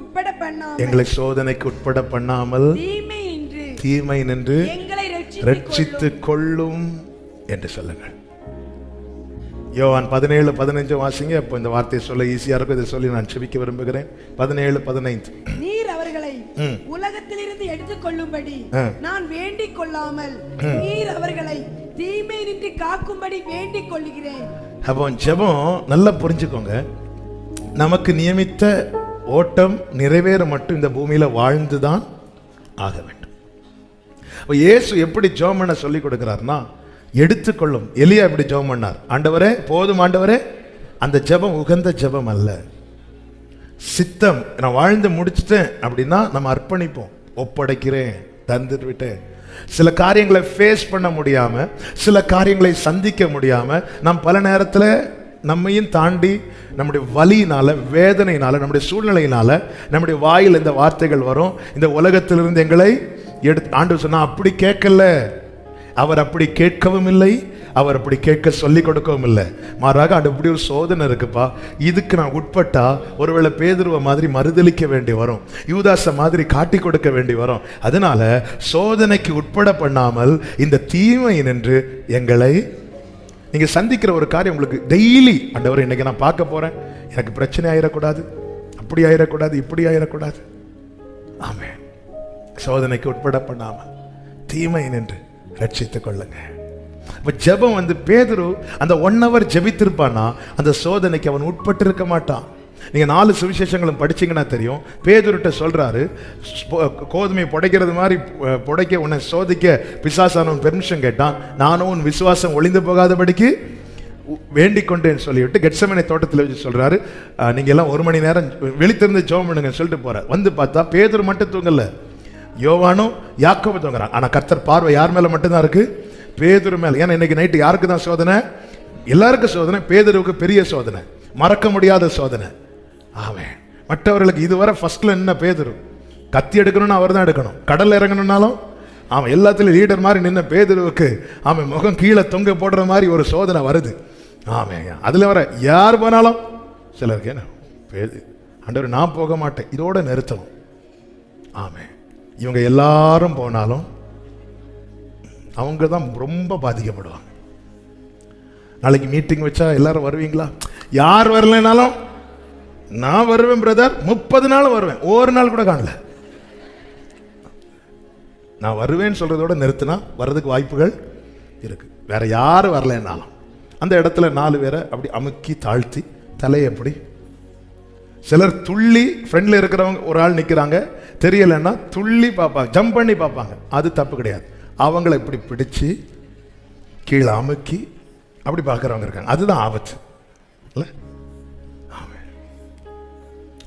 உட்பட பண்ணாமல் தீமை நின்று எங்களை ரட்சித்துக் கொள்ளும் என்று சொல்லுங்கள். யோவான் 17:15 வாசிங்க. அப்போ இந்த வார்த்தையை சொல்ல ஈஸியா இருக்கும். இதை சொல்லி நான் செபிக்க விரும்புகிறேன். 17:15. நீர் அவர்களை உலகத்திலிருந்து எடுத்துக்கொள்ளும்படி நான் வேண்டிக் கொள்ளாமல் நீர் அவர்களை தீமை நின்று காக்கும்படி வேண்டிக் கொள்கிறேன். அப்போ ஜெபம் நல்லா புரிஞ்சுக்கோங்க. நமக்கு நியமித்த ஓட்டம் நிறைவேற மட்டும் இந்த பூமியில வாழ்ந்துதான் ஆக வேண்டும். இயேசு எப்படி ஜெபம் பண்ண சொல்லி கொடுக்கிறார்னா, எடுத்துக்கொள்ளும். எலியா எப்படி ஜெபம் பண்ணார்? ஆண்டவரே போதும் ஆண்டவரே. அந்த ஜெபம் உகந்த ஜெபம் அல்ல. சித்தம், நான் வாழ்ந்து முடிச்சிட்டேன் அப்படின்னா நம்ம அர்ப்பணிப்போம். ஒப்படைக்கிறேன், தந்துட்டு விட்டேன். சில காரியங்களை ஃபேஸ் பண்ண முடியாம, சில காரியங்களை சந்திக்க முடியாம நாம் பல நேரத்தில் நம்மையும் தாண்டி நம்முடைய வலியினால, வேதனையினால, நம்முடைய சூழ்நிலையினால நம்முடைய வாயில் இந்த வார்த்தைகள் வரும். இந்த உலகத்திலிருந்து எங்களை எடுத்து ஆண்டவர் சொன்னா, அப்படி கேட்கல. அவர் அப்படி கேட்கவும் இல்லை, அவர் அப்படி கேட்க சொல்லி கொடுக்கவும் இல்லை. மாறாக அது இப்படி ஒரு சோதனை இருக்குப்பா, இதுக்கு நான் உட்பட்டா ஒருவேளை பேதுருவ மாதிரி மறுதலிக்க வேண்டி வரும், யூதாச மாதிரி காட்டி கொடுக்க வேண்டி வரும். அதனால சோதனைக்கு உட்பட பண்ணாமல் இந்த தீமை நின்று எங்களை. நீங்க சந்திக்கிற ஒரு காரியம் உங்களுக்கு டெய்லி, ஆண்டவரே இன்னைக்கு நான் பார்க்க போறேன், எனக்கு பிரச்சனை ஆயிடக்கூடாது, அப்படி ஆயிடக்கூடாது, இப்படி ஆயிடக்கூடாது. ஆமென். சோதனைக்கு உட்பட பண்ணாமல் தீமை நின்று ரட்சித்துக் கொள்ளுங்க. இப்ப ஜெபம் பேதுரு அந்த 1 hour ஜெபித்திருப்பானா அந்த சோதனைக்கு அவன் உட்பட்டு இருக்க மாட்டான். நீங்க 4 சுவிசேஷங்களும் படிச்சீங்கன்னா தெரியும். பேதுருட்ட சொல்றாரு, கோதுமையை புடைக்கிறது மாதிரி புடைக்க உன்னை சோதிக்க பிசாசானவன் பெர்மிஷன் கேட்டான், நானும் உன் விசுவாசம் ஒளிந்து போகாதபடிக்கு வேண்டிக் கொண்டேன்னு சொல்லிவிட்டு கெத்செமனே தோட்டத்தில் வச்சு சொல்றாரு, நீங்க எல்லாம் 1 மணி நேரம் விழித்திருந்து ஜெபம் பண்ணுங்க சொல்லிட்டு போற. பார்த்தா பேதுரு மட்டும் தூங்கல, யோவானும் யாக்கோபு தூங்குறான். ஆனா கர்த்தர் பார்வை யார் மேல மட்டும்தான் இருக்கு? பேதுரு மேல. ஏன்னா இன்னைக்கு நைட்டு யாருக்கு தான் சோதனை? எல்லாருக்கும் சோதனை. பேதுருவுக்கு பெரிய சோதனை, மறக்க முடியாத சோதனை. ஆமென். மற்றவர்களுக்கு இதுவரை ஃபர்ஸ்ட்ல என்ன? பேதுரு. கத்தி எடுக்கணும்னா அவர் தான் எடுக்கணும், கடல்ல இறங்கணும்னாலும் அவன் எல்லாத்துலயும் லீடர் மாதிரி நின்ன பேதுருவுக்கு அவன் முகம் கீழே தொங்க போடுற மாதிரி ஒரு சோதனை வருது. ஆமென். அதுல வர யார் போனாலும் சிலருக்கு என்ன ஆண்டவர் நான் போக மாட்டேன், இதோட நிறுத்தணும். ஆமென். இவங்க எல்லாரும் போனாலும் அவங்க தான் ரொம்ப பாதிக்கப்படுவாங்க. நாளைக்கு மீட்டிங் வச்சா எல்லாரும் வருவீங்களா? யார் வரலனாலும் நான் வருவேன் பிரதர், 30 நாள் வருவேன், ஒரு நாள் கூட காணல. நான் வருவேன்னு சொல்றதோட நிறுத்தினா வர்றதுக்கு வாய்ப்புகள் இருக்கு. வேற யாரும் வரலன்னாலும் அந்த இடத்துல 4 பேரை அப்படி அமுக்கி தாழ்த்தி தலையை எப்படி, சிலர் துள்ளி ஃப்ரெண்ட்ல இருக்கிறவங்க ஒரு ஆள் நிற்கிறாங்க தெரியலைன்னா துள்ளி பார்ப்பாங்க, ஜம்ப் பண்ணி பார்ப்பாங்க. அது தப்பு கிடையாது. அவங்கள இப்படி பிடிச்சி கீழே அமுக்கி அப்படி பார்க்குறவங்க இருக்காங்க. அதுதான் ஆபத்து இல்லை?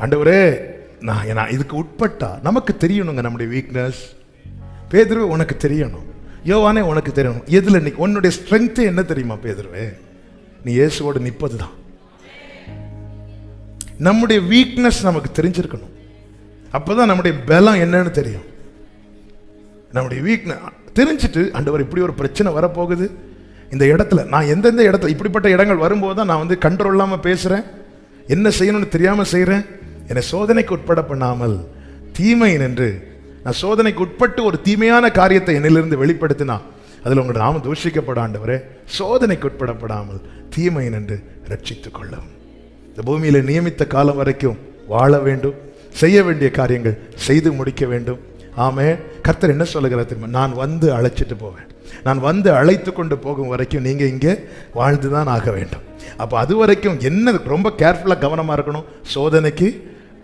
ஆண்டவரே நான் இதுக்கு உட்பட்டா நமக்கு தெரியணுங்க நம்முடைய வீக்னஸ். பேதுருவே உனக்கு தெரியணும், யோவானே உனக்கு தெரியணும். எதுல நீ உன்னுடைய ஸ்ட்ரென்த் என்ன தெரியுமா பேதுருவே? நீ இயேசுவோடு நிற்பது தான். நம்முடைய வீக்னஸ் நமக்கு தெரிஞ்சிருக்கணும். அப்பதான் நம்முடைய பலம் என்னன்னு தெரியும். நம்முடைய வீக்னஸ் தெரிஞ்சுட்டு ஆண்டவர் இப்படி ஒரு பிரச்சனை வரப்போகுது இந்த இடத்துல, நான் எந்தெந்த இடத்துல இப்படிப்பட்ட இடங்கள் வரும்போது தான் நான் கண்ட்ரோல் இல்லாமல் பேசுகிறேன், என்ன செய்யணும்னு தெரியாமல் செய்கிறேன். என்னை சோதனைக்கு உட்பட பண்ணாமல் தீமை நின்று நான் சோதனைக்கு உட்பட்டு ஒரு தீமையான காரியத்தை என்னிலிருந்து வெளிப்படுத்தினா அதில் உங்களோட நாம தூஷிக்கப்பட ஆண்டவரே, சோதனைக்கு உட்படப்படாமல் தீமை நின்று ரட்சித்துக் கொள்ளும். இந்த பூமியில நியமித்த காலம் வரைக்கும் வாழ வேண்டும், செய்ய வேண்டிய காரியங்கள் செய்து முடிக்க வேண்டும். ஆமே. கர்த்தர் என்ன சொல்லுகிறார் தெரியுமா? நான் வந்து அழைச்சிட்டு போவேன். நான் வந்து அழைத்து கொண்டு போகும் வரைக்கும் நீங்க இங்கே வாழ்ந்துதான் ஆக வேண்டும். அப்போ அது வரைக்கும் என்ன ரொம்ப கேர்ஃபுல்லாக கவனமாக இருக்கணும். சோதனைக்கு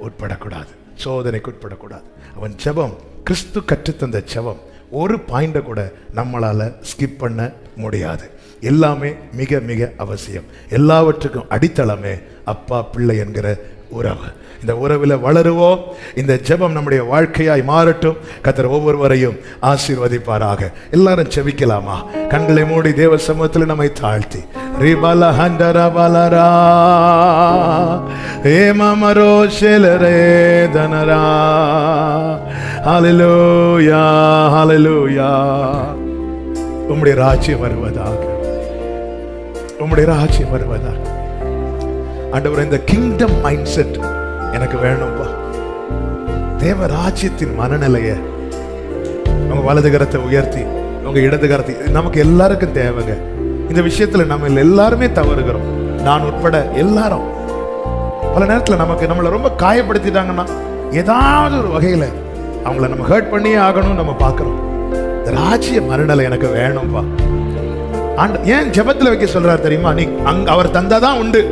உட்படக்கூடாது, சோதனைக்கு உட்படக்கூடாது. அவன் ஜெபம், கிறிஸ்து கற்றுத்தந்த ஜெபம், ஒரு பாயிண்டை கூட நம்மளால் ஸ்கிப் பண்ண முடியாது. எல்லாமே மிக மிக அவசியம். எல்லாவற்றுக்கும் அடித்தளமே அப்பா பிள்ளை என்கிற உறவு. இந்த உறவில் வளருவோம். இந்த ஜெபம் நம்முடைய வாழ்க்கையாய் மாறட்டும். கர்த்தர் ஒவ்வொருவரையும் ஆசீர்வதிப்பாராக. எல்லாரும் செபிக்கலாமா? கண்களை மூடி தேவ சமூகத்தில் நம்மை தாழ்த்தி ரிபல ஹண்டர பலரா ஏமமரோ ஷெலரே தனரா ஹல்லேலூயா ஹல்லேலூயா. உம்முடைய ராஜ்யம் வருவதாக, உம்முடைய ராஜ்யம் வருவதாக. ஆண்டவரே, இந்த கிங்டம் மைண்ட் செட் எனக்கு வேணும்பா. தேவ ராஜ்யத்தின் மனநிலையை உங்க வலது கரத்தை உயர்த்தி உங்க இடது கரத்தை, நமக்கு எல்லாருக்கும் தேவைங்க. இந்த விஷயத்துல நம்ம எல்லாருமே தவறுகிறோம், நான் உட்பட எல்லாரும். பல நேரத்தில் நம்மளை ரொம்ப காயப்படுத்திட்டாங்கன்னா ஏதாவது ஒரு வகையில அவங்கள நம்ம ஹர்ட் பண்ணியே ஆகணும் நம்ம பார்க்கிறோம். இந்த ராஜ்ய மனநிலை எனக்கு வேணும்பா. ஏன் ஜெபத்துல வைக்க சொல்றாரு தெரியுமா? நீ அவர் தந்தாதான் உண்டு,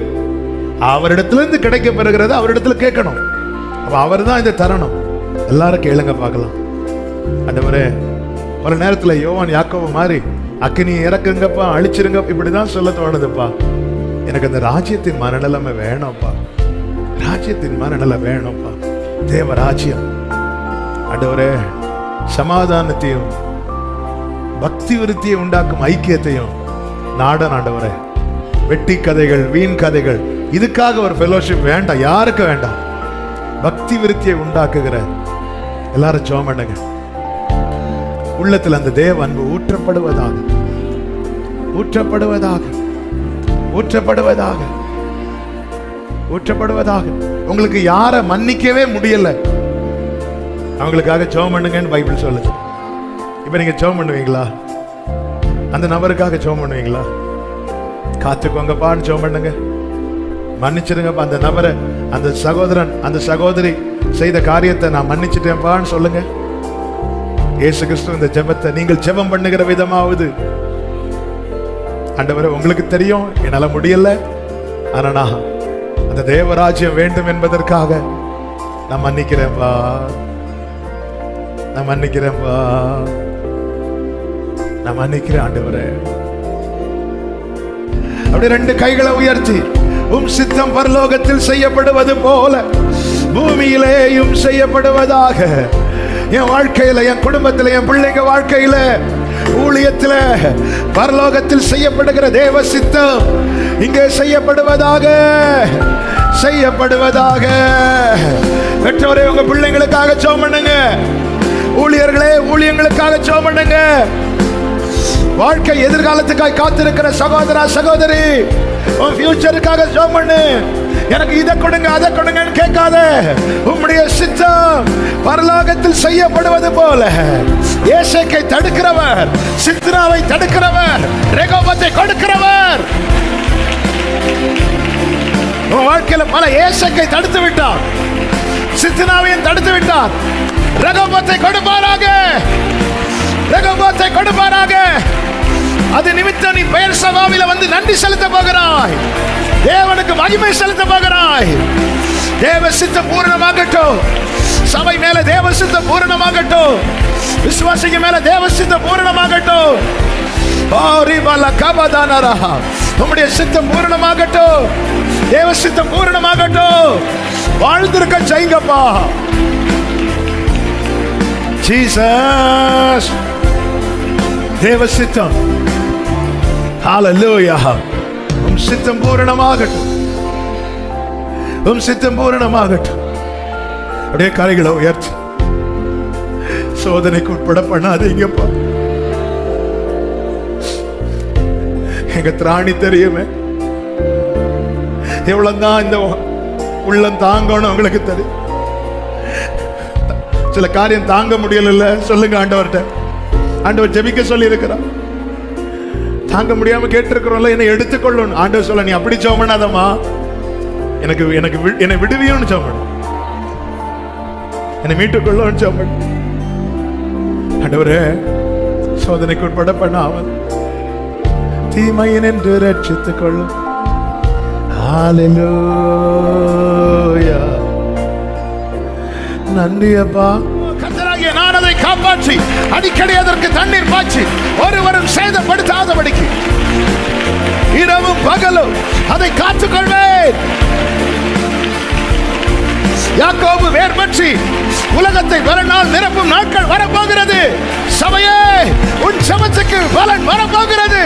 அவரிடத்திலிருந்து கிடைக்க பெறுகிறது அவரிடத்துல கேட்கணும். அப்ப அவர் தான் இதை தரணும். எல்லாரும் கேளுங்க பார்க்கலாம். ஆண்டவரே, பல நேரத்துல யோவான் யாக்கோபு மாதிரி அக்கினி இறக்குங்கப்பா, அழிச்சிருங்க, இப்படிதான் சொல்ல தோணுதுப்பா. எனக்கு அந்த ராஜ்யத்தின் மனநிலைமை வேணும்ப்பா, ராஜ்யத்தின் மனநிலை வேணும்ப்பா. தேவ ராஜ்யம் ஆண்டவரே, சமாதானத்தையும் பக்தி விருத்தியை உண்டாக்கும் ஐக்கியத்தையும் நாடன் ஆண்டவரே. வெட்டி கதைகள், வீண் கதைகள், இதுக்காக ஒரு ஃபெலோஷிப் வேண்டாம், யாருக்கு வேண்டாம். பக்தி விருத்தியை உண்டாக்குகிற எல்லாரும் ஜெபம் பண்ணுங்க. உள்ளத்தில் அந்த தேவ அன்பு ஊற்றப்படுவதாக, ஊற்றப்படுவதாக, ஊற்றப்படுவதாக, ஊற்றப்படுவதாக. உங்களுக்கு யாரை மன்னிக்கவே முடியல அவங்களுக்காக ஜெபம் பண்ணுங்கன்னு பைபிள் சொல்லுது. இப்ப நீங்க ஜெபம் பண்ணுவீங்களா? அந்த நபருக்காக ஜெபம் பண்ணுவீங்களா? காத்துக்கோங்கப்பான்னு ஜெபம் பண்ணுங்க. மன்னிச்சிருங்கப்பா அந்த நபரை, அந்த சகோதரன், அந்த சகோதரி செய்த காரியத்தை நான் மன்னிச்சிட்டேன்ப்பான்னு சொல்லுங்க. இயேசு கிறிஸ்து இந்த ஜெபத்தை நீங்கள் ஜெபம் பண்ணுகிற விதமாவது, ஆண்டவரே உங்களுக்கு தெரியும் என்னால முடியல, ஆனா அந்த தேவராஜ்யம் வேண்டும் என்பதற்காக நான் மன்னிக்கிறேன்ப்பா, நான் மன்னிக்கிறேன்ப்பா, நான் மன்னிக்கிறேன் ஆண்டவரே. அப்படி 2 கைகளை உயர்த்தி, உம் சித்தம் பரலோகத்தில் செய்யப்படுவது போல பூமியிலேயும் செய்யப்படுவதாக. என் வாழ்க்கையில, என் குடும்பத்தில், என் பிள்ளைங்க வாழ்க்கையில, ஊழியத்தில், பரலோகத்தில் செய்யப்படுகிற தேவ சித்தம் இங்கே செய்யப்படுவதாக, செய்யப்படுவதாக. பெற்றோரே, உங்க பிள்ளைங்களுக்காக ஜெபம் பண்ணுங்க. ஊழியர்களே, ஊழியங்களுக்காக ஜெபம் பண்ணுங்க. வாழ்க்கை எதிர்காலத்துக்காக காத்திருக்கிற சகோதரா சகோதரி, உன் ஃபியூச்சருக்காக ஜெபம் பண்ணு. எனக்கு இதை கொடுங்க அதை கொடுங்கன்னு கேட்காத. உம்முடைய சித்தம் பரலோகத்தில் செய்யப்படுவது போல. ஏசேக்கை தடுக்கிறவர், சித்ராவை தடுக்கிறவர், ரெகோபத்தை கொடுக்கிறவர். உன் வாழ்க்கையில பல ஏசேக்கை தடுத்து விட்டார், சித்ராவையும் தடுத்து விட்டார். ரெகோபத்தை கொடுப்பாராக, ரெகோபத்தை கொடுப்பாராக. அது நிமித்தம் நீ பெயர் சபாவில வந்து நன்றி செலுத்த போகிறாய். தேவனுக்கு மகிமை செலுத்த போகிறாய். தேவ சித்தம் பூரணமாகட்டும். சபை மேல தேவ சித்தம் பூரணமாகட்டும். விசுவாசிக்கு மேல தேவ சித்தம் பூரணமாகட்டும். உம்முடைய சித்தம் பூரணமாகட்டும். தேவ சித்தம் பூரணமாகட்டும். வாழ்ந்திருக்க செய்யுங்கப்பா. ஜீசஸ், தேவ சித்தம். ஹalleluya. உம் சித்தம் பூரணமாகட்டும். உம் சித்தம் பூரணமாகட்டும். அப்படியே கரைகளை உயர்த்தி சோதனைக்கு உட்பட பண்ணாதீங்கப்பா. எங்க திராணி தெரியுமே, எவ்வளவுதான் இந்த உள்ளம் தாங்கணும் உங்களுக்கு தெரியும். சில காரியம் தாங்க முடியல, சொல்லுங்க ஆண்டவர்கிட்ட. ஆண்டவர் ஜெபிக்க சொல்லி இருக்கிறார். தாங்க முடியாம கேட்டிருக்கிறோம்ல, என்னை எடுத்துக்கொள்ளணும். ஆண்டவர் சொல்ல, நீ அப்படி ஜெபம் பண்ணாதம்மா, என்னை விடுவியோன்னு ஜெபம் பண்ணு, என்னை மீட்டுக்கொள்ளணும் ஜெபம் பண்ணு. ஆண்டவரே, சோதனைக்கு உட்பட பண்ணாமல் தீமையின் என்று ரட்சித்துக் கொள்ளும். ஹalleluya. நன்றி அப்பா. கர்த்தராகிய நான் அதை காப்பாற்றி அடிக்கடி அதற்கு தண்ணீர் பாய்ச்சி ஒருவரும் சேதப்படுத்தாதபடிக்கு இரவும் பகலும் அதை காத்துக்கொள்வேன். யாக்கோபு வேர் பற்றி உலகத்தை வரநாள் நிரப்பும் நாட்கள் வரப்போகிறது. சபையே, உன் சமத்துக்கு பலன் வரப்போகிறது.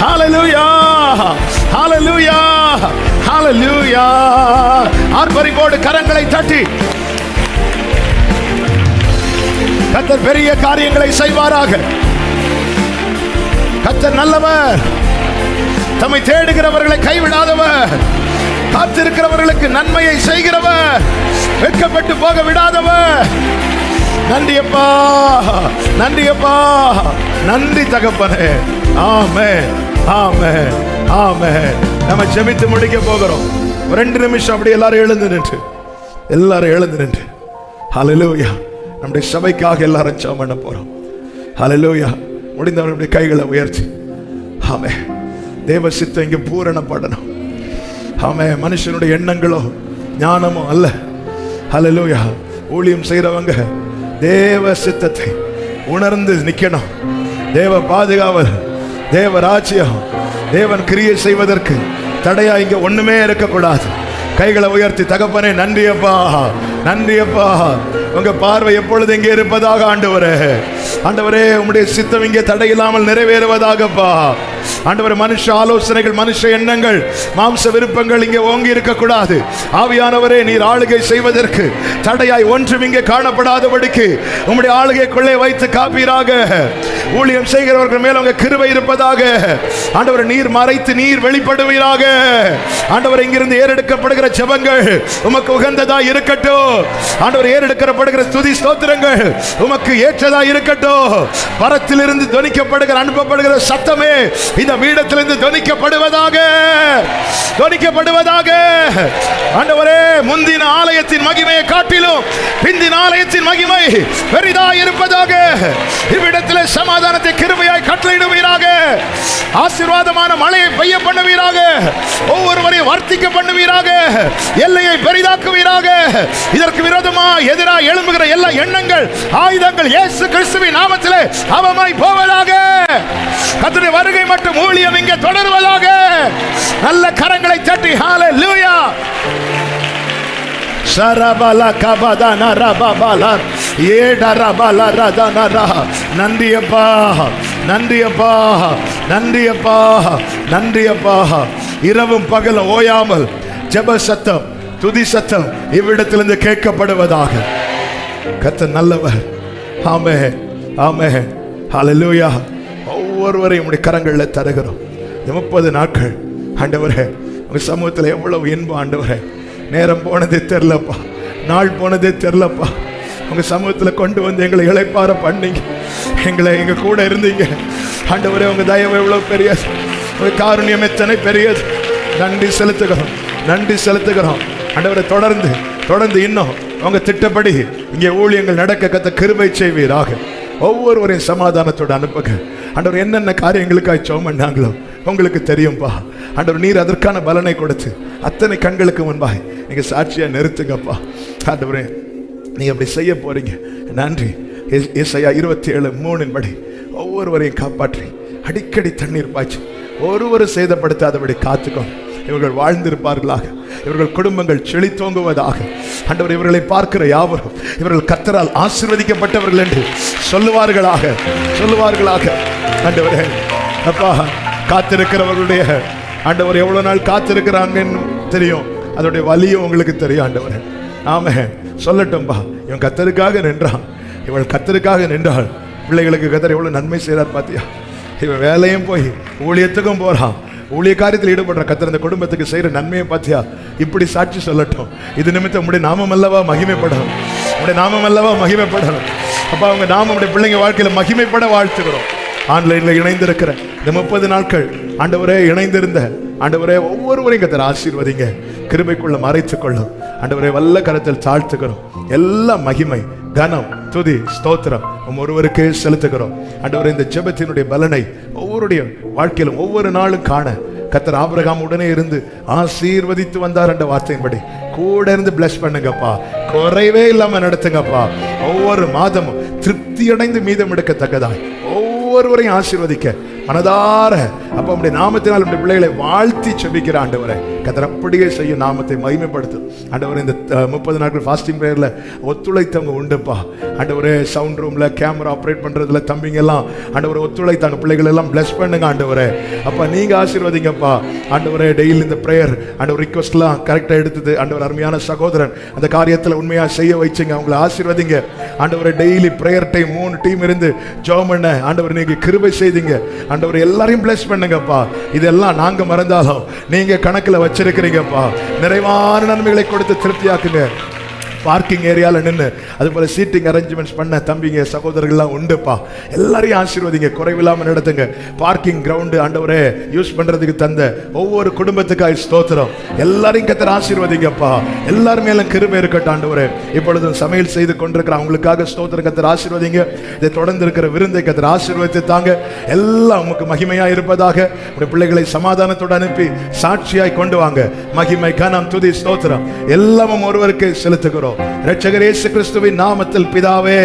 ஹalleluya, ஹalleluya, ஹalleluya. ஆர்ப்பரிப்போடு கரங்களை தட்டி கர்த்தர் பெரிய காரியங்களை செய்வாராக. கர்த்தர் நல்லவர். தம்மை தேடுகிறவர்களை கைவிடாதவர். காத்திருக்கிறவர்களுக்கு நன்மையை செய்கிறவர். வெட்கப்பட்டு போக விடாதவர். நன்றி அப்பா, நன்றி அப்பா, நன்றி தகப்பனே. ஆமென், ஆமென், ஆமென். நம்ம ஜெபித்து முடிக்க போகிறோம். 2 நிமிஷம் அப்படி எல்லாரும் எழுந்து நின்று, எல்லாரும் எழுந்து நின்று ஹalleluya. நம்முடைய சபைக்காக எல்லாரும் ஜெபம் பண்ண போறோம். ஹalleluya. முடிந்தவர்களுடைய கைகளை உயர்த்தி. ஆமென். தேவ சித்தம் இங்கே பூரணப்படணும். ஆமென். மனுஷனுடைய எண்ணங்களோ ஞானமோ அல்ல. ஹalleluya. ஊழியம் செய்றவங்க தேவ சித்தத்தை உணர்ந்து நிக்கணும். தேவ பாதுகாவல், தேவ ராஜ்யம், தேவன் கிரியை செய்வதற்கு தடையா இங்க ஒண்ணுமே இருக்கக்கூடாது. கைகளை உயர்த்தி, தகப்பனே நன்றி அப்பா, நன்றி அப்பா. உங்க பார்வை எப்பொழுது இங்கே இருப்பதாக ஆண்டவரே. ஆண்டவரே, உம்முடைய சித்தம் இங்கே தடையில்லாமல் நிறைவேறுவதாகப்பா. ஆண்டவரே, மனுஷ ஆலோசனைகள், மனுஷ எண்ணங்கள், மாம்ச விருப்பங்கள் இங்கே ஓங்கி இருக்கக்கூடாது. ஆவியானவரே, நீர் ஆளுகை செய்வதற்கு தடையாய் ஒன்றும் இங்கே காணப்படாதபடிக்கு உம்முடைய ஆளுகைக்குள்ளே வைத்து காப்பீராக. ஊழியம் செய்கிறவர்கள் மேல் உங்க கிருபை இருப்பதாக. ஆண்டவரே, நீர் மறைத்து நீர் வெளிப்படுவீராக. ஆண்டவரே, இங்கிருந்து ஏறெடுக்கப்படுகிற ஜெபங்கள் உமக்கு உகந்ததா இருக்கட்டும். ஆண்டவரே, ஏறெடுக்கப்படுகிற துதி ஸ்தோத்திரங்கள் உமக்கு ஏற்றதா இருக்கட்டும். பரத்திலிருந்து துணிக்கப்படுகிற அனுப்பப்படுகிற சத்தமே இந்த வீடத்திலிருந்து துணிக்கப்படுவதாக, துணிக்கப்படுவதாக. ஆண்டவரே, முந்தின ஆலயத்தின் மகிமையை காட்டிலும் பிந்தின ஆலயத்தின் மகிமை பெரிதா இருப்பதாக. இவ்விடத்தில் சமாதானத்தை கிருபையாய் கட்டளையிடுவீராக. ஆசீர்வாதமான மழையை பெய்ய பண்ணுவீராக. ஒவ்வொருவரையும் வர்த்திக்க பண்ணுவீராக. எல்லையை பெரிதாக்குவீராக. இதற்கு விரோதமாக எதிராக எழும்புகிற எல்லா எண்ணங்கள், ஆயுதங்கள் இயேசு கிறிஸ்துவின் நாமத்திலே அவமாய் போவதாக. கர்த்தருடைய வருகை மற்றும் ஊழியம் இங்கே தொடர்வதாக. நல்ல கரங்களை தட்டி ஹalleluya. சரபல கபதன ரபபல ஏடரபல ரதனரா. நன்றி அப்பா, நன்றி அப்பா, நன்றி அப்பா, நன்றி அப்பா. இரவும் பகலும் ஓயாமல் ஜெப சத்தம், துதி சத்தம் இவ்விடத்திலிருந்து கேட்கப்படுவதாக. கர்த்தர் நல்லவர். ஆமென், ஆமென், ஹalleluya. ஒவ்வொருவரையும் உடைய கரங்களில் தருகிறோம். 30 நாட்கள் ஆண்டவரே, உங்க சமூகத்தில் எவ்வளவு இன்பம் ஆண்டவரே. நேரம் போனதே தெரிலப்பா, நாள் போனதே தெரிலப்பா. உங்க சமூகத்தில் கொண்டு வந்து எங்களை இளைப்பார பண்ணீங்க. எங்களை எங்க கூட இருந்தீங்க ஆண்டவரே. உங்க தயவு எவ்வளவு பெரியது, உங்க காருண்யம் எத்தனை பெரியது. நன்றி செலுத்துகிறோம், நன்றி செலுத்துகிறோம் ஆண்டவரே. தொடர்ந்து தொடர்ந்து இன்னும் உங்க திட்டப்படி இங்கே ஊழியங்கள் நடக்க கத்த கிருபை செய்வீராக. ஒவ்வொருவரையும் சமாதானத்தோடு அனுப்புங்க ஆண்டவர். என்னென்ன காரியங்களுக்காக ஜெபம் பண்ணாங்களோ உங்களுக்கு தெரியும்பா ஆண்டவர். நீர் அதற்கான பலனை கொடுத்து அத்தனை கண்களுக்கு முன்பாக நீங்க சாட்சியா நிறுத்துங்கப்பா ஆண்டவரே. நீங்க அப்படி செய்ய போறீங்க. நன்றி. ஏசாயா 27:3 படி ஒவ்வொருவரையும் காப்பாற்றி அடிக்கடி தண்ணீர் பாய்ச்சி ஒருவரும் சேதப்படுத்தாதபடி காத்துக்கோ. இவர்கள் வாழ்ந்திருப்பார்களாக, இவர்கள் குடும்பங்கள் செழித்தோங்குவதாக. ஆண்டவர் இவர்களை பார்க்கிற யாவரும் இவர்கள் கர்த்தரால் ஆசீர்வதிக்கப்பட்டவர்கள் என்று சொல்லுவார்களாக. ஆண்டவரே அப்பா, காத்திருக்கிறவர்களுடைய ஆண்டவர் எவ்வளவு நாள் காத்திருக்கிறாங்கன்னு தெரியும், அதோடைய வலியும் உங்களுக்கு தெரியும் ஆண்டவரே. ஆமே, சொல்லட்டும்பா. இவன் கர்த்தருக்காக நின்றான், இவள் கர்த்தருக்காக நின்றாள். பிள்ளைகளுக்கு கர்த்தர் எவ்வளவு நன்மை செய்றார் பாத்தியா. இவன் வேலையும் போய் ஊழியத்துக்கும் போறான், ஊழிய காரியத்தில் ஈடுபடுற கர்த்தர் இந்த குடும்பத்துக்கு செய்யற நன்மையை பாத்தியா. இப்படி சாட்சி சொல்லட்டும். இது நிமித்தம் உடைய நாமம் அல்லவா மகிமைப்படணும், உடைய நாமம் அல்லவா மகிமைப்படணும். அப்பா, அவங்க நாம உடைய பிள்ளைங்க வாழ்க்கையில மகிமைப்பட வாழ்த்துக்கிறோம். ஆன்லைன்ல இணைந்திருக்கிற இந்த 30 நாட்கள் ஆண்டவரே இணைந்திருந்த ஆண்டவரே ஒவ்வொருவரையும் கர்த்தர் ஆசீர்வதிங்க, கிருபைக்குள்ள மறைத்துக் கொள்ளும் ஆண்டவரே. வல்ல கரத்தில் தாழ்த்துக்கிறோம். எல்லா மகிமை கனம் துதி ஸ்தோத்திரம் ஒருவருக்கே செலுத்துகிறோம் ஆண்டவரே. இந்த ஜெபத்தினுடைய பலனை ஒவ்வொருடைய வாழ்க்கையிலும் ஒவ்வொரு நாளும் காண கர்த்தர் ஆபிரகாம் உடனே இருந்து ஆசீர்வதித்து வந்தார் என்ற வார்த்தையின்படி கூட இருந்து பிளஸ் பண்ணுங்கப்பா. குறைவே இல்லாம நடத்துங்கப்பா. ஒவ்வொரு மாதமும் திருப்தி அடைந்து மீதம் எடுக்கத்தக்கதாய் ஒவ்வொருவரையும் ஆசீர்வதிக்க மனதார அப்ப உடைய நாமத்தினால் உடைய பிள்ளைகளை வாழ்த்தி செபிக்கிற ஆண்டவரை கர்த்தர் அப்படியே செய்யும், நாமத்தை மகிமைப்படுத்தும் ஆண்டவரே. இந்த 30 நாட்கள் ஃபாஸ்டிங் பிரேயர்ல ஒத்துழைத்தவங்க உண்டுப்பா ஆண்டவரே. சவுண்ட் ரூம்ல கேமரா ஆப்ரேட் பண்றதுல தம்பிங்க எல்லாம் ஆண்டவரை ஒத்துழைத்தாங்க. பிள்ளைகள் எல்லாம் பிளஸ் பண்ணுங்க ஆண்டவரே. அப்ப நீங்க ஆசீர்வதிங்கப்பா ஆண்டவரே. டெய்லி இந்த பிரேயர் ஆண்டவர் ரிக்வெஸ்ட்லாம் கரெக்டா எடுத்தது ஆண்டவர். அருமையான சகோதரன் அந்த காரியத்துல உண்மையா செய்ய வச்சுங்க, அவங்களை ஆசீர்வதிங்க ஆண்டவரே. டெய்லி பிரேயர் டைம் 3 டீம் இருந்து ஜெபம் பண்ண ஆண்டவர் நீங்க கிருபை செய்தீங்க ஆண்டவர். எல்லாரையும் பிளஸ் பண்ணுங்கப்பா. இதெல்லாம் நாங்க மறந்தாலும் நீங்க கணக்குல வச்சிருக்கிறீங்கப்பா. நிறைவான நன்மைகளை கொடுத்து திருப்தியாக்குங்க. பார்க்கிங் ஏரியால நின்று அது போல சீட்டிங் அரேஞ்ச்மெண்ட்ஸ் பண்ண தம்பிங்க சகோதரர்கள்லாம் உண்டுப்பா. எல்லாரையும் ஆசீர்வதிங்க, குறைவில்லாம நடத்துங்க. பார்க்கிங் கிரவுண்டு ஆண்டவரே யூஸ் பண்றதுக்கு தந்த ஒவ்வொரு குடும்பத்துக்காக ஸ்தோத்திரம். எல்லாரையும் கர்த்தர் ஆசீர்வதிங்கப்பா. எல்லாரும் மேலும் கிருபை இருக்கட்டும் ஆண்டவரே. இப்பொழுதும் சமையல் செய்து கொண்டிருக்கிற அவங்களுக்காக ஸ்தோத்திரம் கர்த்தர் ஆசீர்வதிங்க. இதை தொடர்ந்து இருக்கிற விருந்தை கர்த்தர் ஆசீர்வதித்து தாங்க. எல்லாம் உமக்கு மகிமையா இருப்பதாக. உடைய பிள்ளைகளை சமாதானத்தோடு அனுப்பி சாட்சியாய் கொண்டு வாங்க. மகிமை கனம் துதி ஸ்தோத்திரம் எல்லாமும் ஒருவருக்கு செலுத்துகிறோம் இரட்சகர் இயேசு கிறிஸ்துவின் நாமத்தில் பிதாவே,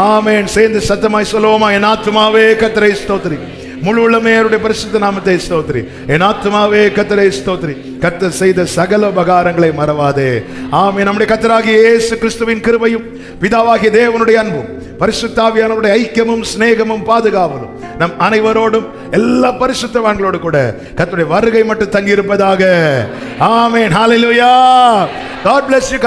ஆமென். சேர்ந்து சத்தமாய் சொல்லுவோமா? என் ஆத்துமாவே கர்த்தரை ஸ்தோத்திரி, முழு உள்ளமே அவருடைய பரிசுத்த நாமத்தை ஸ்தோத்திரி. என் ஆத்துமாவே கர்த்தரை ஸ்தோத்திரி, கர்த்தர் செய்த சகல உபகாரங்களை மறவாதே. ஆமென். நம்முடைய கர்த்தராகிய இயேசு கிறிஸ்துவின் கிருபையும் பிதாவாகிய தேவனுடைய அன்பும் பரிசுத்த ஆவியானவருடைய ஐக்கியமும் சிநேகமும் பாதுகாவலும் நம் அனைவரோடும் எல்லா பரிசுத்தவான்களோடு கூட கர்த்தருடைய வருகை மட்டும் தங்கி இருப்பதாக. ஆமென். ஹalleluya. God bless you.